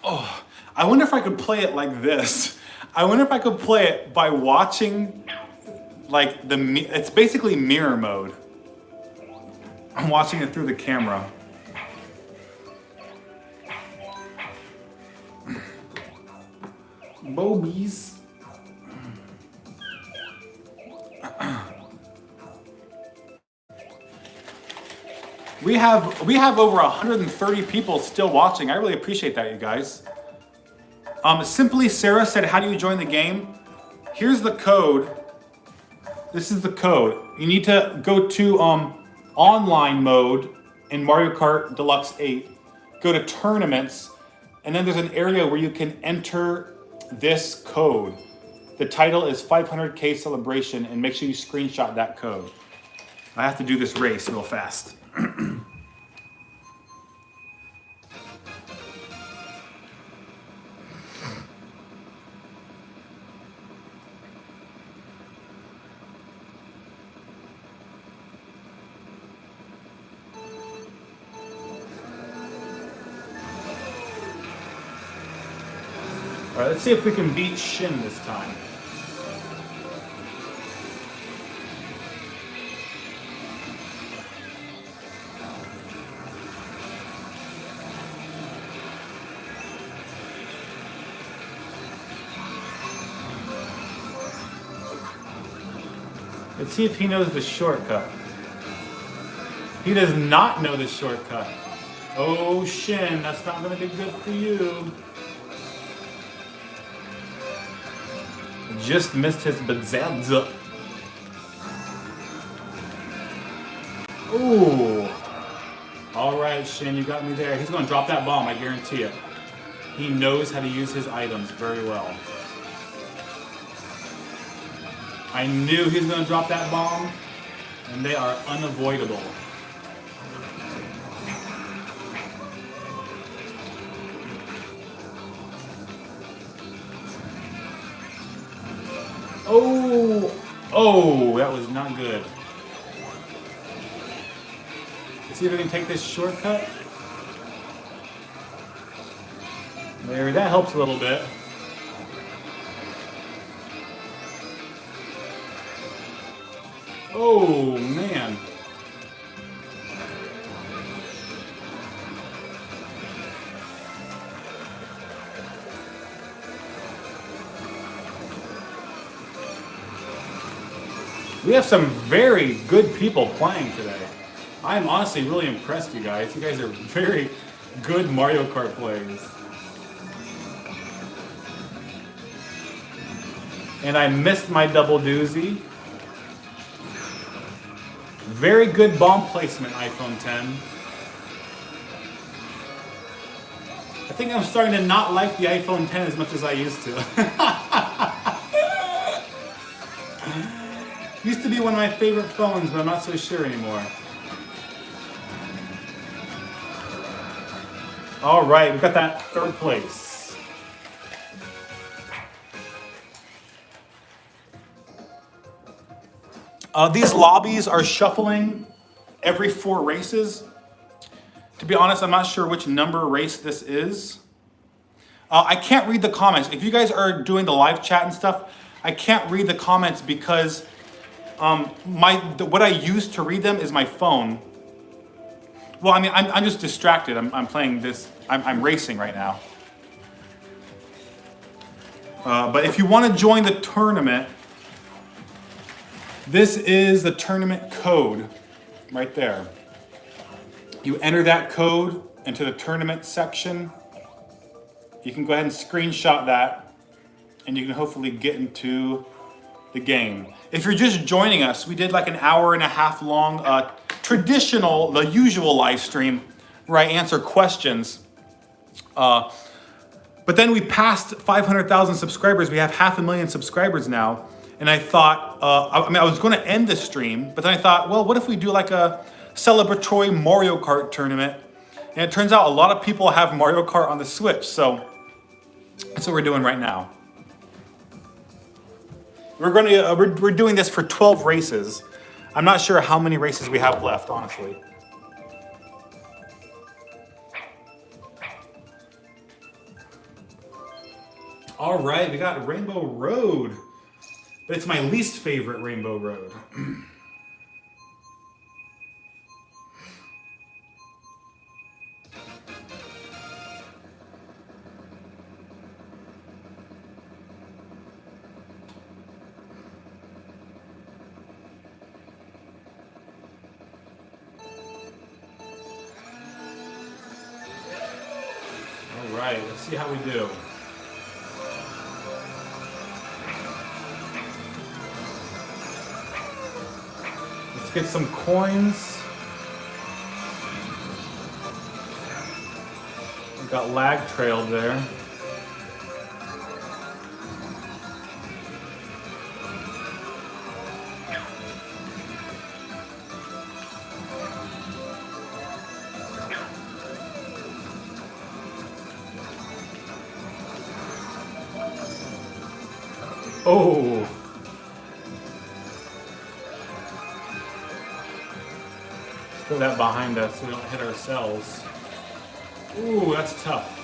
Oh, I wonder if I could play it like this. I wonder if I could play it by watching, like, it's basically mirror mode. I'm watching it through the camera. Bobies. We have over 130 people still watching. I really appreciate that, you guys. Simply Sarah said, how do you join the game? Here's the code. This is the code. You need to go to online mode in Mario Kart Deluxe 8. Go to tournaments, and then there's an area where you can enter this code. The title is 500K Celebration, and make sure you screenshot that code. I have to do this race real fast. All right, let's see if we can beat Shin this time. Let's see if he knows the shortcut. He does not know the shortcut. Oh, Shin, that's not going to be good for you. Just missed his Bazadza. Ooh. All right, Shin, you got me there. He's going to drop that bomb, I guarantee it. He knows how to use his items very well. I knew he was going to drop that bomb, and they are unavoidable. Oh, that was not good. Let's see if I can take this shortcut. There, that helps a little bit. Oh, man. We have some very good people playing today. I'm honestly really impressed, you guys. You guys are very good Mario Kart players. And I missed my double doozy. Very good bomb placement, iPhone 10. I think I'm starting to not like the iPhone 10 as much as I used to. Used to be one of my favorite phones, but I'm not so sure anymore. All right, we got that third place. These lobbies are shuffling every 4 races. To be honest, I'm not sure which number race this is. I can't read the comments. If you guys are doing the live chat and stuff, I can't read the comments because what I use to read them is my phone. Well, I mean, I'm just distracted. I'm playing this. I'm racing right now. But if you want to join the tournament, this is the tournament code right there. You enter that code into the tournament section. You can go ahead and screenshot that, and you can hopefully get into the game. If you're just joining us, we did like an hour and a half long traditional, the usual live stream where I answer questions. But then we passed 500,000 subscribers. We have 500,000 subscribers now. And I thought, I was going to end the stream, but then I thought, well, what if we do like a celebratory Mario Kart tournament? And it turns out a lot of people have Mario Kart on the Switch. So that's what we're doing right now. We're doing this for 12 races. I'm not sure how many races we have left, honestly. All right, we got Rainbow Road. But it's my least favorite Rainbow Road. All right, let's see how we do. Let's get some coins. We got lag trailed there. Oh. Throw that behind us so we don't hit ourselves. Ooh, that's tough.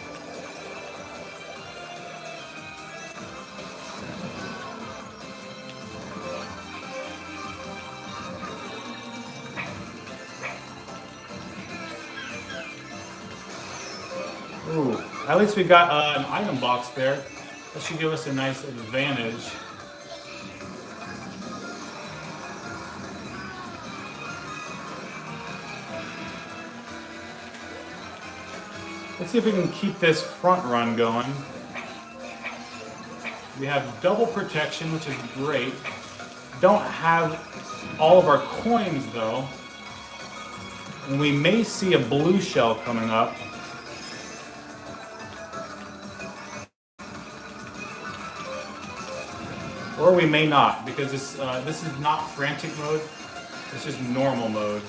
Ooh, at least we got an item box there. That should give us a nice advantage. Let's see if we can keep this front run going. We have double protection, which is great. Don't have all of our coins though. And we may see a blue shell coming up. Or we may not, because this is not frantic mode. It's just normal mode.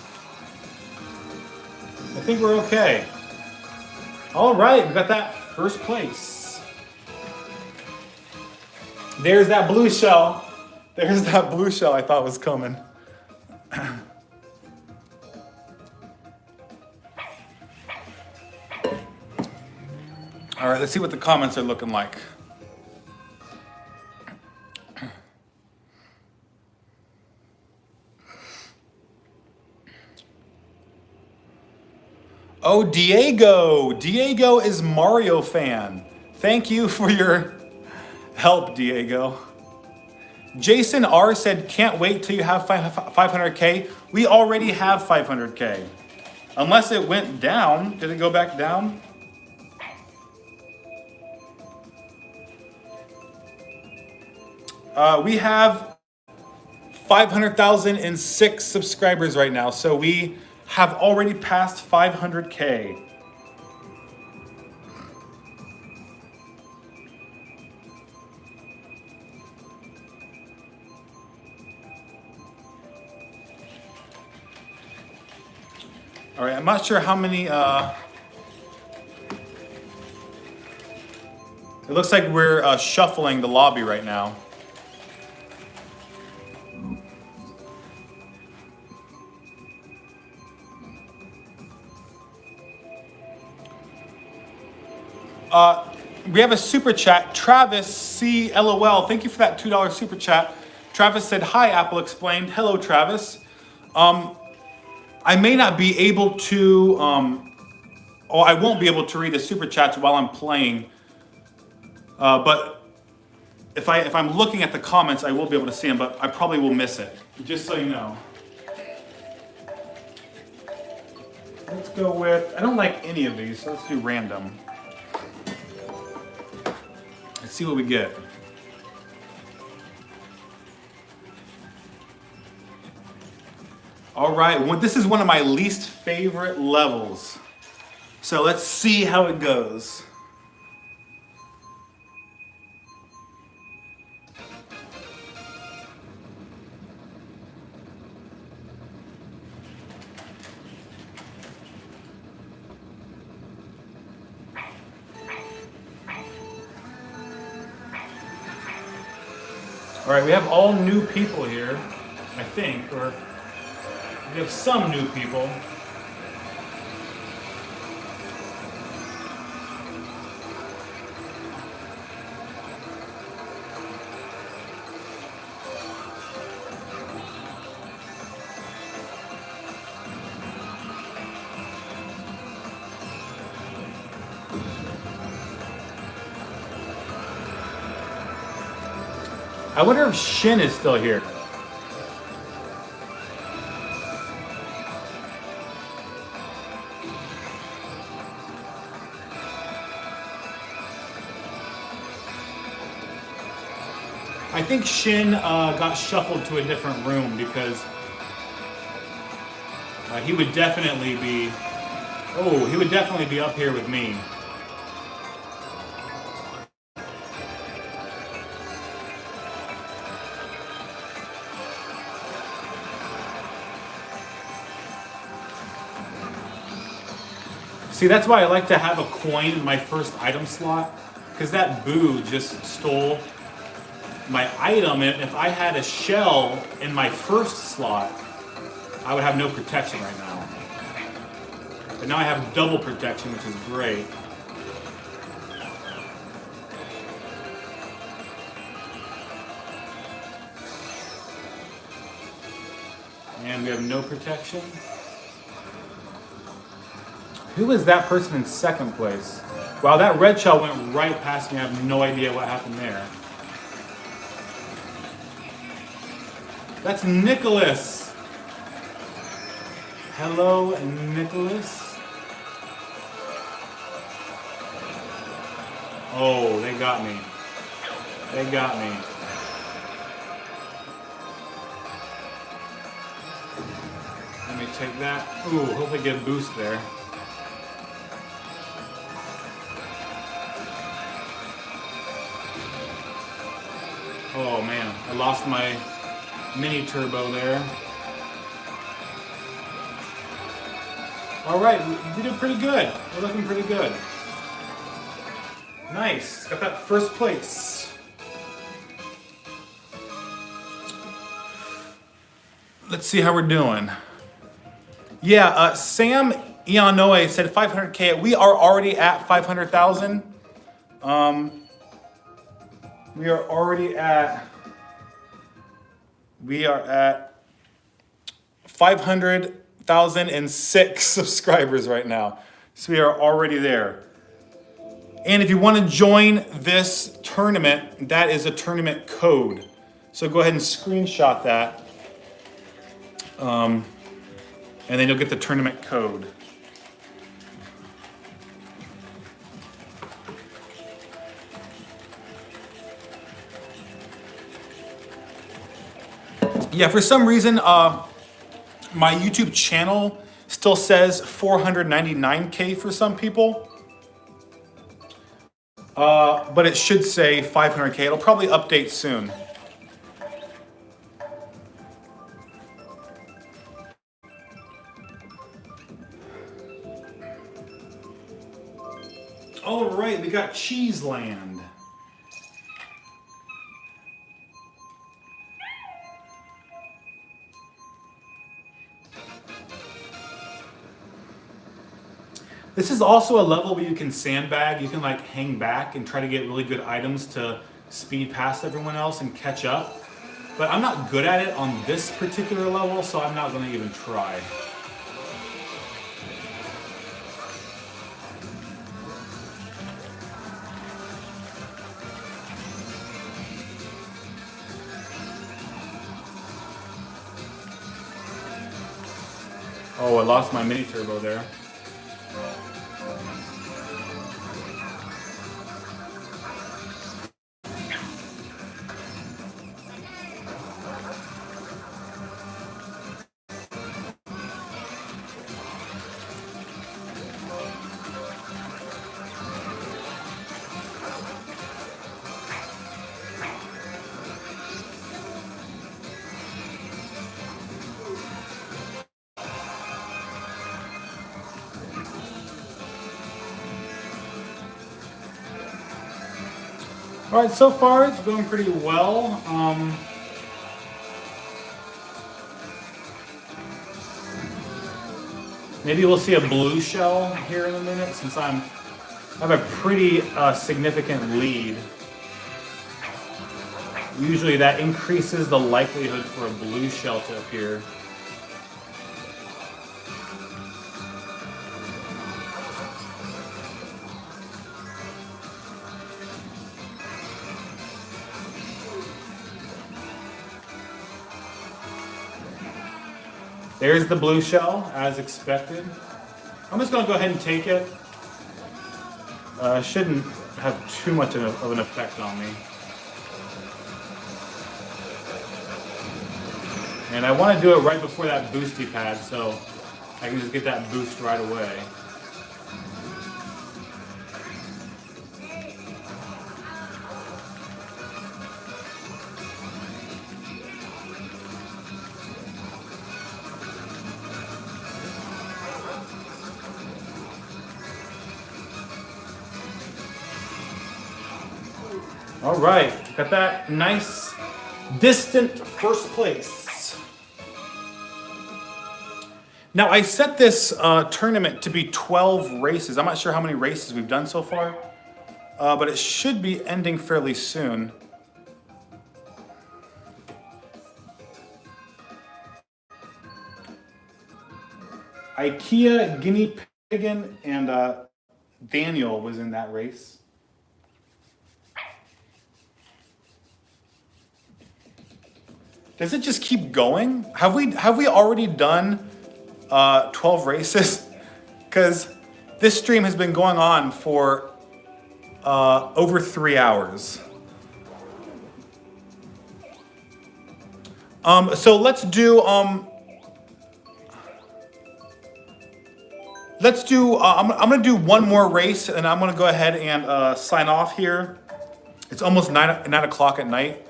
I think we're okay. All right, we got that first place. There's that blue shell. There's that blue shell I thought was coming. All right, let's see what the comments are looking like. Oh, Diego. Diego is Mario fan. Thank you for your help, Diego. Jason R said, can't wait till you have 500K. We already have 500K. Unless it went down. Did it go back down? We have 500,006 subscribers right now. So we have already passed 500K. All right, I'm not sure how many, it looks like we're shuffling the lobby right now. We have a super chat. Travis C. LOL. Thank you for that $2 super chat. Travis said, hi, Apple Explained. Hello, Travis. I may not be able to, or I won't be able to read the super chats while I'm playing. But if I'm looking at the comments, I will be able to see them, but I probably will miss it. Just so you know. Let's go with, I don't like any of these, so let's do random. Let's see what we get. All right, well, this is one of my least favorite levels. So let's see how it goes. All right, we have all new people here, I think, or we have some new people. I wonder if Shin is still here. I think Shin got shuffled to a different room because He would definitely be, oh, he would definitely be up here with me. See, that's why I like to have a coin in my first item slot, because that boo just stole my item, and if I had a shell in my first slot, I would have no protection right now. But now I have double protection, which is great. And we have no protection. Who is that person in second place? Wow, that red shell went right past me. I have no idea what happened there. That's Nicholas. Hello, Nicholas. Oh, they got me. They got me. Let me take that. Ooh, hopefully get a boost there. Oh man, I lost my mini turbo there. All right, we did pretty good. We're looking pretty good. Nice, got that first place. Let's see how we're doing. Yeah, Sam Ianoe said 500K. We are already at 500,000. We are at 500,006 subscribers right now. So we are already there. And if you want to join this tournament, that is a tournament code. So go ahead and screenshot that. And then you'll get the tournament code. Yeah, for some reason, my YouTube channel still says 499K for some people. But it should say 500K. It'll probably update soon. All right, we got Cheeseland. This is also a level where you can sandbag. You can like hang back and try to get really good items to speed past everyone else and catch up. But I'm not good at it on this particular level, so I'm not going to even try. Oh, I lost my mini turbo there. All right, so far it's going pretty well. Maybe we'll see a blue shell here in a minute since I have a pretty significant lead. Usually that increases the likelihood for a blue shell to appear. There's the blue shell, as expected. I'm just gonna go ahead and take it. Shouldn't have too much of an effect on me. And I wanna do it right before that boosty pad, so I can just get that boost right away. All right, got that nice distant first place. Now I set this tournament to be 12 races. I'm not sure how many races we've done so far, but it should be ending fairly soon. IKEA, Guinea Piggin, and Daniel was in that race. Does it just keep going? Have we already done 12 races? Because this stream has been going on for over 3 hours. So let's do I'm gonna do one more race, and I'm gonna go ahead and sign off here. It's almost 9 o'clock at night.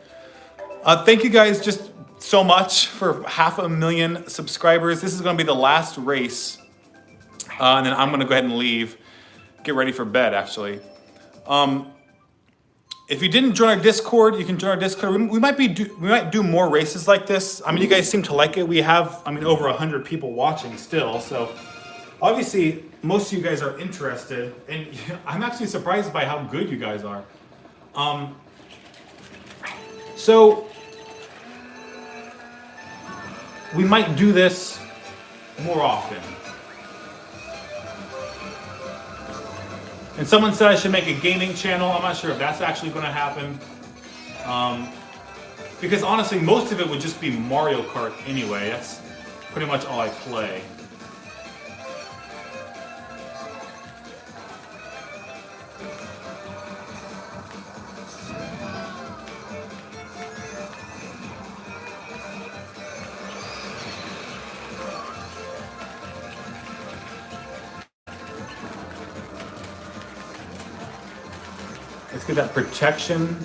Thank you guys just so much for 500,000 subscribers. This is gonna be the last race, and then I'm gonna go ahead and leave, get ready for bed actually. If you didn't join our Discord, you can join our Discord. We might do more races like this. I mean, you guys seem to like it. We have, over 100 people watching still, so obviously most of you guys are interested, and I'm actually surprised by how good you guys are. So we might do this more often. And someone said I should make a gaming channel. I'm not sure if that's actually going to happen. Because honestly, most of it would just be Mario Kart anyway. That's pretty much all I play. Let's get that protection.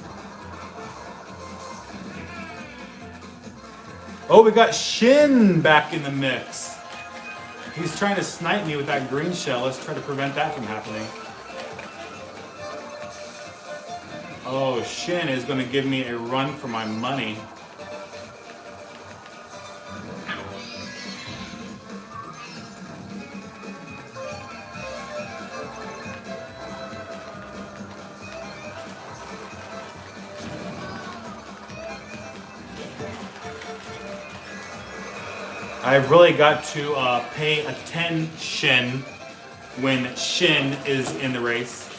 Oh, we got Shin back in the mix. He's trying to snipe me with that green shell. Let's try to prevent that from happening. Oh, Shin is going to give me a run for my money. I've really got to pay attention when Shin is in the race.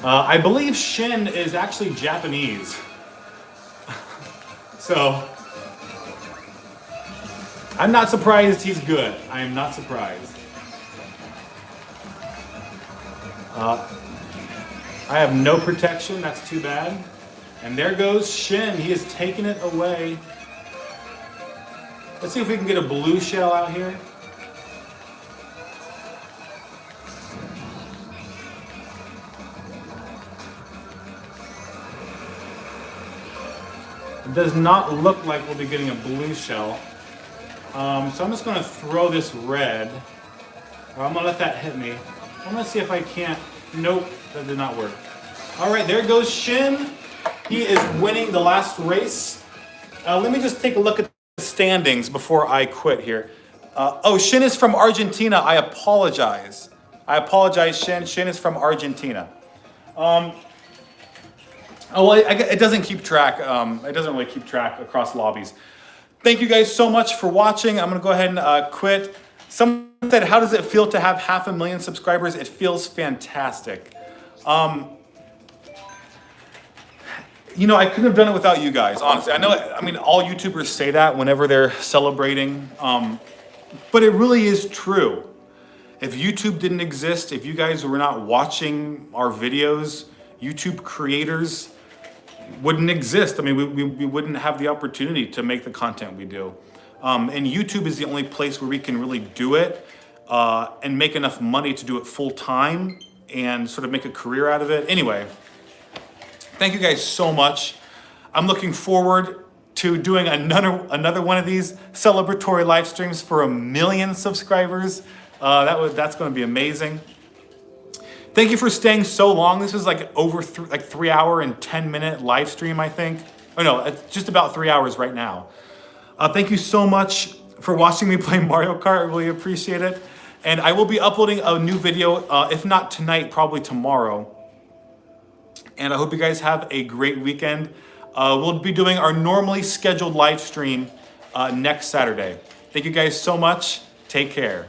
I believe Shin is actually Japanese. So, I'm not surprised he's good. I am not surprised. I have no protection, that's too bad. And there goes Shin, he is taking it away. Let's see if we can get a blue shell out here. It does not look like we'll be getting a blue shell. So I'm just gonna throw this red. Or I'm gonna let that hit me. I'm gonna see if I can't. Nope, that did not work. All right, there goes Shin. He is winning the last race. Let me just take a look at the standings before I quit here. Oh, Shin is from Argentina. I apologize. Shin. Shin is from Argentina. Oh, well, it doesn't keep track. It doesn't really keep track across lobbies. Thank you guys so much for watching. I'm gonna go ahead and quit. Someone said, how does it feel to have 500,000 subscribers? It feels fantastic. I couldn't have done it without you guys, honestly. All YouTubers say that whenever they're celebrating, but it really is true. If YouTube didn't exist, if you guys were not watching our videos, YouTube creators wouldn't exist. I mean, we wouldn't have the opportunity to make the content we do. And YouTube is the only place where we can really do it and make enough money to do it full time and sort of make a career out of it. Anyway, thank you guys so much. I'm looking forward to doing another one of these celebratory live streams for 1 million subscribers. That's going to be amazing. Thank you for staying so long. This is like over 3 hour and 10 minute live stream, I think. Oh no, it's just about 3 hours right now. Thank you so much for watching me play Mario Kart. I really appreciate it. And I will be uploading a new video, if not tonight, probably tomorrow. And I hope you guys have a great weekend. We'll be doing our normally scheduled live stream next Saturday. Thank you guys so much. Take care.